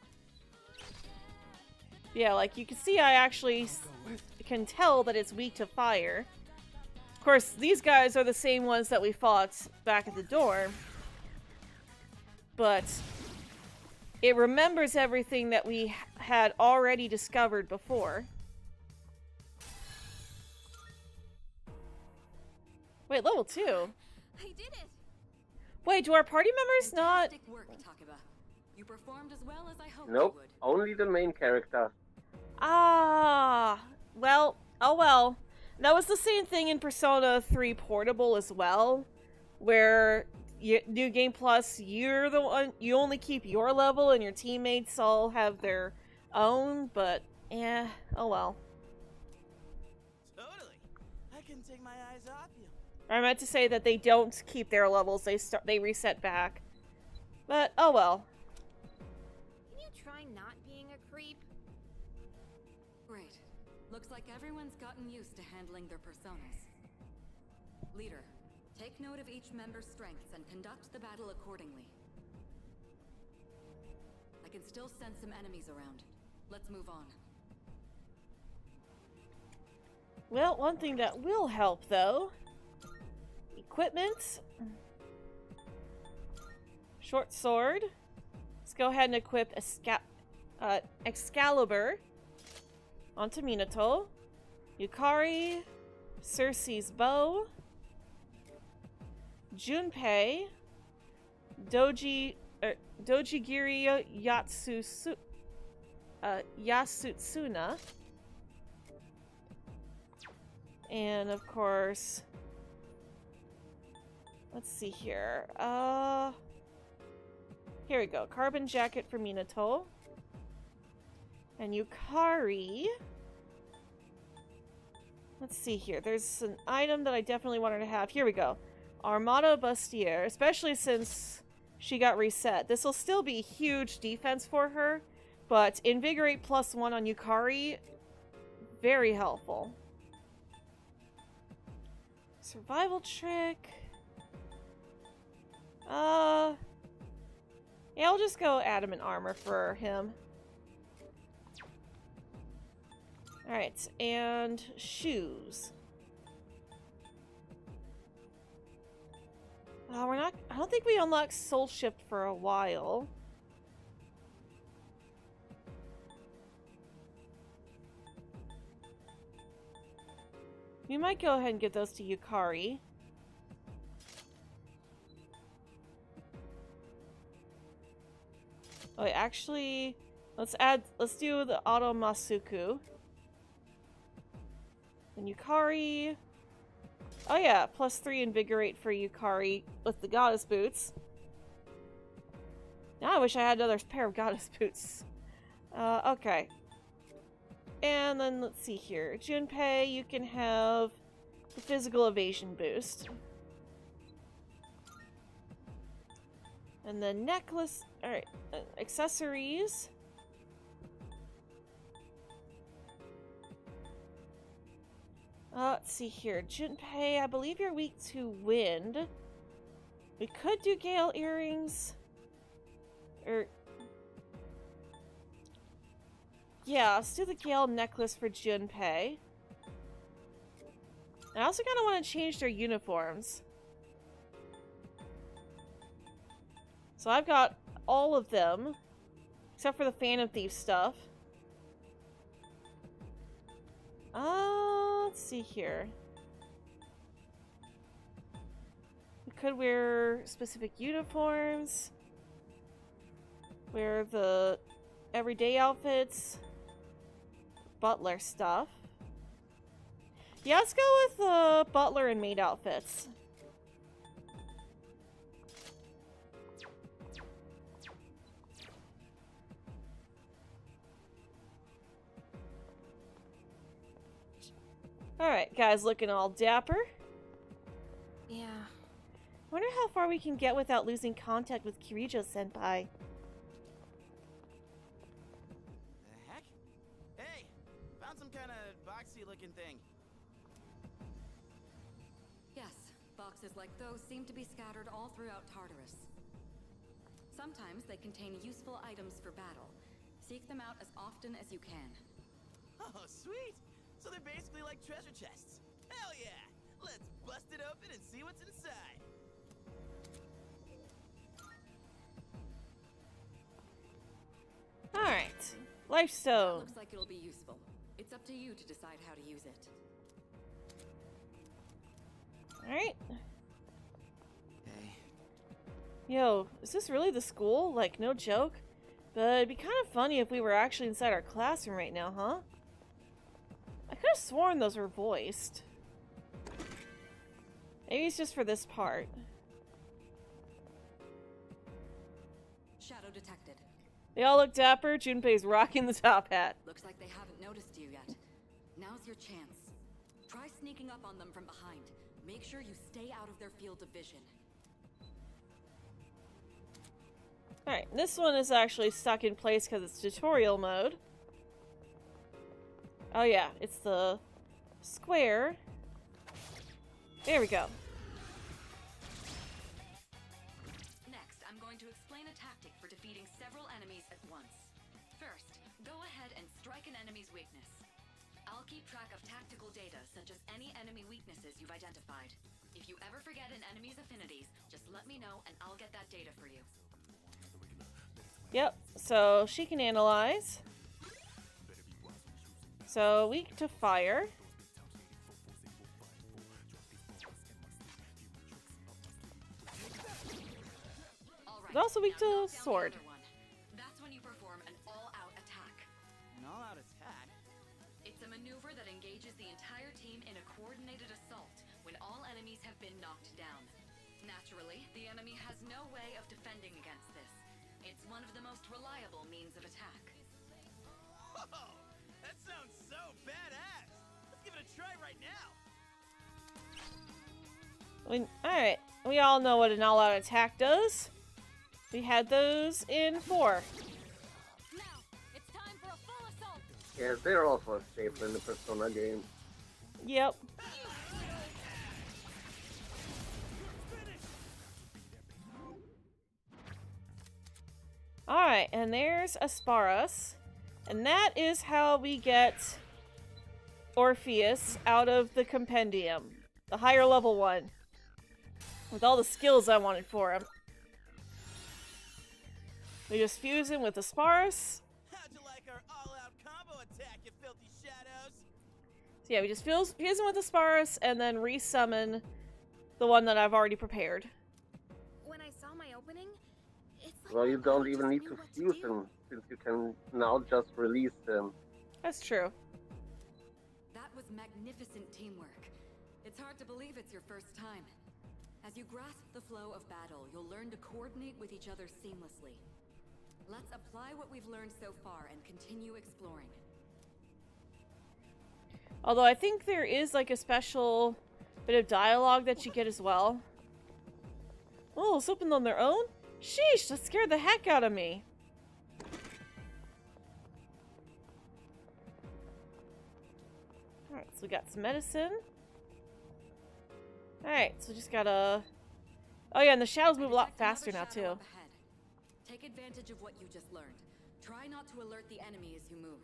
Yeah, like you can see I actually can tell that it's weak to fire. Of course, these guys are the same ones that we fought back at the dorm. But it remembers everything that we had already discovered before. Wait, level 2? I did it! Wait, do our party members not... Fantastic work, Takeba. You performed as well as I hoped Nope, you would. only the main character. Ah, well, oh well. That was the same thing in Persona 3 Portable as well, where New Game Plus, you're the one, you only keep your level and your teammates all have their own, but yeah, oh well. Totally. I couldn't take my eyes off you. I meant to say that they don't keep their levels, they reset back. But oh well. Can you try not being a creep? Great. Looks like everyone's gotten used to handling their personas. Leader, take note of each member's strengths and conduct the battle accordingly. I can still sense some enemies around. Let's move on. Well, one thing that will help though, equipment. Short sword. Let's go ahead and equip Excalibur onto Minato. Yukari, Cersei's bow, Junpei, Dojigiri Yasutsuna, and of course, let's see here. Here we go. Carbon jacket for Minato. And Yukari. Let's see here. There's an item that I definitely wanted to have. Here we go. Armada Bustier. Especially since she got reset. This will still be huge defense for her. But Invigorate +1 on Yukari. Very helpful. Survival trick. Yeah, I'll just go adamant armor for him. Alright, and shoes. I don't think we unlocked Soul Shift for a while. We might go ahead and get those to Yukari. Oh, wait, actually, let's do the Auto Masuku. And Yukari. Oh yeah, +3 Invigorate for Yukari with the Goddess Boots. Now I wish I had another pair of Goddess Boots. Okay. And then let's see here. Junpei, you can have the Physical Evasion boost. And then necklace, alright, accessories. Let's see here. Junpei, I believe you're weak to wind. We could do Gale earrings. Yeah, let's do the Gale necklace for Junpei. I also kind of want to change their uniforms. So I've got all of them, except for the Phantom Thief stuff. Let's see here. We could wear specific uniforms. Wear the everyday outfits. Butler stuff. Yeah, let's go with the butler and maid outfits. Alright, guys looking all dapper. Yeah. Wonder how far we can get without losing contact with Kirijo-senpai. The heck? Hey! Found some kind of boxy looking thing. Yes, boxes like those seem to be scattered all throughout Tartarus. Sometimes they contain useful items for battle. Seek them out as often as you can. Oh, sweet! So they're basically like treasure chests. Hell yeah! Let's bust it open and see what's inside. Alright. Lifestone. Looks like it'll be useful. It's up to you to decide how to use it. Alright. Hey. Yo, is this really the school? Like, no joke? But it'd be kind of funny if we were actually inside our classroom right now, huh? I could have sworn those were voiced. Maybe it's just for this part. Shadow detected. They all look dapper. Junpei's rocking the top hat. Looks like they haven't noticed you yet. Now's your chance. Try sneaking up on them from behind. Make sure you stay out of their field of vision. Alright, this one is actually stuck in place because it's tutorial mode. Oh yeah, it's the square. There we go. Next, I'm going to explain a tactic for defeating several enemies at once. First, go ahead and strike an enemy's weakness. I'll keep track of tactical data, such as any enemy weaknesses you've identified. If you ever forget an enemy's affinities, just let me know and I'll get that data for you. Yep, so she can analyze. So, weak to fire. But also weak to sword. That's when you perform an all-out attack. An all-out attack? It's a maneuver that engages the entire team in a coordinated assault when all enemies have been knocked down. Naturally, the enemy has no way of defending against this. It's one of the most reliable means of attack. Whoa! That sounds so badass! Let's give it a try right now! Alright, we all know what an all-out attack does. We had those in 4. Now, it's time for a full assault. Yeah, they're also a staple in the Persona game. Yep. Alright, and there's Asparas. And that is how we get Orpheus out of the compendium. The higher level one. With all the skills I wanted for him. We just fuse him with Asparas. How'd you like our all-out combo attack, you filthy shadows? So yeah, we just fuse him with Asparas and then resummon the one that I've already prepared. When I saw my opening, it's like Well, you don't even need to fuse them, since you can now just release them. That's true. That was magnificent teamwork. It's hard to believe it's your first time. As you grasp the flow of battle, you'll learn to coordinate with each other seamlessly. Let's apply what we've learned so far and continue exploring. Although I think there is like a special bit of dialogue that you get as well. Oh, something on their own? Sheesh, that scared the heck out of me. Alright, so we got some medicine. Alright, so just gotta... Oh yeah, and the shadows move a lot faster now, too. Take advantage of what you just learned. Try not to alert the enemy as you move.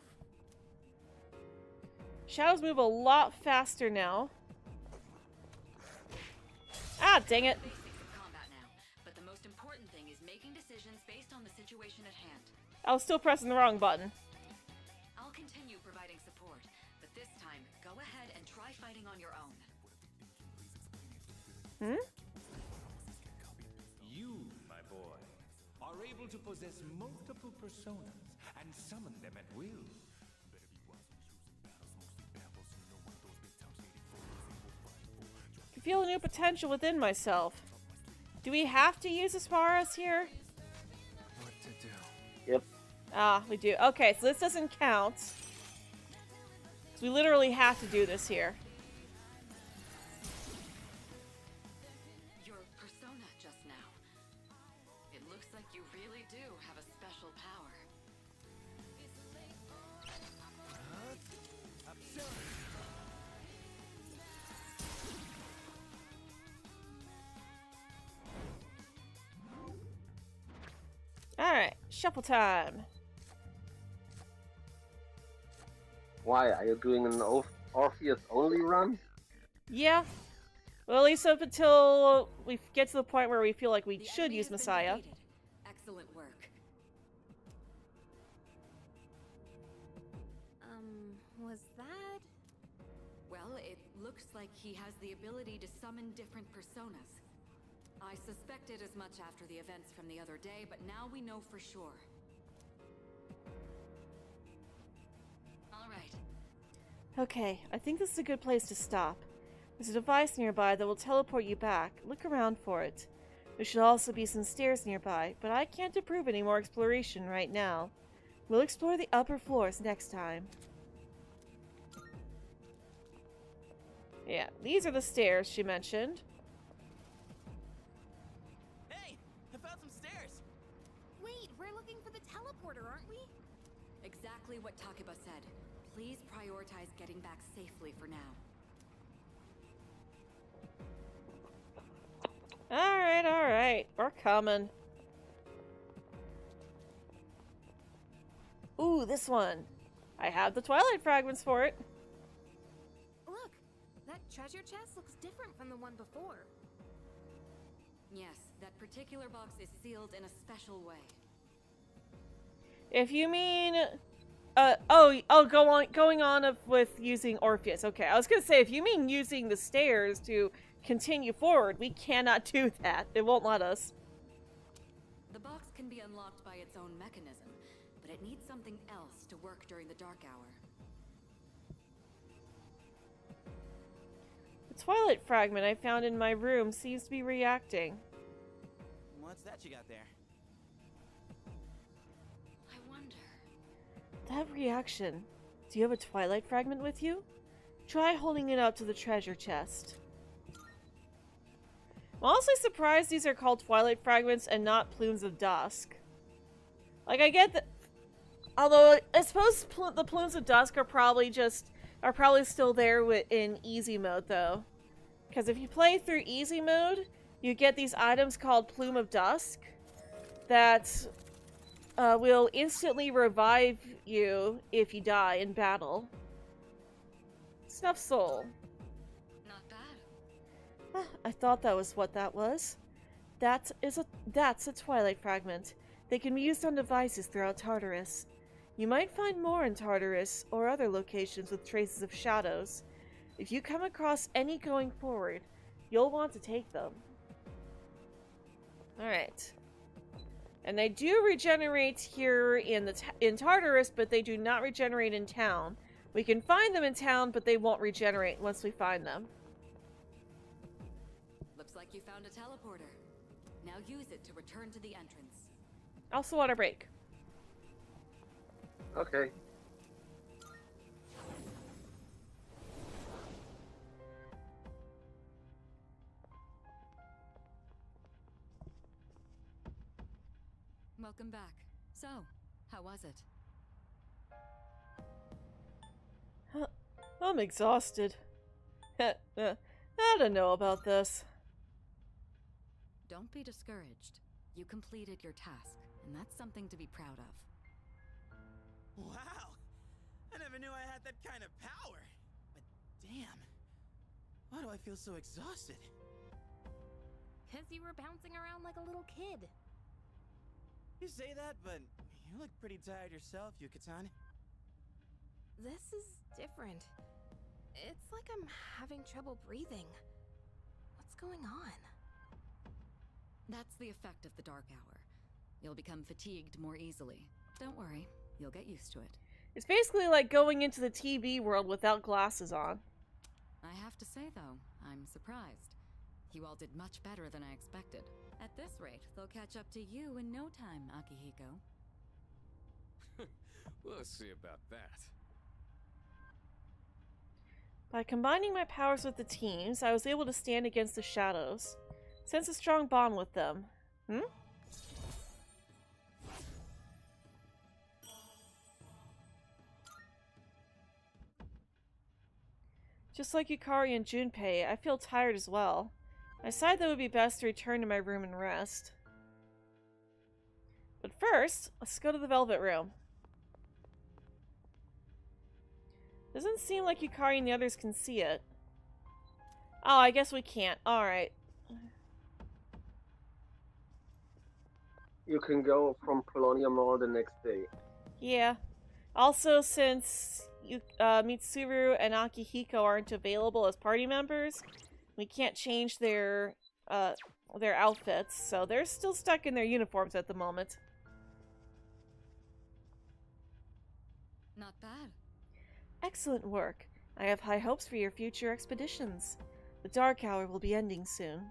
Shadows move a lot faster now. Ah, dang it. But the most important thing is making decisions based on the situation at hand. I was still pressing the wrong button. I'll continue providing support, but this time, go ahead and try fighting on your own. Hmm? You, my boy, are able to possess multiple personas and summon them at will. I feel a new potential within myself. Do we have to use Asparas here? What to do? Yep. Ah, we do. Okay, so this doesn't count. So we literally have to do this here. Your persona just now. It looks like you really do have a special power. Alright, shuffle time. Why? Are you doing an Orpheus only run? Yeah. Well, at least up until we get to the point where we feel like we should use Messiah. Excellent work. Was that? Well, it looks like he has the ability to summon different personas. I suspected as much after the events from the other day, but now we know for sure. All right. Okay, I think this is a good place to stop. There's a device nearby that will teleport you back. Look around for it. There should also be some stairs nearby, but I can't approve any more exploration right now. We'll explore the upper floors next time. Yeah, these are the stairs she mentioned. Hey, I found some stairs. Wait, we're looking for the teleporter, aren't we? Exactly what Takeba said. Please prioritize getting back safely for now. Alright. We're coming. Ooh, this one. I have the Twilight Fragments for it. Look, that treasure chest looks different from the one before. Yes, that particular box is sealed in a special way. If you mean... going on with using Orpheus. Okay, I was gonna say, if you mean using the stairs to continue forward, we cannot do that. It won't let us. The box can be unlocked by its own mechanism, but it needs something else to work during the dark hour. The Twilight Fragment I found in my room seems to be reacting. What's that you got there? I wonder... That reaction. Do you have a Twilight Fragment with you? Try holding it up to the treasure chest. I'm honestly surprised these are called Twilight Fragments and not Plumes of Dusk. Like, I get that... Although, I suppose the Plumes of Dusk are probably still there in easy mode, though. Because if you play through easy mode, you get these items called Plume of Dusk that will instantly revive you if you die in battle. Snuff Soul. Not bad. I thought that was what that was. That's a Twilight Fragment. They can be used on devices throughout Tartarus. You might find more in Tartarus or other locations with traces of shadows. If you come across any going forward, you'll want to take them. Alright. And they do regenerate here in Tartarus, but they do not regenerate in town. We can find them in town, but they won't regenerate once we find them. Looks like you found a teleporter. Now use it to return to the entrance. Also water break. Okay. Welcome back. So, how was it? I'm exhausted. I don't know about this. Don't be discouraged. You completed your task, and that's something to be proud of. Wow! I never knew I had that kind of power. But damn, why do I feel so exhausted? 'Cause you were bouncing around like a little kid. You say that, but you look pretty tired yourself, Yuka-tan. This is different. It's like I'm having trouble breathing. What's going on? That's the effect of the dark hour. You'll become fatigued more easily. Don't worry, you'll get used to it. It's basically like going into the TV world without glasses on. I have to say, though, I'm surprised. You all did much better than I expected. At this rate, they'll catch up to you in no time, Akihiko. We'll see about that. By combining my powers with the teams, I was able to stand against the shadows. Sense a strong bond with them. Just like Yukari and Junpei, I feel tired as well. I decided that it would be best to return to my room and rest. But first, let's go to the Velvet Room. Doesn't seem like Yukari and the others can see it. Oh, I guess we can't. Alright. You can go from Polonia Mall the next day. Yeah. Also, since Mitsuru and Akihiko aren't available as party members, we can't change their outfits, so they're still stuck in their uniforms at the moment. Not bad. Excellent work. I have high hopes for your future expeditions. The dark hour will be ending soon.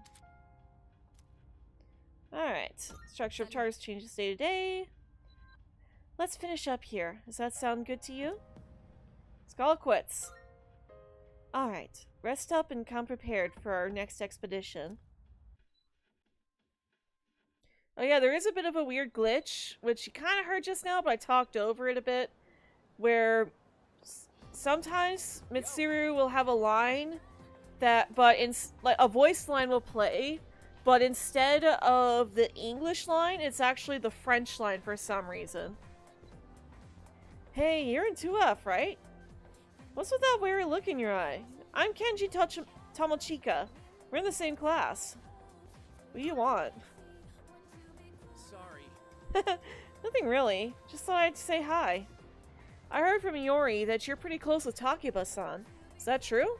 Alright. Structure of charters changes day to day. Let's finish up here. Does that sound good to you? Let's call it quits. Alright. Rest up and come prepared for our next expedition. Oh yeah, there is a bit of a weird glitch, which you kind of heard just now, but I talked over it a bit, where sometimes Mitsuru will have a line that, but like a voice line will play, but instead of the English line, it's actually the French line for some reason. Hey, you're in 2F, right? What's with that weary look in your eye? I'm Kenji Tomochika. We're in the same class. What do you want? Sorry. Nothing really. Just thought I'd say hi. I heard from Iori that you're pretty close with Takuba-san. Is that true?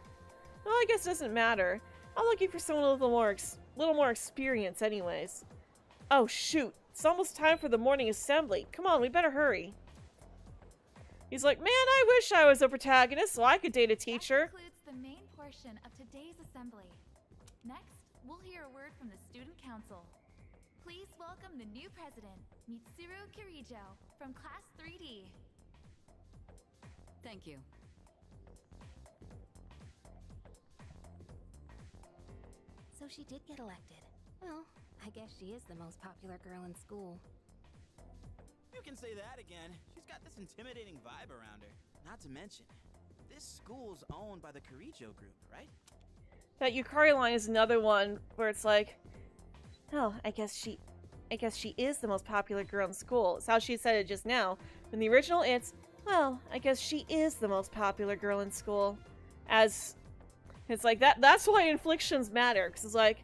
Well, I guess it doesn't matter. I'm looking for someone with a little more experience anyways. Oh shoot, it's almost time for the morning assembly. Come on, we better hurry. He's like, man, I wish I was a protagonist so I could date a teacher. That concludes the main portion of today's assembly. Next, we'll hear a word from the student council. Please welcome the new president, Mitsuru Kirijo, from Class 3D. Thank you. So she did get elected. Well, I guess she is the most popular girl in school. You can say that again. She's got this intimidating vibe around her. Not to mention, this school's owned by the Kirijo group, right? That Yukari line is another one where it's like, oh, I guess she is the most popular girl in school. It's how she said it just now. In the original, it's, well, I guess she is the most popular girl in school. As it's like that's why inflections matter, because it's like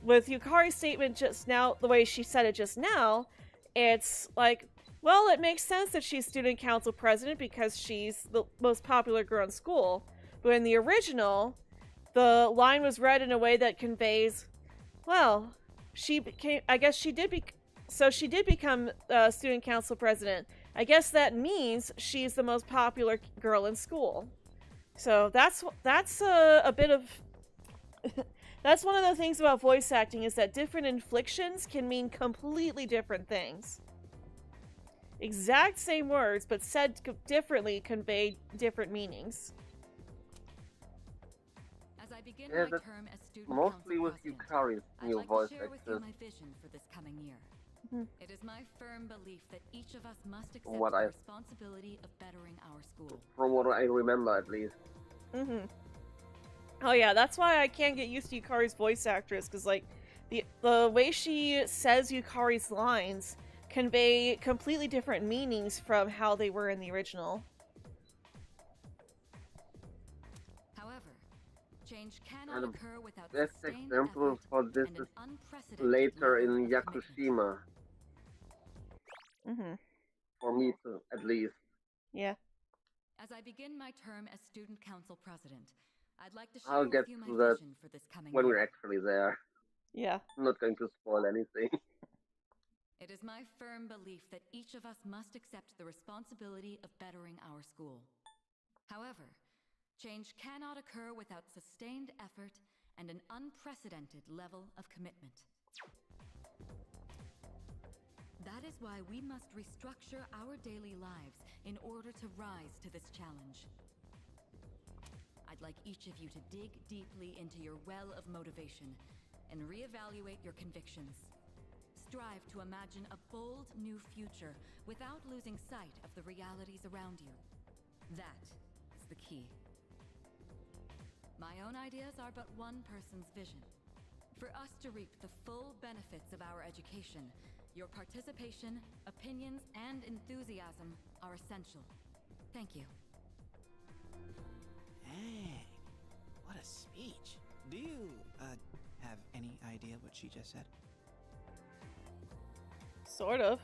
with Yukari's statement just now, the way she said it just now, it's like, well, it makes sense that she's student council president because she's the most popular girl in school. But in the original, the line was read in a way that conveys, well, she became, I guess she did become student council president. I guess that means she's the most popular girl in school. So that's a bit of that's one of the things about voice acting, is that different inflections can mean completely different things. Exact same words, but said differently convey different meanings. As I begin Yeah, my that's term as student mostly council with president, Yukari's I'd new like voice to share with actors. you my vision for this coming year. It is my firm belief that each of us must accept What the I- responsibility of bettering our school. From what I remember, at least. Oh yeah, that's why I can't get used to Yukari's voice actress, because like the way she says Yukari's lines convey completely different meanings from how they were in the original. However, change And cannot occur without best sustained example effort for this and is an unprecedented later level in of commitment. Yakushima. For me, too, at least. Yeah. As I begin my term as student council president, I'd like to share I'll get with you my to that vision for this coming when year. we're actually there. Yeah. I'm not going to spoil anything. It is my firm belief that each of us must accept the responsibility of bettering our school. However, change cannot occur without sustained effort and an unprecedented level of commitment. That is why we must restructure our daily lives in order to rise to this challenge. I'd like each of you to dig deeply into your well of motivation and reevaluate your convictions. Strive to imagine a bold new future without losing sight of the realities around you. That is the key. My own ideas are but one person's vision. For us to reap the full benefits of our education, your participation, opinions, and enthusiasm are essential. Thank you. Hey, what a speech. Do you, have any idea what she just said? Sort of.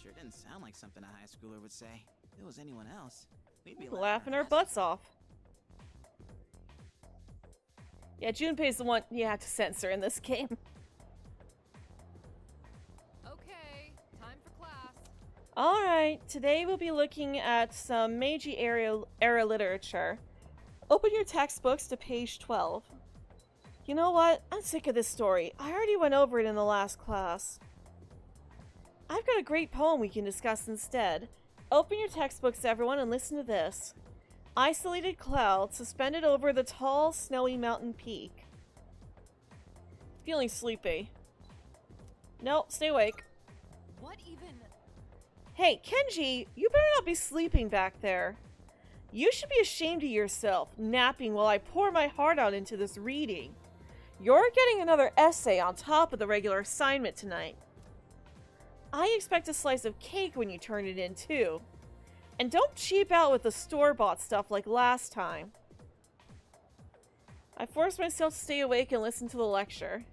Sure didn't sound like something a high schooler would say. If it was anyone else, we'd be Laughing our butts off. Yeah, Junpei's the one you have to censor in this game. Okay, time for class. Alright, today we'll be looking at some Meiji era literature. Open your textbooks to page 12. You know what? I'm sick of this story. I already went over it in the last class. I've got a great poem we can discuss instead. Open your textbooks, everyone, and listen to this. Isolated cloud suspended over the tall, snowy mountain peak. Feeling sleepy. No, stay awake. What even? Hey, Kenji, you better not be sleeping back there. You should be ashamed of yourself, napping while I pour my heart out into this reading. You're getting another essay on top of the regular assignment tonight. I expect a slice of cake when you turn it in, too. And don't cheap out with the store-bought stuff like last time. I forced myself to stay awake and listen to the lecture.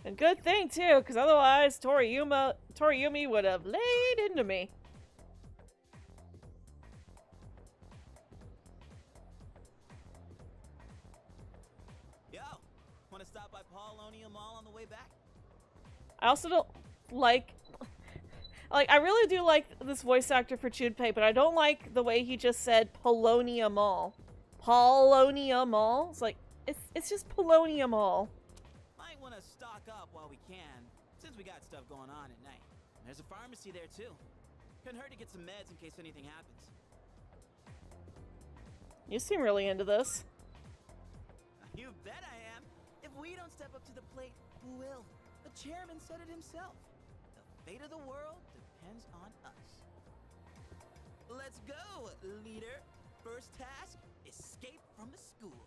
A good thing, too, because otherwise Toriumi would have laid into me. Yo, wanna stop by Paulonia Mall on the way back? I also don't like... I really do like this voice actor for Junpei, but I don't like the way he just said Polonia Mall. Polonia Mall? It's like, it's just Polonia Mall. Might wanna stock up while we can, since we got stuff going on at night. There's a pharmacy there too. Couldn't hurt to get some meds in case anything happens. You seem really into this. You bet I am. If we don't step up to the plate, who will? The chairman said it himself. The fate of the world depends on us. Let's go, leader. First task, escape from the school.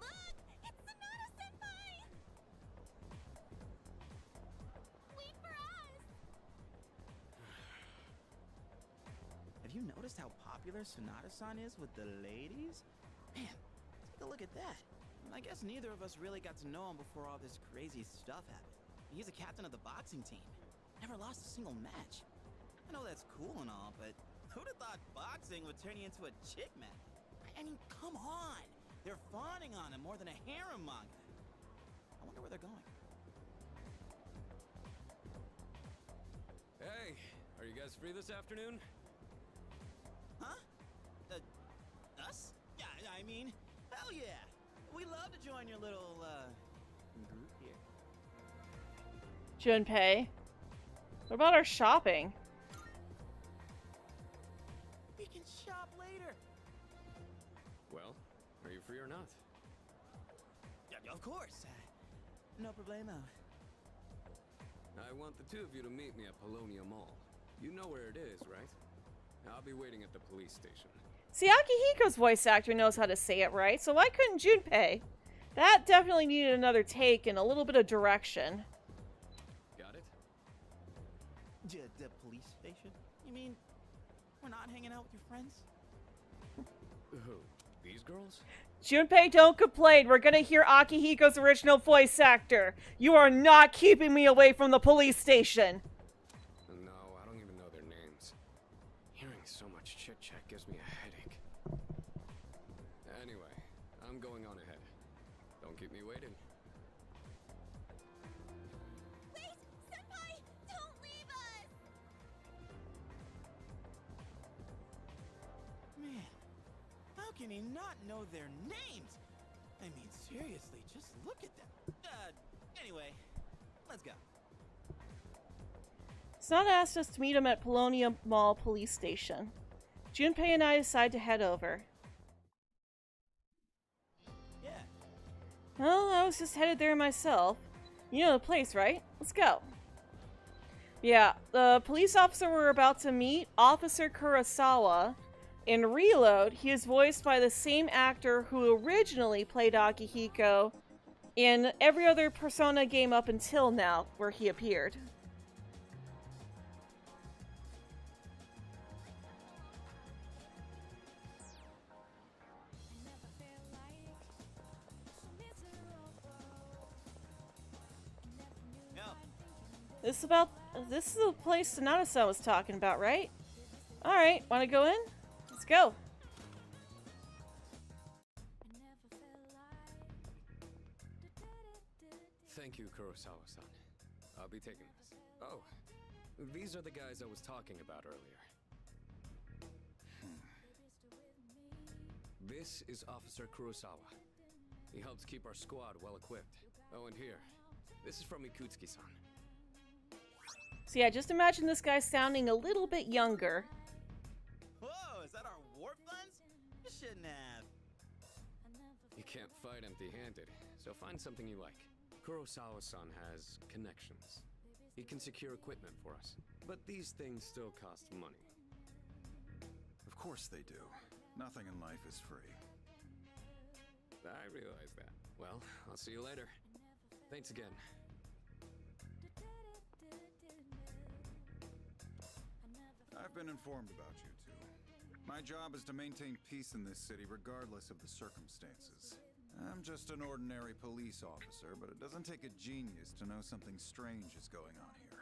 Look! It's Sonata-senpai! Wait for us! Have you noticed how popular Sonata-san is with the ladies? Man, take a look at that. I guess neither of us really got to know him before all this crazy stuff happened. He's a captain of the boxing team. Never lost a single match. I know that's cool and all, but who'd have thought boxing would turn you into a chick magnet? I mean, come on! They're fawning on him more than a harem manga. I wonder where they're going. Hey, are you guys free this afternoon? Huh? Us? Yeah, I mean, hell yeah! We'd love to join your little, group here. Junpei. What about our shopping? We can shop later. Well, free or not? Yeah, of course. No problemo. I want the two of you to meet me at Polonia Mall. You know where it is, right? I'll be waiting at the police station. See, Akihiko's voice actor knows how to say it right, so why couldn't Junpei? That definitely needed another take and a little bit of direction. Got it? The police station? You mean we're not hanging out with your friends? Who? These girls? Junpei, don't complain. We're gonna hear Akihiko's original voice actor. You are not keeping me away from the police station. No, I don't even know their names. Hearing so much chit-chat gives me a headache. Anyway, I'm going on ahead. Don't keep me waiting. Wait! Senpai! Don't leave us! Man, how can he not know their names? I mean, seriously, just look at them. Anyway, let's go. Snot asked us to meet him at Polonia Mall police station. Junpei and I decide to head over. Yeah. Well, I was just headed there myself. You know the place, right? Let's go. Yeah, the police officer we're about to meet, Officer Kurosawa. In Reload, he is voiced by the same actor who originally played Akihiko in every other Persona game up until now where he appeared. This is the place Sonata-san was talking about, right? Alright, wanna go in? Let's go. Thank you, Kurosawa-san. I'll be taking this. Oh, these are the guys I was talking about earlier. This is Officer Kurosawa. He helps keep our squad well equipped. Oh, and here, this is from Ikutsuki-san. So yeah, just imagine this guy sounding a little bit younger. Whoa, is that our warp lens? You shouldn't have. You can't fight empty-handed, so find something you like. Kurosawa-san has connections. He can secure equipment for us, but these things still cost money. Of course they do. Nothing in life is free. I realize that. Well, I'll see you later. Thanks again. I've been informed about you two. My job is to maintain peace in this city regardless of the circumstances. I'm just an ordinary police officer, but it doesn't take a genius to know something strange is going on here.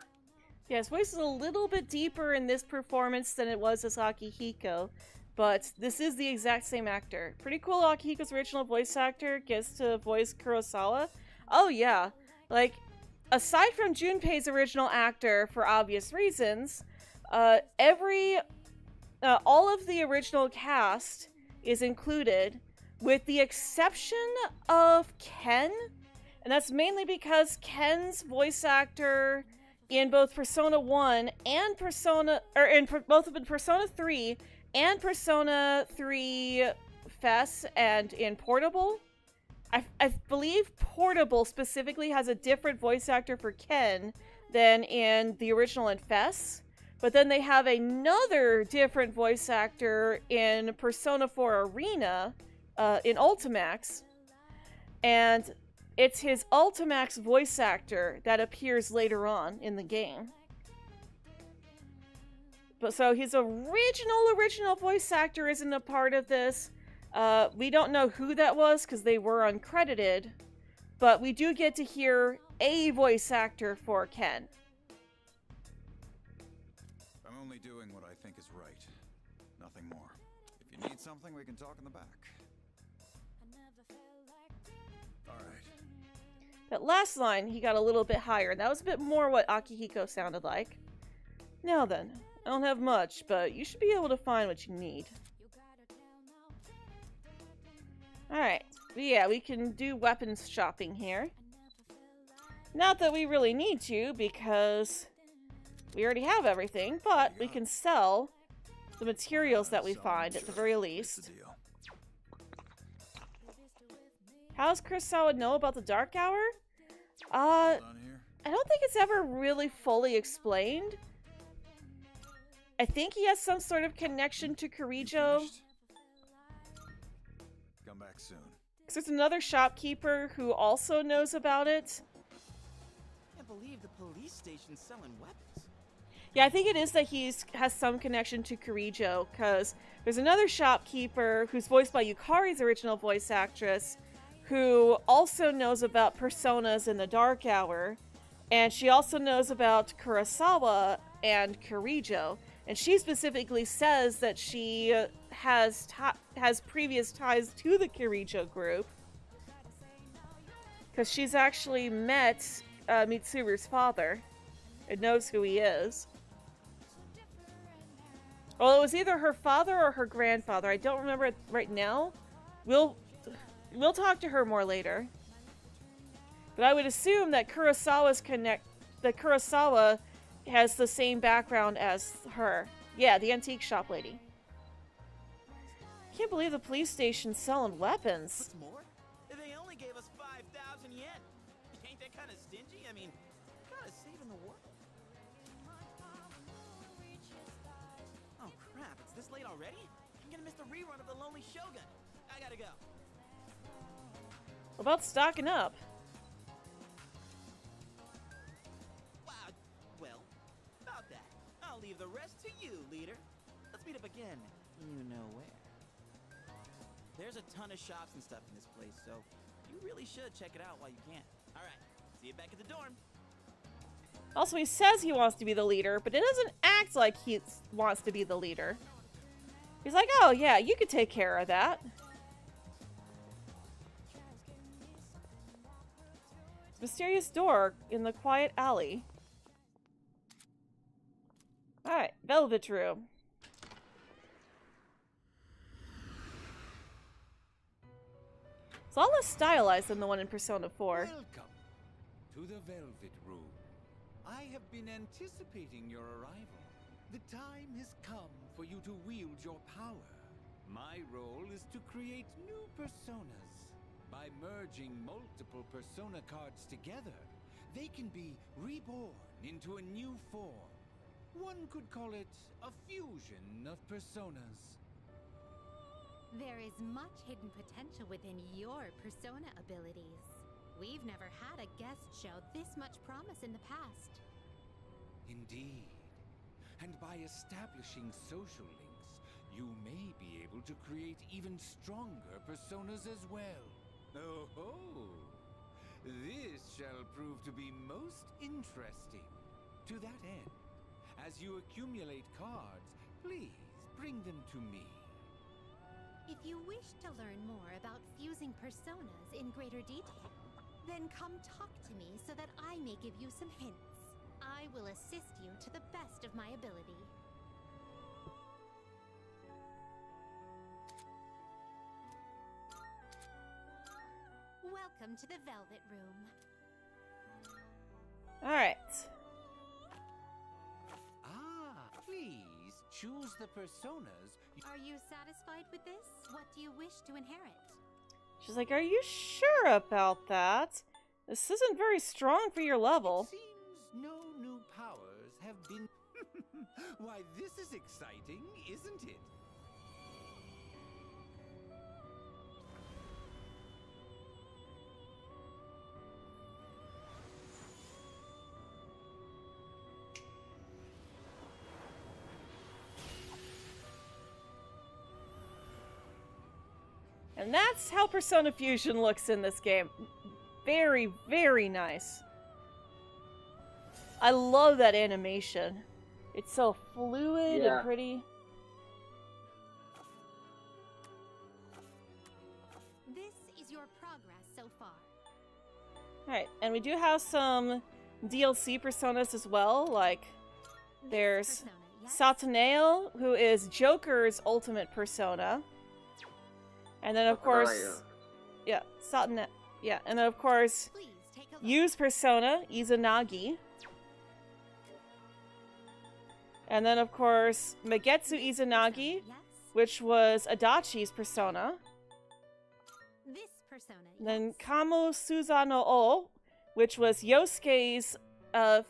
Yeah, his voice is a little bit deeper in this performance than it was as Akihiko, but this is the exact same actor. Pretty cool Akihiko's original voice actor gets to voice Kurosawa. Oh yeah, like, aside from Junpei's original actor for obvious reasons, all of the original cast is included, with the exception of Ken, and that's mainly because Ken's voice actor in both Persona 1 and both in Persona 3 and Persona 3 FES and in Portable. I believe Portable specifically has a different voice actor for Ken than in the original in FES. But then they have another different voice actor in Persona 4 Arena, in Ultimax. And it's his Ultimax voice actor that appears later on in the game. But so his original voice actor isn't a part of this. We don't know who that was because they were uncredited. But we do get to hear a voice actor for Ken. I'm only doing what I think is right. Nothing more. If you need something, we can talk in the back. Alright. That last line, he got a little bit higher. That was a bit more what Akihiko sounded like. Now then, I don't have much, but you should be able to find what you need. Alright, yeah, we can do weapons shopping here. Not that we really need to, because we already have everything, but we can sell the materials that we find at the very least. How does Kurosawa know about the Dark Hour? I don't think it's ever really fully explained. I think he has some sort of connection to Kirijo. Come back soon. Because there's another shopkeeper who also knows about it. I can't believe the police station's selling weapons. Yeah, I think it is that has some connection to Kirijo, because there's another shopkeeper who's voiced by Yukari's original voice actress, who also knows about personas in the Dark Hour, and she also knows about Kurosawa and Kirijo, and she specifically says that she has previous ties to the Kirijo group, because she's actually met Mitsuru's father and knows who he is. Well, it was either her father or her grandfather. I don't remember it right now. We'll talk to her more later. But I would assume that Kurosawa has the same background as her. Yeah, the antique shop lady. Can't believe the police station's selling weapons. What's more, they only gave us 5,000 yen. Ain't that kind of stingy? I mean, kind of saving the world. Oh crap, it's this late already? I'm gonna miss the rerun of The Lonely Shogun. I gotta go. What about stocking up? Wow, well, about that. I'll leave the rest to you, leader. Let's meet up again. You know where. There's a ton of shops and stuff in this place, so you really should check it out while you can. Alright, see you back at the dorm. Also, he says he wants to be the leader, but it doesn't act like he wants to be the leader. He's like, oh yeah, you could take care of that. Mysterious door in the quiet alley. Alright, Velvet Room. It's a lot less stylized than the one in Persona 4. Welcome to the Velvet Room. I have been anticipating your arrival. The time has come for you to wield your power. My role is to create new personas. By merging multiple persona cards together, they can be reborn into a new form. One could call it a fusion of personas. There is much hidden potential within your persona abilities. We've never had a guest show this much promise in the past. Indeed. And by establishing social links, you may be able to create even stronger personas as well. Oh ho! This shall prove to be most interesting. To that end, as you accumulate cards, please bring them to me. If you wish to learn more about fusing personas in greater detail, then come talk to me so that I may give you some hints. I will assist you to the best of my ability. Welcome to the Velvet Room. Alright. Please choose the personas. Are you satisfied with this? What do you wish to inherit? She's like, are you sure about that? This isn't very strong for your level. It seems no new powers have been... Why, this is exciting, isn't it? And that's how Persona Fusion looks in this game. Very, very nice. I love that animation. It's so fluid and pretty. This is your progress so far. Alright, and we do have some DLC personas as well. Like, there's Sataneo, who is Joker's ultimate persona. And then, of course, yeah, and then, of course, Yu's persona, Izanagi. And then, of course, Magetsu Izanagi, which was Adachi's persona. This persona, Then Kamo Suzano O, which was Yosuke's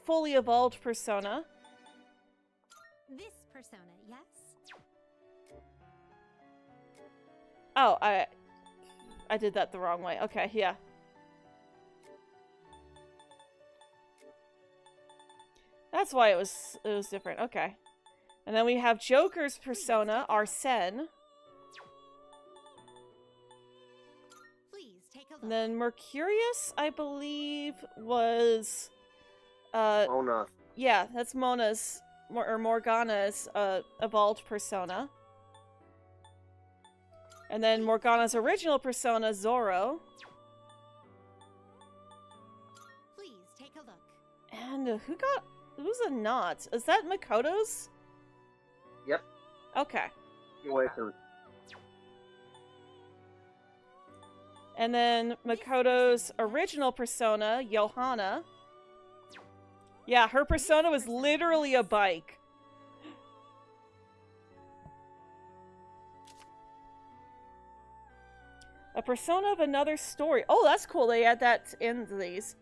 fully evolved persona. This persona, yes? Oh, I did that the wrong way. Okay, yeah. That's why it was different. Okay. And then we have Joker's persona, Arsene. Please take a look. And then Mercurius, I believe, was Mona. Yeah, that's Mona's or Morgana's evolved persona. And then Morgana's original persona, Zoro. Please take a look. And who's a knot? Is that Makoto's? Yep. Okay. You're welcome. And then Makoto's original persona, Johanna. Yeah, her persona was literally a bike. A persona of another story. Oh, that's cool. They add that into these.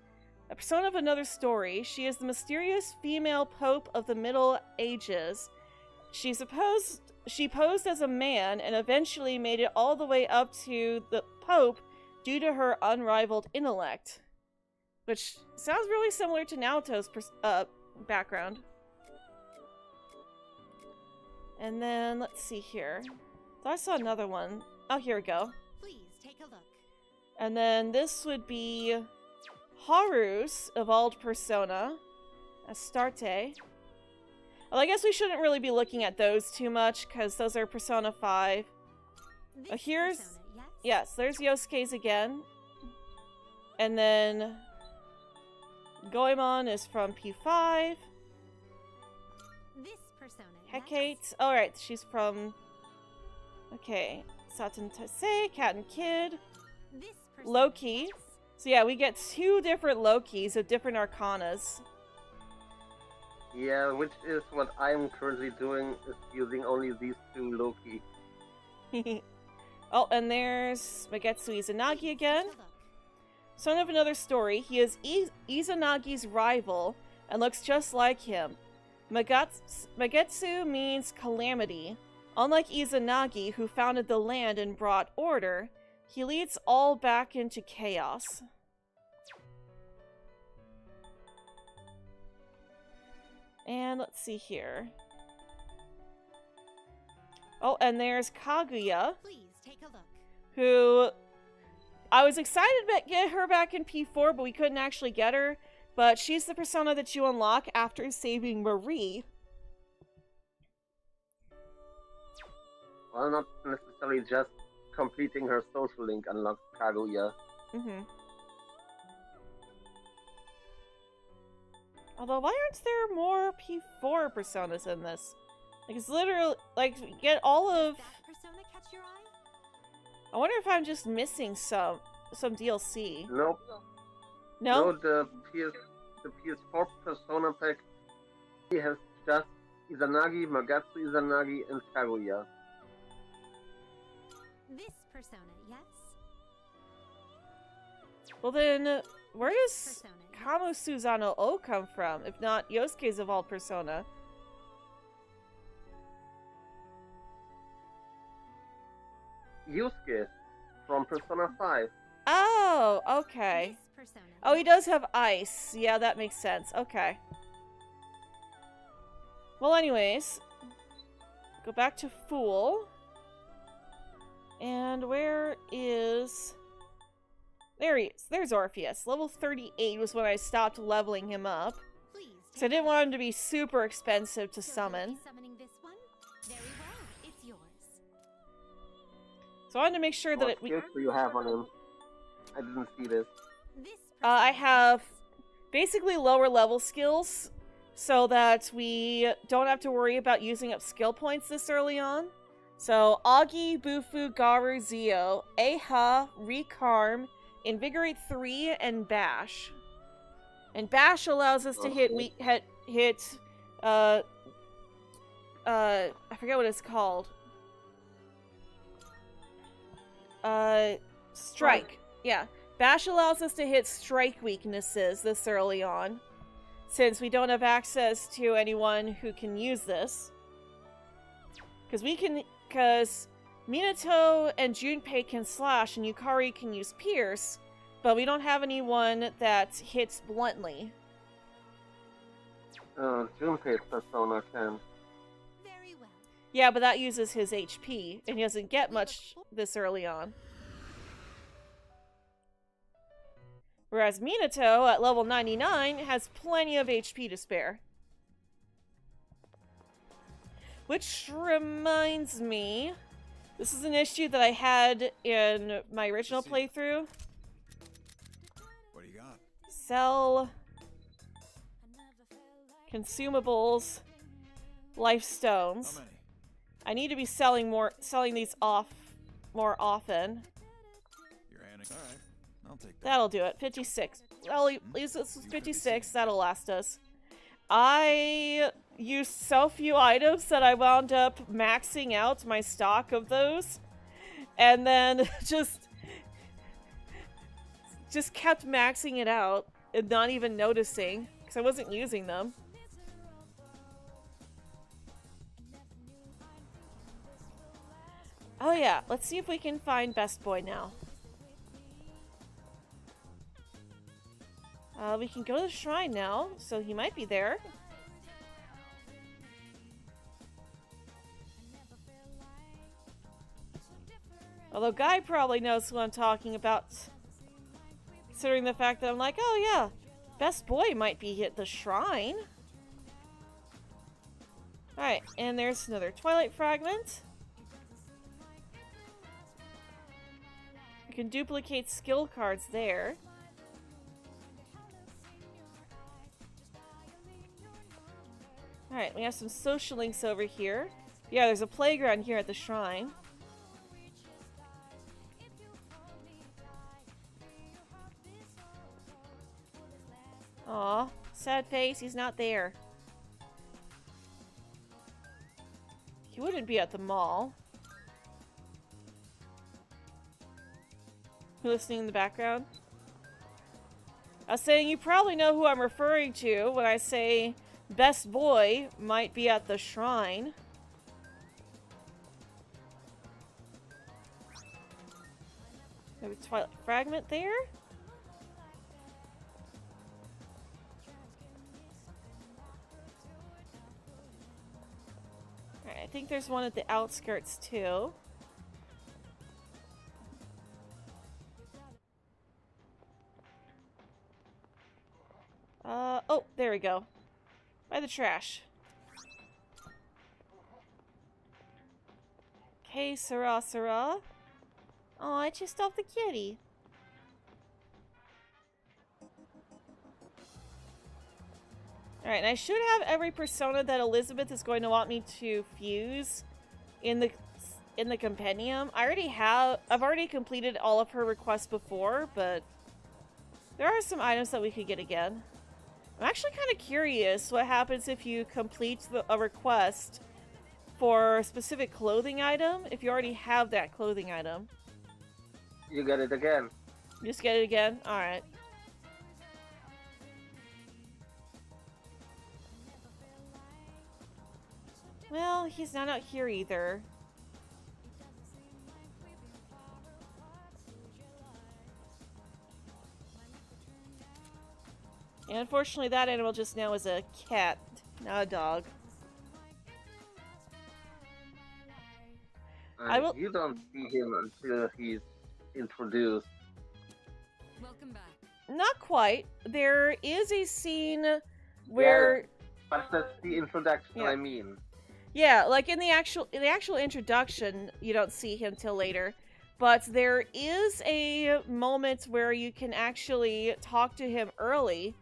A persona of another story. She is the mysterious female pope of the Middle Ages. She posed as a man and eventually made it all the way up to the pope due to her unrivaled intellect. Which sounds really similar to Naoto's background. And then, let's see here. So I saw another one. Oh, here we go. Please take a look. And then this would be Haru's evolved persona, Astarte. Well, I guess we shouldn't really be looking at those too much, because those are Persona 5. Here's... Persona, yes? Yes, there's Yosuke's again. And then... Goemon is from P5. This persona, Hecate. Alright, she's from... Okay. Satin Taisei, Cat and Kid. This persona, Loki. So yeah, we get 2 different Lokis of different arcanas. Yeah, which is what I'm currently doing, is using only these 2 Loki. Oh, and there's Magetsu Izanagi again. Son of another story, he is Izanagi's rival and looks just like him. Magetsu means calamity. Unlike Izanagi, who founded the land and brought order, he leads all back into chaos. And let's see here. Oh, and there's Kaguya. Please take a look. Who... I was excited to get her back in P4, but we couldn't actually get her. But she's the persona that you unlock after saving Marie. Well, not necessarily just completing her social link unlocks Kaguya. Although, why aren't there more P4 personas in this? Like, it's literally, like, get all of... Does that persona catch your eye? I wonder if I'm just missing some DLC. Nope. No? No, the PS4 Persona pack, he has just Izanagi, Magatsu Izanagi, and Kaguya. This persona, yes? Well then, where does Kamo Suzano O come from, if not Yosuke's evolved persona? Yusuke from Persona 5. Oh, okay. Oh, he does have ice. Yeah, that makes sense. Okay. Well, anyways, go back to Fool. And where is... There he is. There's Orpheus. Level 38 was when I stopped leveling him up. So I didn't want him to be super expensive to summon. Summoning this one? Very well, it's yours. So I wanted to make sure that What skills do you have on him? I didn't see this. I have basically lower level skills so that we don't have to worry about using up skill points this early on. So Agi, Bufu, Garu, Zio, Eha, Recarm, Invigorate 3, and Bash. And Bash allows us to hit I forget what it's called. Strike. Yeah. Bash allows us to hit strike weaknesses this early on, since we don't have access to anyone who can use this. Because Minato and Junpei can slash and Yukari can use pierce, but we don't have anyone that hits bluntly. Junpei's persona can. Yeah, but that uses his HP, and he doesn't get much this early on. Whereas Minato, at level 99, has plenty of HP to spare. Which reminds me, this is an issue that I had in my original playthrough. What do you got? Sell consumables, life stones. I need to be selling these off more often. You're handing. All right, I'll take that. That'll do it. 56. Well, at least this is 56. That'll last us. I used so few items that I wound up maxing out my stock of those, and then just kept maxing it out and not even noticing because I wasn't using them. Oh yeah, let's see if we can find Best Boy now. We can go to the shrine now, so he might be there. Although Guy probably knows who I'm talking about, considering the fact that I'm like, oh yeah, Best Boy might be at the shrine. Alright, and there's another Twilight Fragment. We can duplicate skill cards there. Alright, we have some social links over here. Yeah, there's a playground here at the shrine. Aw, sad face, he's not there. He wouldn't be at the mall. You listening in the background? I was saying you probably know who I'm referring to when I say Best Boy might be at the shrine. Have a Twilight Fragment there? Alright, I think there's one at the outskirts too. Oh, there we go. By the trash. Okay, Sarah. Oh, I just off the kitty. Alright, and I should have every persona that Elizabeth is going to want me to fuse in the compendium. I've already completed all of her requests before, but there are some items that we could get again. I'm actually kind of curious what happens if you complete a request for a specific clothing item, if you already have that clothing item. You get it again. You just get it again? Alright. Well, he's not out here either. And unfortunately, that animal just now is a cat, not a dog. You don't see him until he's introduced. Welcome back. Not quite. There is a scene where... Yeah, but that's the introduction, Yeah. I mean. Yeah, like in the actual introduction, you don't see him till later. But there is a moment where you can actually talk to him early,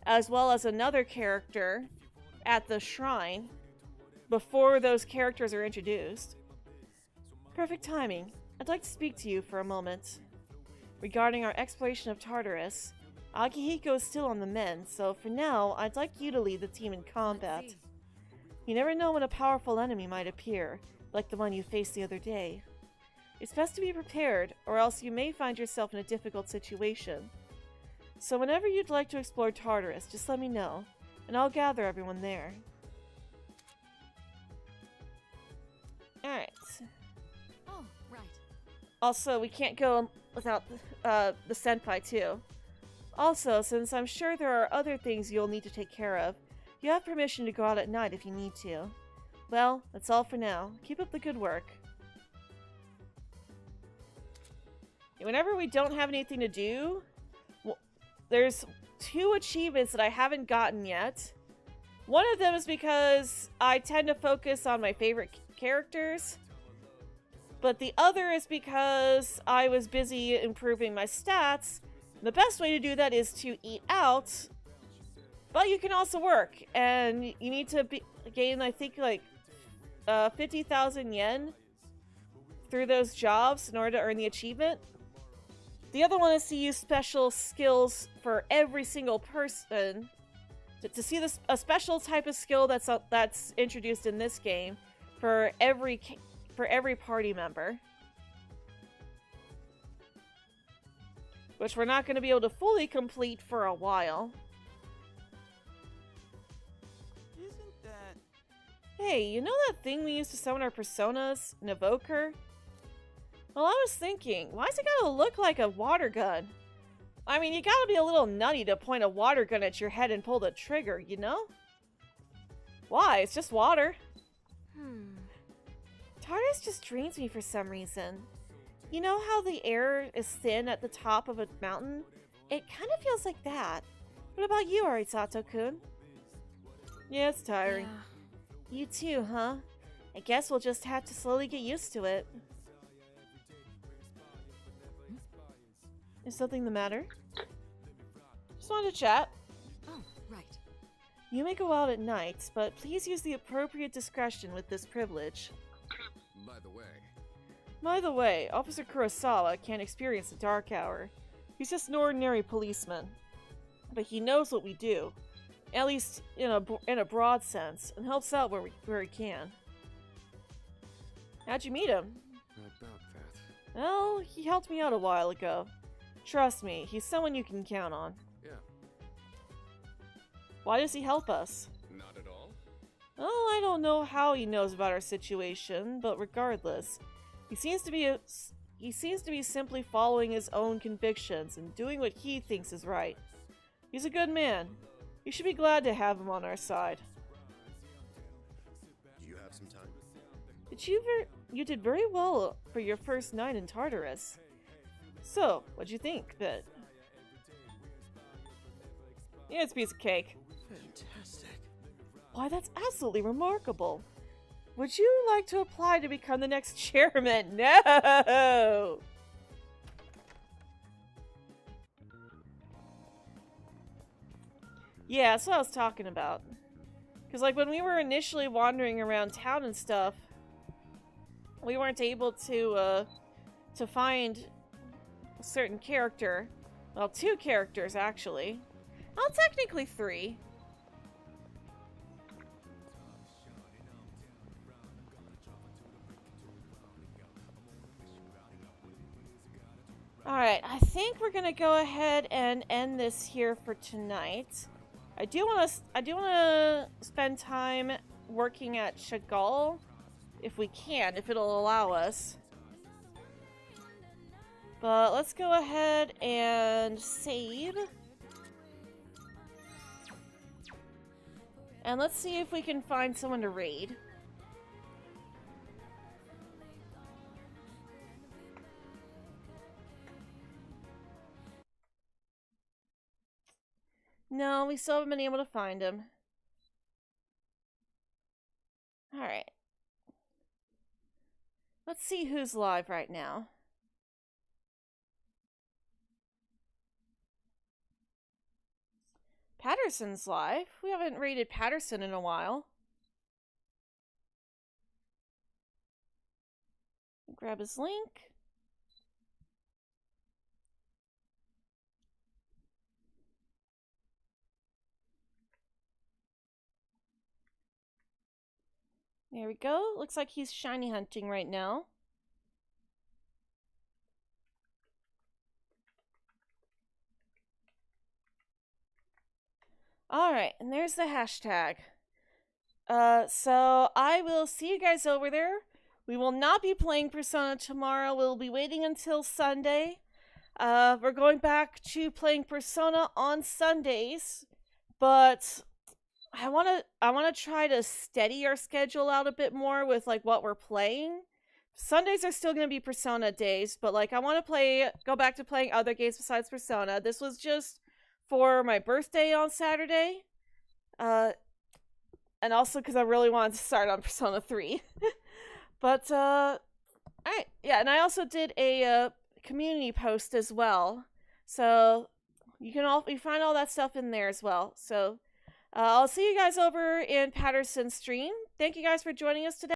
as well as another character at the shrine, before those characters are introduced. Perfect timing. I'd like to speak to you for a moment. Regarding our exploration of Tartarus, Akihiko is still on the mend, so for now, I'd like you to lead the team in combat. You never know when a powerful enemy might appear, like the one you faced the other day. It's best to be prepared, or else you may find yourself in a difficult situation. So whenever you'd like to explore Tartarus, just let me know, and I'll gather everyone there. Alright. Oh, right. Also, we can't go without the senpai, too. Also, since I'm sure there are other things you'll need to take care of, you have permission to go out at night if you need to. Well, that's all for now. Keep up the good work. Whenever we don't have anything to do, well, there's 2 achievements that I haven't gotten yet. One of them is because I tend to focus on my favorite characters, but the other is because I was busy improving my stats. The best way to do that is to eat out, but you can also work, and you need to gain, I think, like 50,000 yen through those jobs in order to earn the achievement. The other one is to use special skills for every single person. To see a special type of skill that's introduced in this game for every party member, which we're not going to be able to fully complete for a while. Isn't that... Hey, you know that thing we used to summon our personas? An evoker? Well, I was thinking, why's it gotta look like a water gun? I mean, you gotta be a little nutty to point a water gun at your head and pull the trigger, you know? Why? It's just water. Tartarus just drains me for some reason. You know how the air is thin at the top of a mountain? It kind of feels like that. What about you, Arisato-kun? Yeah, it's tiring. You too, huh? I guess we'll just have to slowly get used to it. Is something the matter? Just wanted to chat. Oh, right. You may go out at night, but please use the appropriate discretion with this privilege. By the way, Officer Kurosawa can't experience the dark hour. He's just an ordinary policeman. But he knows what we do, at least in a broad sense, and helps out where he can. How'd you meet him? About that. Well, he helped me out a while ago. Trust me, he's someone you can count on. Yeah. Why does he help us? Not at all. Oh, I don't know how he knows about our situation, but regardless, he seems to be simply following his own convictions and doing what he thinks is right. He's a good man. You should be glad to have him on our side. Do you have some time? You did very well for your first night in Tartarus. So, what'd you think, Bit? Yeah, it's a piece of cake. Fantastic. Why, that's absolutely remarkable. Would you like to apply to become the next chairman? No! Yeah, that's what I was talking about. Because, like, when we were initially wandering around town and stuff, we weren't able to find a certain character. Well, 2 characters, actually. Well, technically 3. Alright, I think we're gonna go ahead and end this here for tonight. I do wanna spend time working at Chagall, if we can, if it'll allow us. But let's go ahead and save. And let's see if we can find someone to raid. No, we still haven't been able to find him. Alright. Let's see who's live right now. Patterson's live. We haven't raided Patterson in a while. Grab his link. There we go. Looks like he's shiny hunting right now. Alright, and there's the hashtag. So I will see you guys over there. We will not be playing Persona tomorrow. We'll be waiting until Sunday. We're going back to playing Persona on Sundays, but I wanna try to steady our schedule out a bit more with like what we're playing. Sundays are still gonna be Persona days, but like I want to go back to playing other games besides Persona. This was just for my birthday on Saturday, and also because I really wanted to start on Persona 3. But alright, yeah, and I also did a community post as well, so you find all that stuff in there as well. So I'll see you guys over in Patterson's stream. Thank you guys for joining us today.